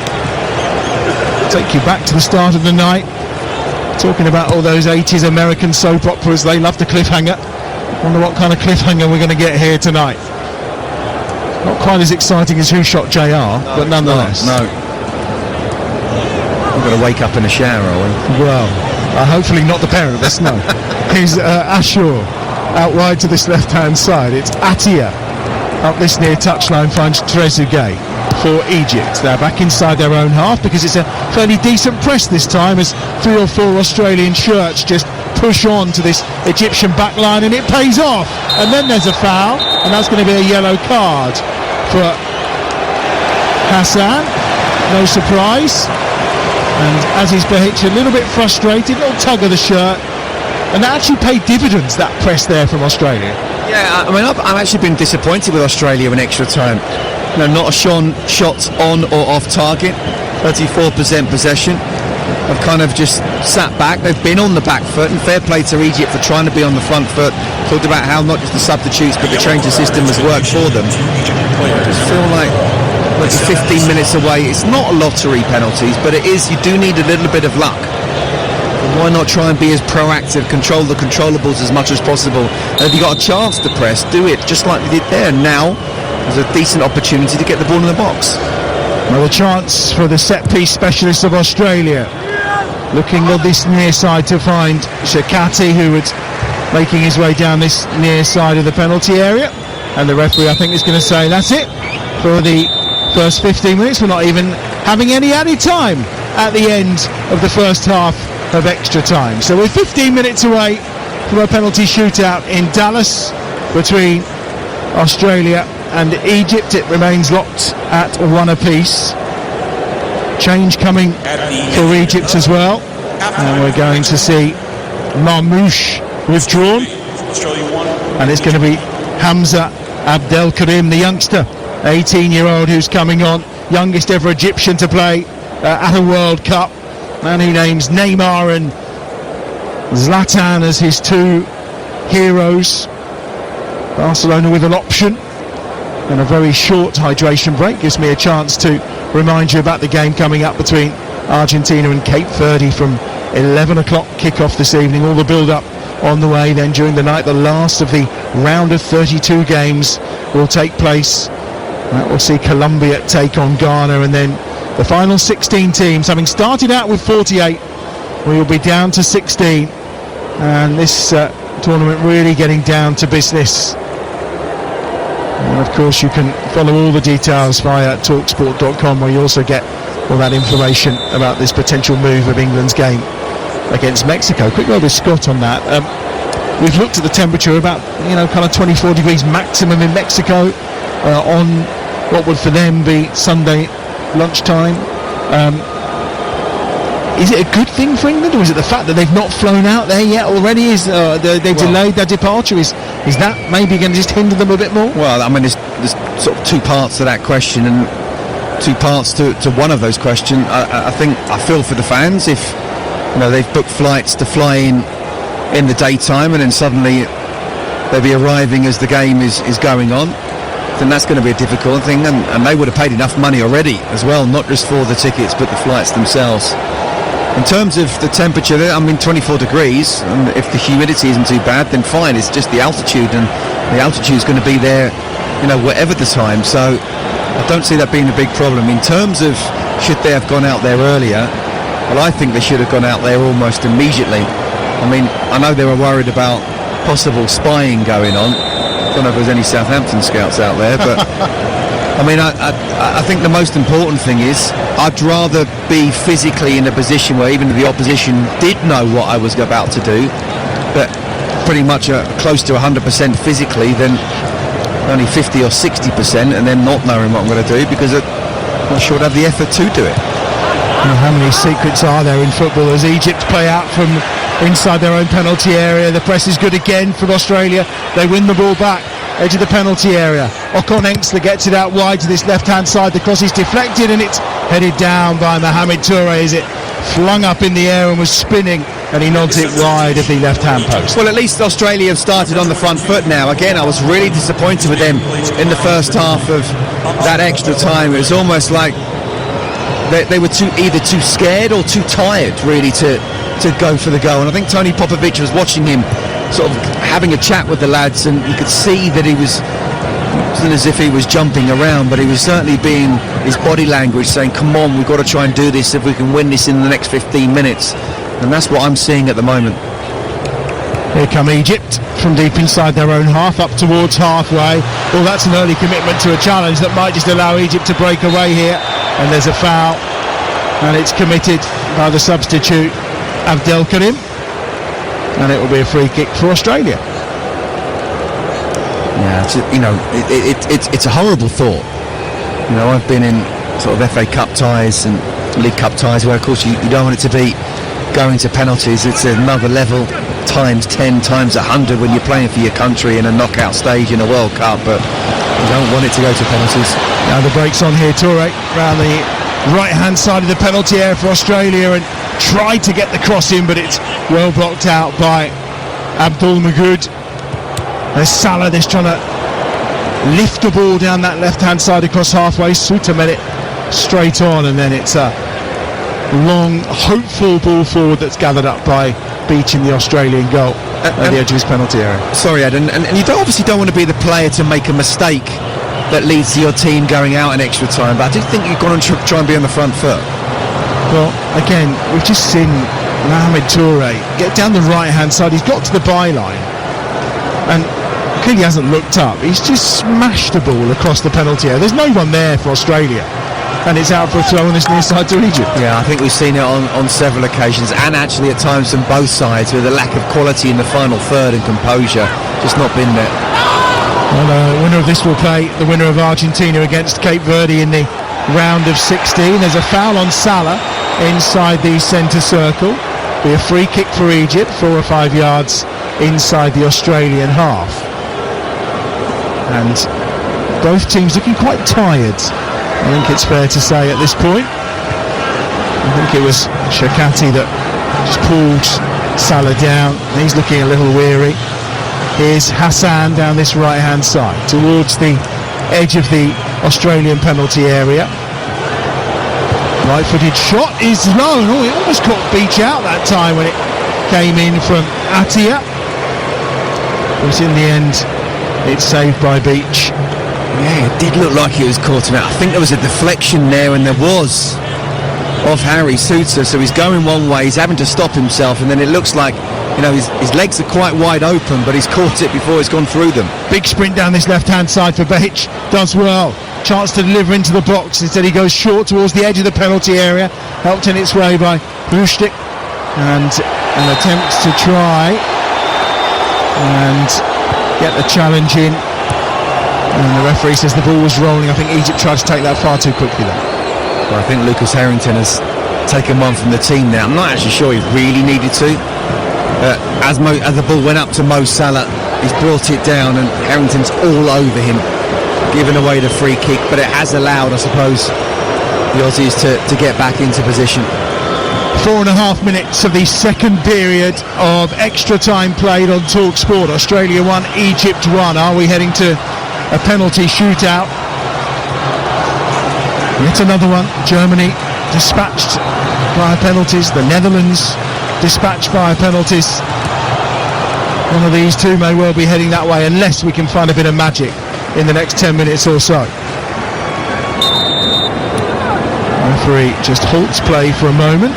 take you back to the start of the night, talking about all those 80s American soap operas. They love the cliffhanger. Wonder what kind of cliffhanger we're going to get here tonight. Not quite as exciting as Who Shot JR, but nonetheless. No. We've got to wake up in a shower, are we? Well, hopefully not the pair of us, no. Here's Ashur out wide to this left-hand side. It's Atia up this near touchline, finds Trezeguet for Egypt. They're back inside their own half because it's a fairly decent press this time, as 3 or 4 Australian shirts just push on to this Egyptian back line, and it pays off. And then there's a foul, and that's going to be a yellow card for Hassan. No surprise. And Aziz Behich a little bit frustrated, little tug of the shirt, And that actually paid dividends, that press there from Australia. Yeah, I mean, I've actually been disappointed with Australia in extra time. Not a shot on or off target, 34% possession. I've kind of just sat back. They've been on the back foot, and fair play to Egypt for trying to be on the front foot. Talked about how not just the substitutes but the change of system has worked for them. I just feel like it's 15 minutes away. It's not a lottery penalties, but it is. You do need a little bit of luck. Why not try and be as proactive, control the controllables as much as possible? And if you got a chance to press, do it just like they did there. Now there's a decent opportunity to get the ball in the box. Another chance for the set-piece specialists of Australia. Looking on this near side to find Shakati, who was making his way down this near side of the penalty area. And the referee, I think, is going to say that's it for the first 15 minutes. We're not even having any added time at the end of the first half of extra time. So we're 15 minutes away from a penalty shootout in Dallas between Australia and Egypt. It remains locked at 1 apiece. Change coming for Egypt as well, and we're going to see Marmoush withdrawn, and it's going to be Hamza Abdelkarim, the youngster, 18-year-old, who's coming on, youngest ever Egyptian to play at a World Cup, man who names Neymar and Zlatan as his two heroes. Barcelona with an option and a very short hydration break gives me a chance to remind you about the game coming up between Argentina and Cape Verde from 11 o'clock kickoff this evening. All the build-up on the way. Then during the night, the last of the round of 32 games will take place. That will see Colombia take on Ghana, and then the final 16 teams, having started out with 48, we will be down to 16, and this tournament really getting down to business. And of course you can follow all the details via talksport.com, where you also get all that information about this potential move of England's game against Mexico. Quick word with Scott on that. We've looked at the temperature, about kind of 24 degrees maximum in Mexico on what would for them be Sunday lunchtime. Is it a good thing for England, or is it the fact that they've not flown out there yet already? They've delayed their departure? Is that maybe going to just hinder them a bit more? Well, I mean, there's sort of two parts to that question, and two parts to one of those questions. I think I feel for the fans if they've booked flights to fly in the daytime, and then suddenly they'll be arriving as the game is going on. Then that's going to be a difficult thing, and they would have paid enough money already as well, not just for the tickets but the flights themselves. In terms of the temperature, 24 degrees, and if the humidity isn't too bad, then fine. It's just the altitude, and the altitude is going to be there, whatever the time. So I don't see that being a big problem. In terms of should they have gone out there earlier, well, I think they should have gone out there almost immediately. I know they were worried about possible spying going on. I don't know if there's any Southampton scouts out there, but I think the most important thing is I'd rather be physically in a position where even the opposition did know what I was about to do, but pretty much close to 100% physically, than only 50 or 60% and then not knowing what I'm going to do because I'm not sure I'd have the effort to do it. How many secrets are there in football as Egypt play out from inside their own penalty area? The press is good again from Australia. They win the ball back, edge of the penalty area. Okon Engstler gets it out wide to this left-hand side. The cross is deflected and it's headed down by Mohamed Touré as it flung up in the air and was spinning, and he nods it wide of the left-hand post. Well, at least Australia have started on the front foot now. Again, I was really disappointed with them in the first half of that extra time. It was almost like they were either too scared or too tired, really, to go for the goal. And I think Tony Popovic was watching him sort of having a chat with the lads, and you could see that it wasn't as if he was jumping around, but he was certainly being his body language saying, come on, we've got to try and do this if we can win this in the next 15 minutes. And that's what I'm seeing at the moment. Here come Egypt from deep inside their own half, up towards halfway. Well, that's an early commitment to a challenge that might just allow Egypt to break away here. And there's a foul, and it's committed by the substitute Abdelkarim, and it will be a free kick for Australia. Yeah, it's a horrible thought. I've been in sort of FA Cup ties and League Cup ties where, of course, you don't want it to be going to penalties. It's another level times 10, times 100 when you're playing for your country in a knockout stage in a World Cup, but you don't want it to go to penalties. Now the break's on here. Toure round the right-hand side of the penalty area for Australia and tried to get the cross in, but it's well blocked out by Abdul Magood. There's Salah just trying to lift the ball down that left-hand side across halfway. Suter met it straight on, and then it's a long, hopeful ball forward that's gathered up by Beach in the Australian goal at the edge of his penalty area. Sorry, Ed, and you obviously don't want to be the player to make a mistake that leads to your team going out in extra time, but I do think you've got to try and be on the front foot. Well, again, we've just seen Mohamed Toure get down the right-hand side. He's got to the byline and clearly hasn't looked up. He's just smashed the ball across the penalty area. There's no one there for Australia, and it's out for a throw on this near side to Egypt. Yeah, I think we've seen it on several occasions, and actually at times from both sides, with a lack of quality in the final third and composure just not been there. Well, the winner of this will play the winner of Argentina against Cape Verde in the round of 16. There's a foul on Salah inside the centre circle. Be a free kick for Egypt, 4 or 5 yards inside the Australian half. And both teams looking quite tired, I think it's fair to say at this point. I think it was Shakati that just pulled Salah down. He's looking a little weary. Here's Hassan down this right-hand side towards the edge of the Australian penalty area. Right-footed shot is low. Oh, it almost caught Beach out that time when it came in from Attia. But in the end, it's saved by Beach. Yeah, it did look like he was caught him out. I think there was a deflection there, and there was, of Harry Souttar. So he's going one way, he's having to stop himself, and then it looks like, you know, his legs are quite wide open, but he's caught it before he's gone through them. Big sprint down this left-hand side for Beach. Does well. Chance to deliver into the box. Instead he goes short towards the edge of the penalty area. Helped in its way by Rustic. And an attempt to try and get the challenge in. And the referee says the ball was rolling. I think Egypt tried to take that far too quickly there. Well, I think Lucas Harrington has taken one from the team now. I'm not actually sure he really needed to. As the ball went up to Mo Salah, he's brought it down and Harrington's all over him, giving away the free kick, but it has allowed, I suppose, the Aussies to get back into position. 4.5 minutes of the second period of extra time played on TalkSport. Australia 1, Egypt 1. Are we heading to a penalty shootout? Yet another one. Germany dispatched via penalties. The Netherlands dispatched via penalties. One of these two may well be heading that way unless we can find a bit of magic in the next 10 minutes or so. Referee just halts play for a moment.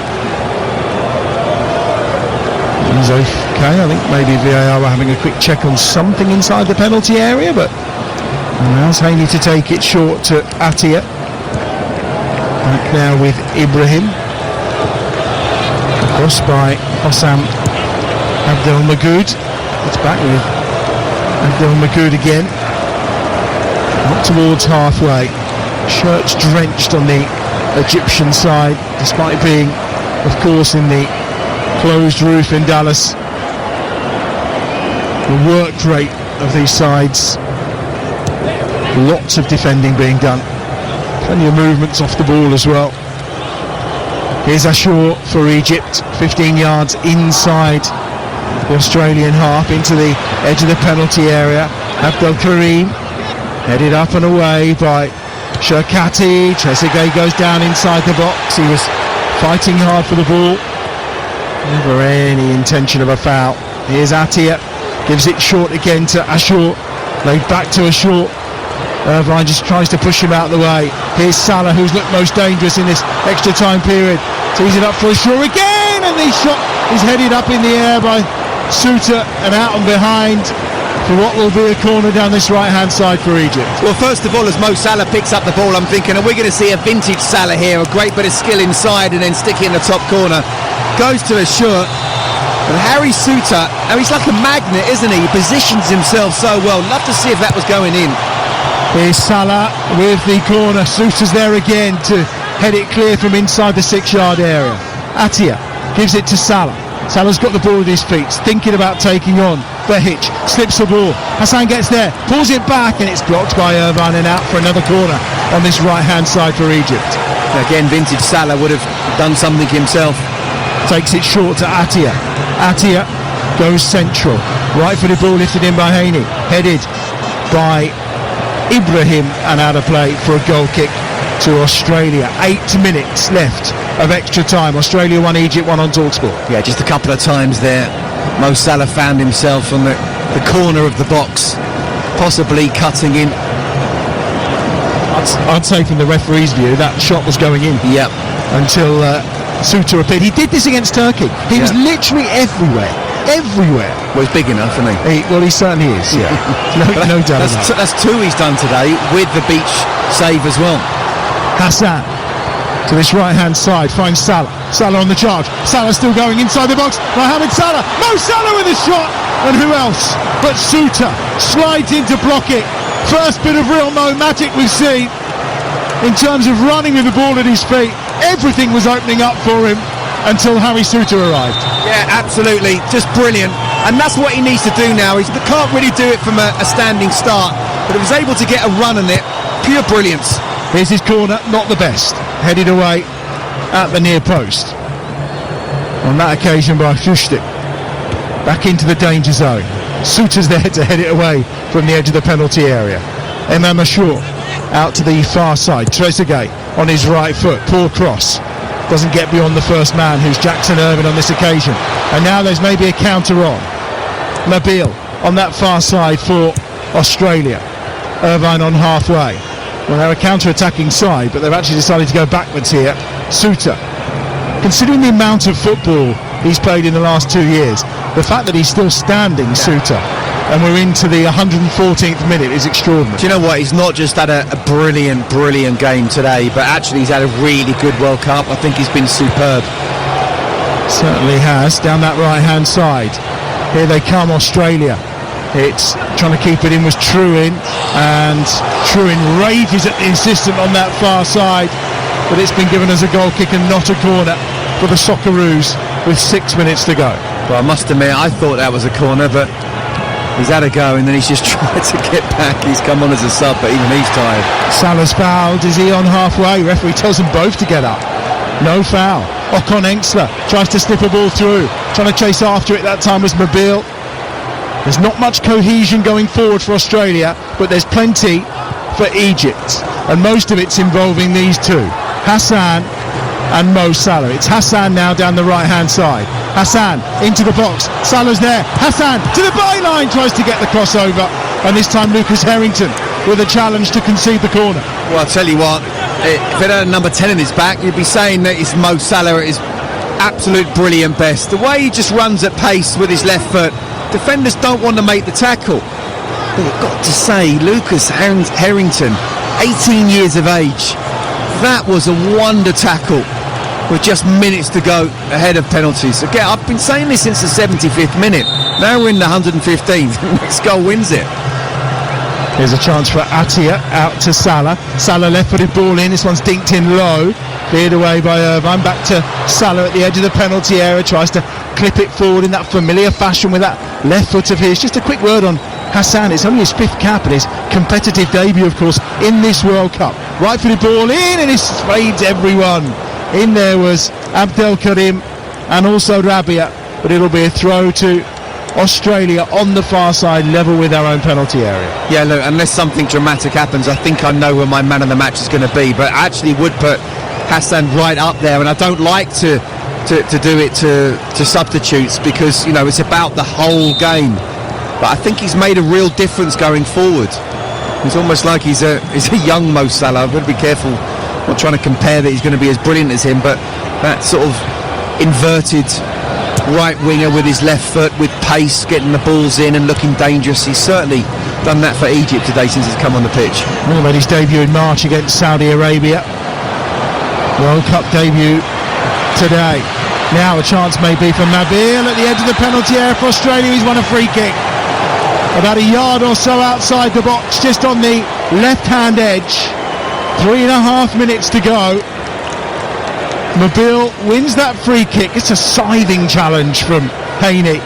He's okay. I think maybe VAR were having a quick check on something inside the penalty area, but allows Haney to take it short to Attia. Back now with Ibrahim. Crossed by Hossam Abdel Magood. It's back with Abdel Magood again. Up towards halfway. Shirts drenched on the Egyptian side, despite being, of course, in the closed roof in Dallas. The work rate of these sides. Lots of defending being done. Plenty of movements off the ball as well. Here's Ashur for Egypt, 15 yards inside the Australian half, into the edge of the penalty area. Abdel Karim headed up and away by Shakati. Trezeguet goes down inside the box. He was fighting hard for the ball. Never any intention of a foul. Here's Attia, gives it short again to Ashur. Laid back to Ashur. Irvine just tries to push him out of the way. Here's Salah, who's looked most dangerous in this extra time period. Tees it up for Ashur again, and the shot is headed up in the air by Souttar and out and behind for what will be a corner down this right-hand side for Egypt. Well, first of all, as Mo Salah picks up the ball, I'm thinking, are we going to see a vintage Salah here? A great bit of skill inside and then stick it in the top corner. Goes to Ashur. And Harry Souttar, he's like a magnet, isn't he? He positions himself so well. Love to see if that was going in. Here's Salah with the corner. Souttar's there again to head it clear from inside the 6-yard area. Attia gives it to Salah. Salah's got the ball at his feet, thinking about taking on Behic, slips the ball. Hassan gets there, pulls it back, and it's blocked by Irvine and out for another corner on this right-hand side for Egypt. Again, vintage Salah would have done something himself. Takes it short to Attia. Attia goes central. Right-footed ball lifted in by Haney. Headed by Ibrahim and out of play for a goal kick to Australia. 8 minutes left of extra time. Australia 1, Egypt 1 on TalkSport. Yeah, just a couple of times there, Mo Salah found himself on the corner of the box, possibly cutting in. I'd say from the referee's view that shot was going in. Yep. Until Suter appeared. He did this against Turkey. He was literally everywhere. Well, he's big enough, isn't he? Well, he certainly is, yeah. no doubt about it. That's 2 he's done today, with the beach save as well. Hassan to this right-hand side, finds Salah. Salah on the charge. Salah still going inside the box. Mohamed Salah. Mo Salah with a shot. And who else but Suter slides in to block it. First bit of real Mo-matic we've seen in terms of running with the ball at his feet. Everything was opening up for him until Harry Suter arrived. Yeah, absolutely. Just brilliant. And that's what he needs to do now. He can't really do it from a standing start, but he was able to get a run on it. Pure brilliance. Here's his corner, not the best. Headed away at the near post. On that occasion by Fushtik. Back into the danger zone. Suter's there to head it away from the edge of the penalty area. Imam Ashur out to the far side. Trezeguet on his right foot. Poor cross. Doesn't get beyond the first man, who's Jackson Irvine on this occasion. And now there's maybe a counter on. Nabil on that far side for Australia. Irvine on halfway. Well, they're a counter-attacking side, but they've actually decided to go backwards here. Suter, considering the amount of football he's played in the last 2 years, the fact that he's still standing, Suter, and we're into the 114th minute is extraordinary. Do you know what? He's not just had a brilliant game today, but actually he's had a really good World Cup. I think he's been superb. Certainly has. Down that right-hand side. Here they come, Australia. It's trying to keep it in was Truin, and Truin rages at the insistent on that far side, but it's been given as a goal kick and not a corner for the Socceroos with 6 minutes to go. Well, I must admit, I thought that was a corner, but he's had a go and then he's just tried to get back. He's come on as a sub, but even he's tired. Salah's fouled. Is he on halfway? Referee tells them both to get up. No foul. Ocon Ensler tries to slip a ball through, trying to chase after it. That time was Mobile. There's not much cohesion going forward for Australia, but there's plenty for Egypt, and most of it's involving these two, Hassan and Mo Salah. It's Hassan now down the right-hand side. Hassan into the box. Salah's there. Hassan to the byline, tries to get the crossover, and this time Lucas Harrington with a challenge to concede the corner. Well, I'll tell you what, if it had a number 10 in his back, you'd be saying that it's Mo Salah at his absolute brilliant best. The way he just runs at pace with his left foot, defenders don't want to make the tackle. But I've got to say, Lucas Harrington, 18 years of age, that was a wonder tackle with just minutes to go ahead of penalties. Again, I've been saying this since the 75th minute. Now we're in the 115th. Next goal wins it. Here's a chance for Attia out to Salah. Salah left-footed ball in. This one's dinked in low. Cleared away by Irvine. Back to Salah at the edge of the penalty area. Tries to clip it forward in that familiar fashion with that left foot of his. Just a quick word on Hassan. It's only his 5th cap and his competitive debut, of course, in this World Cup. Right-footed ball in, and it fades everyone. In there was Abdel Karim and also Rabia, but it'll be a throw to Australia on the far side, level with our own penalty area. Yeah, look, unless something dramatic happens, I think I know where my man of the match is going to be, but I actually would put Hassan right up there, and I don't like to do it to substitutes, because, you know, it's about the whole game. But I think he's made a real difference going forward. It's almost like he's a young Mo Salah. I've got to be careful, not trying to compare that he's going to be as brilliant as him, but that sort of inverted right winger with his left foot, with pace, getting the balls in and looking dangerous. He's certainly done that for Egypt today since he's come on the pitch. He made his debut in March against Saudi Arabia. World Cup debut today. Now a chance maybe for Nabil at the edge of the penalty area for Australia. He's won a free kick about a yard or so outside the box, just on the left hand edge. 3.5 minutes to go. Mobile wins that free kick. It's a scything challenge from Haney.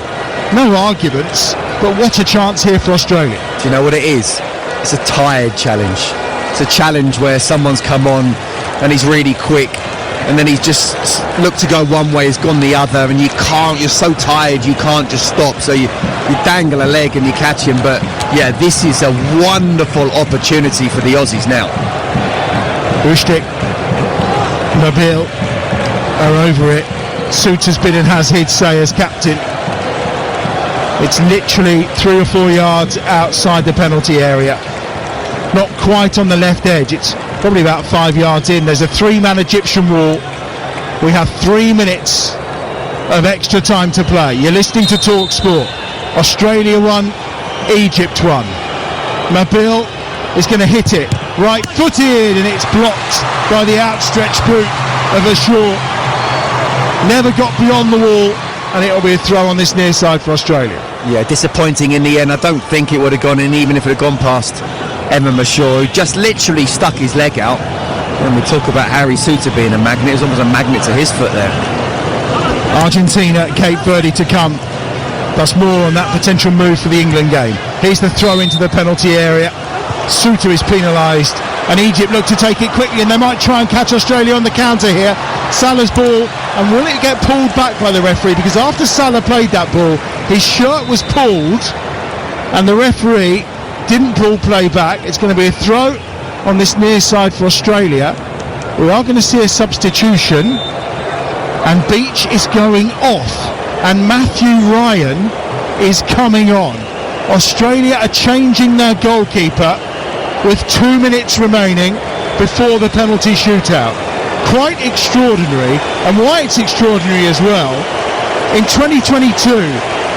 No arguments, but what a chance here for Australia. Do you know what it is? It's a tired challenge. It's a challenge where someone's come on and he's really quick, and then he's just looked to go one way, has gone the other, and you're so tired you can't just stop, so you dangle a leg and you catch him. But yeah, this is a wonderful opportunity for the Aussies now. Ushtik, Mobile are over it. Souta's been in Hazid Say as captain. It's literally 3 or 4 yards outside the penalty area. Not quite on the left edge. It's probably about 5 yards in. There's a 3-man Egyptian wall. We have 3 minutes of extra time to play. You're listening to Talk Sport. Australia 1, Egypt 1. Mobile is going to hit it. Right footed, and it's blocked by the outstretched boot of Ashour. Never got beyond the wall, and it'll be a throw on this near side for Australia. Yeah, disappointing in the end. I don't think it would have gone in, even if it had gone past Emma Ashour, who just literally stuck his leg out. When we talk about Harry Souttar being a magnet, it was almost a magnet to his foot there. Argentina, Cape Verde to come. Plus more on that potential move for the England game. Here's the throw into the penalty area. Souttar is penalised, and Egypt look to take it quickly, and they might try and catch Australia on the counter here. Salah's ball, and will it get pulled back by the referee? Because after Salah played that ball, his shirt was pulled, and the referee didn't pull play back. It's going to be a throw on this near side for Australia. We are going to see a substitution, and Beach is going off, and Matthew Ryan is coming on. Australia are changing their goalkeeper with 2 minutes remaining before the penalty shootout. Quite extraordinary, and why it's extraordinary as well, in 2022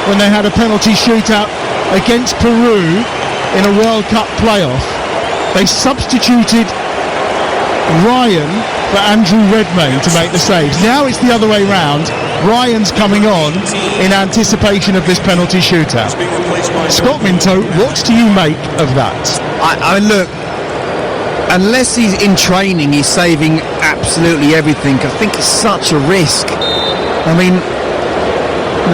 when they had a penalty shootout against Peru in a World Cup playoff, they substituted Ryan for Andrew Redmayne to make the saves. Now it's the other way round. Ryan's coming on in anticipation of this penalty shootout. Scott Minto, what do you make of that? I look, unless he's in training, he's saving absolutely everything. I think it's such a risk. I mean,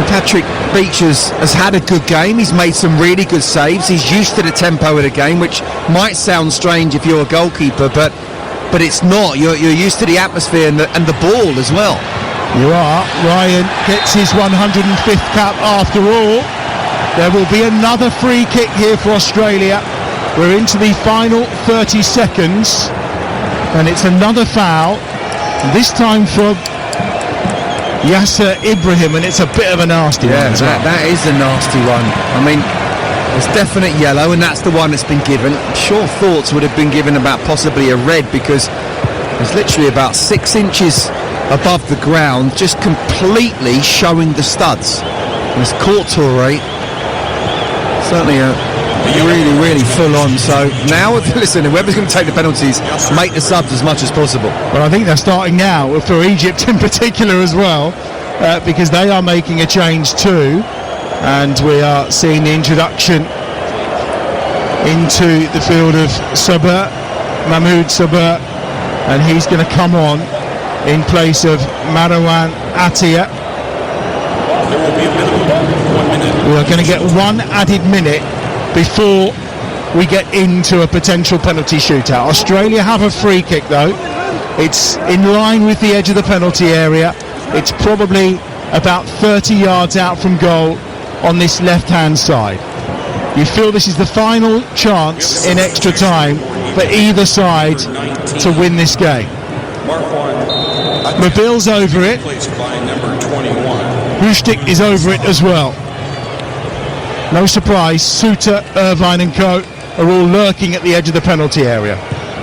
Patrick Beach has had a good game. He's made some really good saves. He's used to the tempo of the game, which might sound strange if you're a goalkeeper, but it's not. You're used to the atmosphere and the ball as well. You are. Ryan gets his 105th cap after all. There will be another free kick here for Australia. We're into the final 30 seconds, and it's another foul, this time for Yasser Ibrahim, and it's a bit of a nasty one as well. That is a nasty one. I mean, it's definite yellow, and that's the one that's been given. I'm sure thoughts would have been given about possibly a red, because it's literally about 6 inches above the ground, just completely showing the studs. And it's caught Toure. Certainly really full on. So now, listen, whoever's going to take the penalties, make the subs as much as possible. Well, I think they're starting now for Egypt in particular as well, because they are making a change too, and we are seeing the introduction into the field of Sabah, Mahmoud Sabah, and he's going to come on in place of Marwan Atiyah. There will be a minimum of 1 minute. We are going to get one added minute before we get into a potential penalty shootout. Australia have a free kick though. It's in line with the edge of the penalty area. It's probably about 30 yards out from goal on this left-hand side. You feel this is the final chance in extra time for either side to win this game. Mobile's over it. Ushtik is over it as well. No surprise, Souttar, Irvine and co are all lurking at the edge of the penalty area.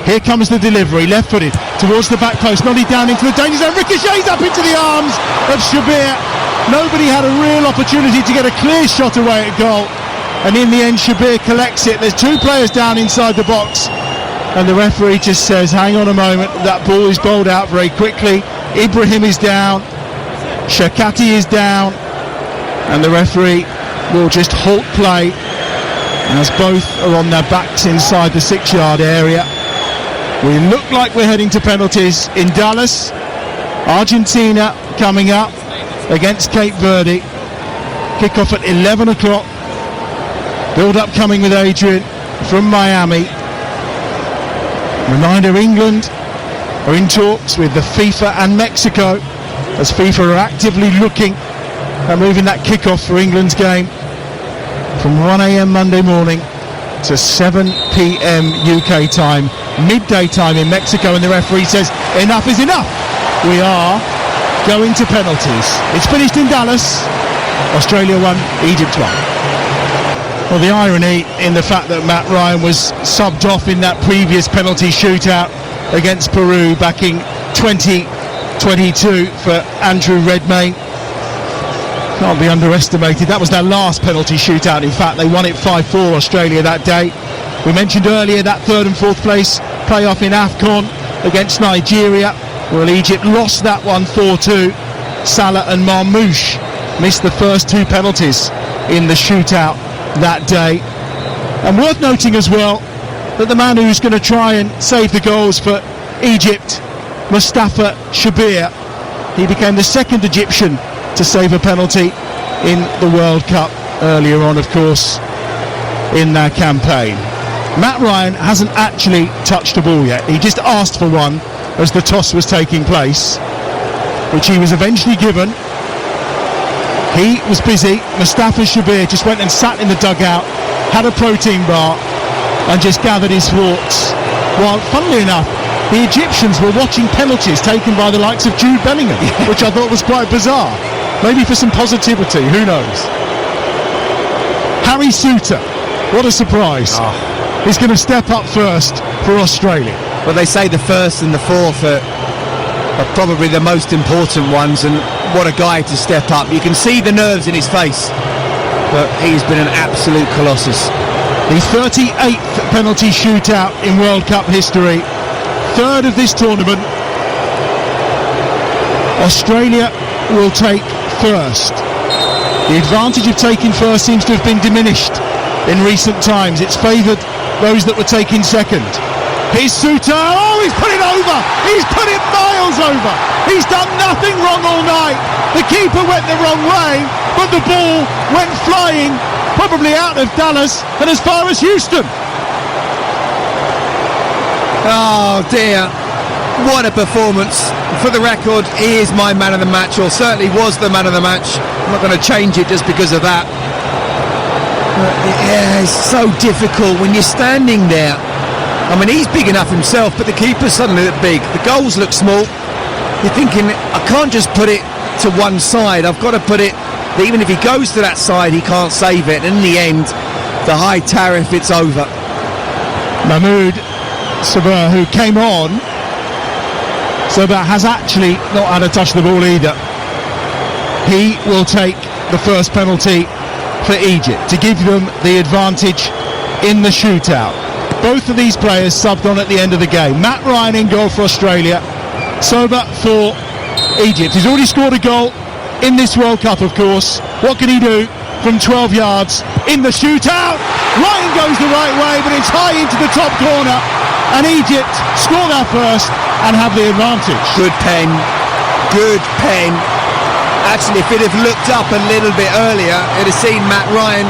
Here comes the delivery, left-footed, towards the back post, nodded down into the danger zone, ricochets up into the arms of Shabir. Nobody had a real opportunity to get a clear shot away at goal, and in the end Shabir collects it. There's 2 players down inside the box, and the referee just says, hang on a moment, that ball is bowled out very quickly. Ibrahim is down, Shakati is down, and the referee will just halt play as both are on their backs inside the 6-yard area. We look like we're heading to penalties in Dallas, Argentina coming up against Cape Verde. Kick-off at 11 o'clock. Build-up coming with Adrian from Miami. Reminder, England are in talks with the FIFA and Mexico, as FIFA are actively looking at moving that kick-off for England's game from 1 a.m. Monday morning to 7 p.m. UK time, midday time in Mexico, and the referee says enough is enough. We are going to penalties. It's finished in Dallas. Australia 1, Egypt 1. Well, the irony in the fact that Matt Ryan was subbed off in that previous penalty shootout against Peru back in 2022 for Andrew Redmayne can't be underestimated. That was their last penalty shootout. In fact, they won it 5-4, Australia, that day. We mentioned earlier that third and fourth place playoff in AFCON against Nigeria. Well, Egypt lost that one 4-2. Salah and Marmoush missed the first two penalties in the shootout that day. And worth noting as well that the man who's going to try and save the goals for Egypt, Mustafa Shabir, he became the second Egyptian to save a penalty in the World Cup earlier on, of course, in their campaign. Matt Ryan hasn't actually touched a ball yet. He just asked for one as the toss was taking place, which he was eventually given. He was busy. Mustafa Shabir just went and sat in the dugout, had a protein bar, and just gathered his thoughts. While, funnily enough, the Egyptians were watching penalties taken by the likes of Jude Bellingham, which I thought was quite bizarre. Maybe for some positivity, who knows? Harry Souttar, what a surprise. He's going to step up first for Australia. Well, they say the first and the fourth are probably the most important ones, and what a guy to step up. You can see the nerves in his face, but he's been an absolute colossus. The 38th penalty shootout in World Cup history, third of this tournament. Australia will take first. The advantage of taking first seems to have been diminished in recent times. It's favoured those that were taking second. Here's Souttar. Oh, he's put it over. He's put it miles over. He's done nothing wrong all night. The keeper went the wrong way, but the ball went flying, probably out of Dallas and as far as Houston. Oh dear, what a performance. For the record, he is my man of the match, or certainly was the man of the match. I'm not going to change it just because of that. But yeah, it's so difficult when you're standing there. I mean, he's big enough himself, but the keeper's suddenly that big. The goals look small. You're thinking, I can't just put it to one side. I've got to put it, even if he goes to that side, he can't save it. And in the end, the high tariff, it's over. Mahmoud Sabah, who came on, Sabah has actually not had a touch of the ball either. He will take the first penalty for Egypt to give them the advantage in the shootout. Both of these players subbed on at the end of the game. Matt Ryan in goal for Australia, Sabah for Egypt. He's already scored a goal in this World Cup, of course. What can he do from 12 yards in the shootout? Ryan goes the right way, but it's high into the top corner, and Egypt score their first and have the advantage. Good pen. Actually, if it had looked up a little bit earlier, it'd have seen Matt Ryan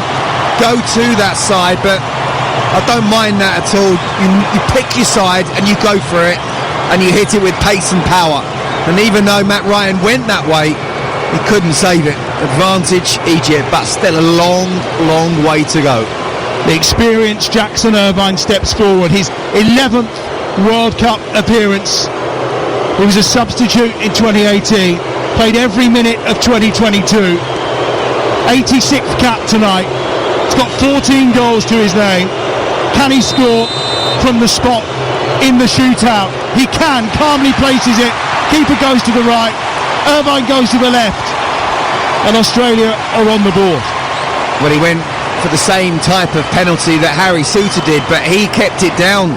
go to that side, but I don't mind that at all. You pick your side and you go for it, and you hit it with pace and power. And even though Matt Ryan went that way, he couldn't save it. Advantage Egypt, but still a long, long way to go. The experienced Jackson Irvine steps forward. His 11th World Cup appearance. He was a substitute in 2018. Played every minute of 2022. 86th cap tonight. He's got 14 goals to his name. Can he score from the spot in the shootout? He can. Calmly places it. Keeper goes to the right. Irvine goes to the left. And Australia are on the board. Well, he went for the same type of penalty that Harry Souttar did, but he kept it down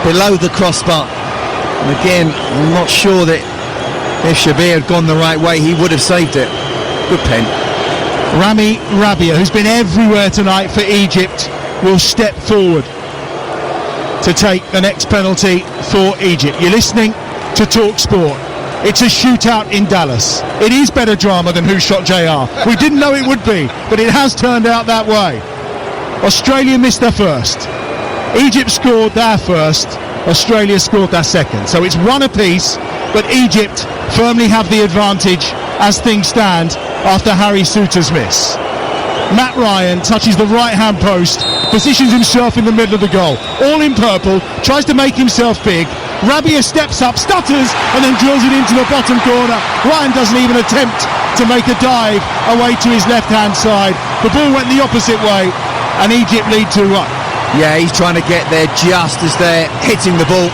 below the crossbar. And again, I'm not sure that if Shabir had gone the right way, he would have saved it. Good pen. Rami Rabia, who's been everywhere tonight for Egypt, will step forward to take the next penalty for Egypt. You're listening to Talk Sport. It's a shootout in Dallas. It is better drama than Who Shot JR. We didn't know it would be, but it has turned out that way. Australia missed their first. Egypt scored their first. Australia scored their second. So it's one apiece, but Egypt firmly have the advantage as things stand after Harry Souttar's miss. Matt Ryan touches the right-hand post, positions himself in the middle of the goal, all in purple, tries to make himself big. Rabia steps up, stutters, and then drills it into the bottom corner. Ryan doesn't even attempt to make a dive away to his left-hand side. The ball went the opposite way, and Egypt lead 2-1. Yeah, he's trying to get there just as they're hitting the ball.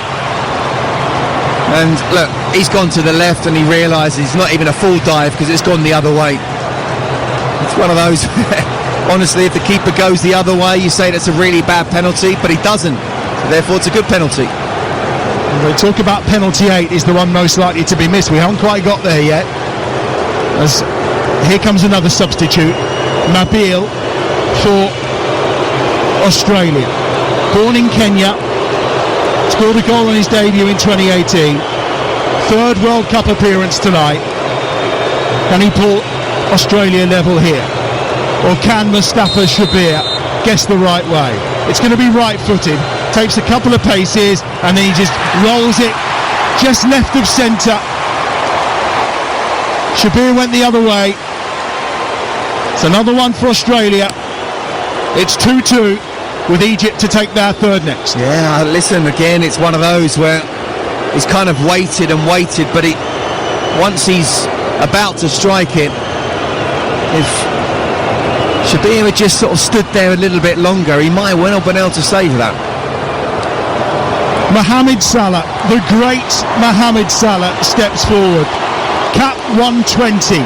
And look, he's gone to the left and he realises it's not even a full dive because it's gone the other way. It's one of those, honestly, if the keeper goes the other way, you say that's a really bad penalty, but he doesn't. So therefore, it's a good penalty. We talk about penalty 8 is the one most likely to be missed. We haven't quite got there yet. As here comes another substitute, Mabil for Australia. Born in Kenya, scored a goal on his debut in 2018. Third World Cup appearance tonight. Can he pull Australia level here? Or can Mustafa Shabir guess the right way? It's going to be right-footed. Takes a couple of paces and then he just rolls it just left of centre. Shabir went the other way. It's another one for Australia. It's 2-2 with Egypt to take their third next. Yeah, listen, again, it's one of those where he's kind of waited and waited, but once he's about to strike it, if Shabir had just sort of stood there a little bit longer, he might well have been able to save that. Mohamed Salah, the great Mohamed Salah, steps forward. Cap 120.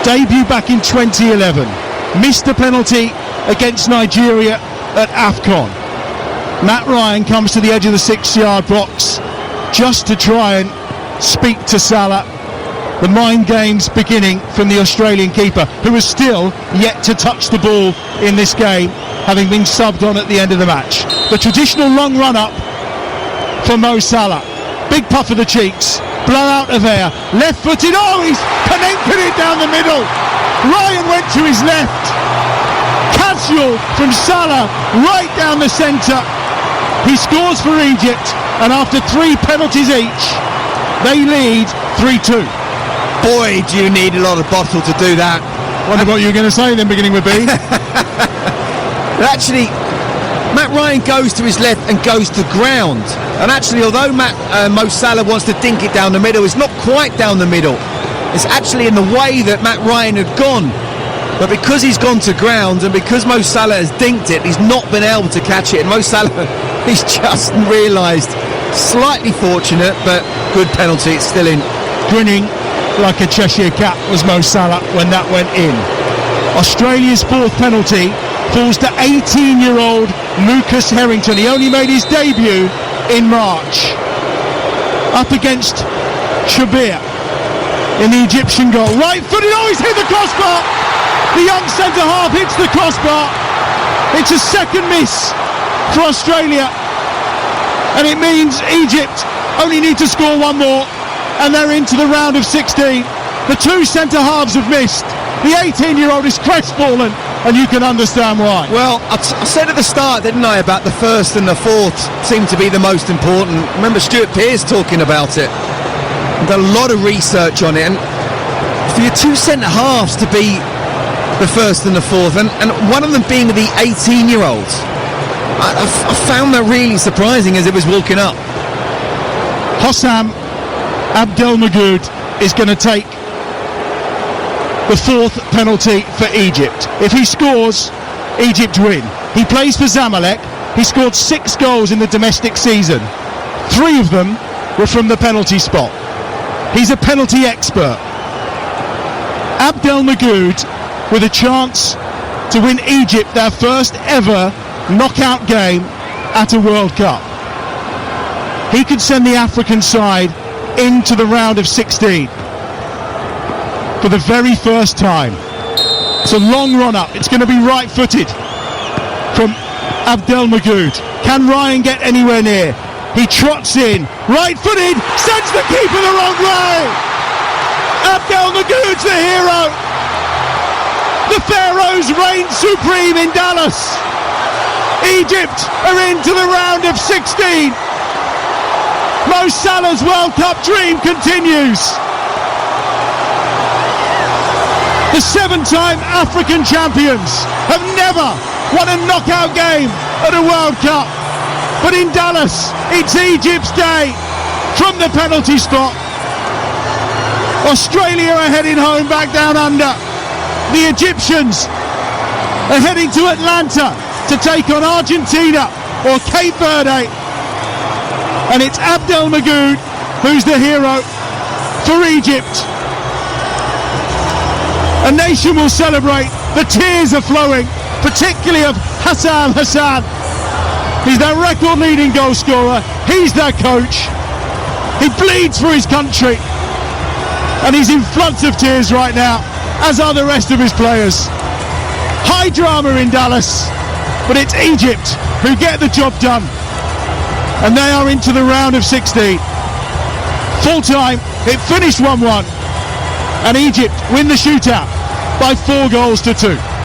Debut back in 2011. Missed a penalty against Nigeria at AFCON. Matt Ryan comes to the edge of the 6-yard box just to try and speak to Salah. The mind games beginning from the Australian keeper, who is still yet to touch the ball in this game, having been subbed on at the end of the match. The traditional long run-up for Mo Salah. Big puff of the cheeks, blowout of air, left-footed, he's panenkered it down the middle. Ryan went to his left. Casual from Salah, right down the centre. He scores for Egypt, and after 3 penalties each, they lead 3-2. Boy, do you need a lot of bottle to do that. Wonder what you were going to say then, beginning with B. But actually, Matt Ryan goes to his left and goes to ground. And actually, although Mo Salah wants to dink it down the middle, it's not quite down the middle. It's actually in the way that Matt Ryan had gone. But because he's gone to ground and because Mo Salah has dinked it, he's not been able to catch it. And Mo Salah, he's just realised, slightly fortunate, but good penalty, it's still in. Grinning like a Cheshire cat was Mo Salah when that went in. Australia's 4th penalty falls to 18-year-old Lucas Harrington. He only made his debut in March. Up against Shabir in the Egyptian goal. Right-footed, he's hit the crossbar! The young centre-half hits the crossbar. It's a second miss for Australia. And it means Egypt only need to score one more and they're into the round of 16. The 2 centre-halves have missed. The 18-year-old is crestfallen, and you can understand why. Well, I said at the start, didn't I, about the 1st and the 4th seem to be the most important. Remember Stuart Pearce talking about it. I've done a lot of research on it, and for your 2 centre-halves to be the 1st and the 4th, and one of them being the 18-year-olds, I found that really surprising as it was walking up. Hossam Abdelmagoud is going to take the 4th penalty for Egypt. If he scores, Egypt win. He plays for Zamalek. He scored 6 goals in the domestic season. 3 of them were from the penalty spot. He's a penalty expert. Abdelmagoud with a chance to win Egypt their first ever knockout game at a World Cup. He could send the African side into the round of 16 for the very first time. It's a long run-up. It's going to be right-footed from Abdelmagoud. Can Ryan get anywhere near? He trots in, right-footed, sends the keeper the wrong way. Abdel Magoud's the hero. The Pharaohs reign supreme in Dallas. Egypt are into the round of 16. Mo Salah's World Cup dream continues. The 7-time African champions have never won a knockout game at a World Cup. But in Dallas, it's Egypt's day from the penalty spot. Australia are heading home back down under. The Egyptians are heading to Atlanta to take on Argentina or Cape Verde. And it's Abdel Magoud who's the hero for Egypt. A nation will celebrate. The tears are flowing, particularly of Hassan Hassan. He's their record-leading goal scorer. He's their coach. He bleeds for his country. And he's in floods of tears right now, as are the rest of his players. High drama in Dallas, but it's Egypt who get the job done. And they are into the round of 16. Full time, it finished 1-1. And Egypt win the shootout by 4 goals to 2.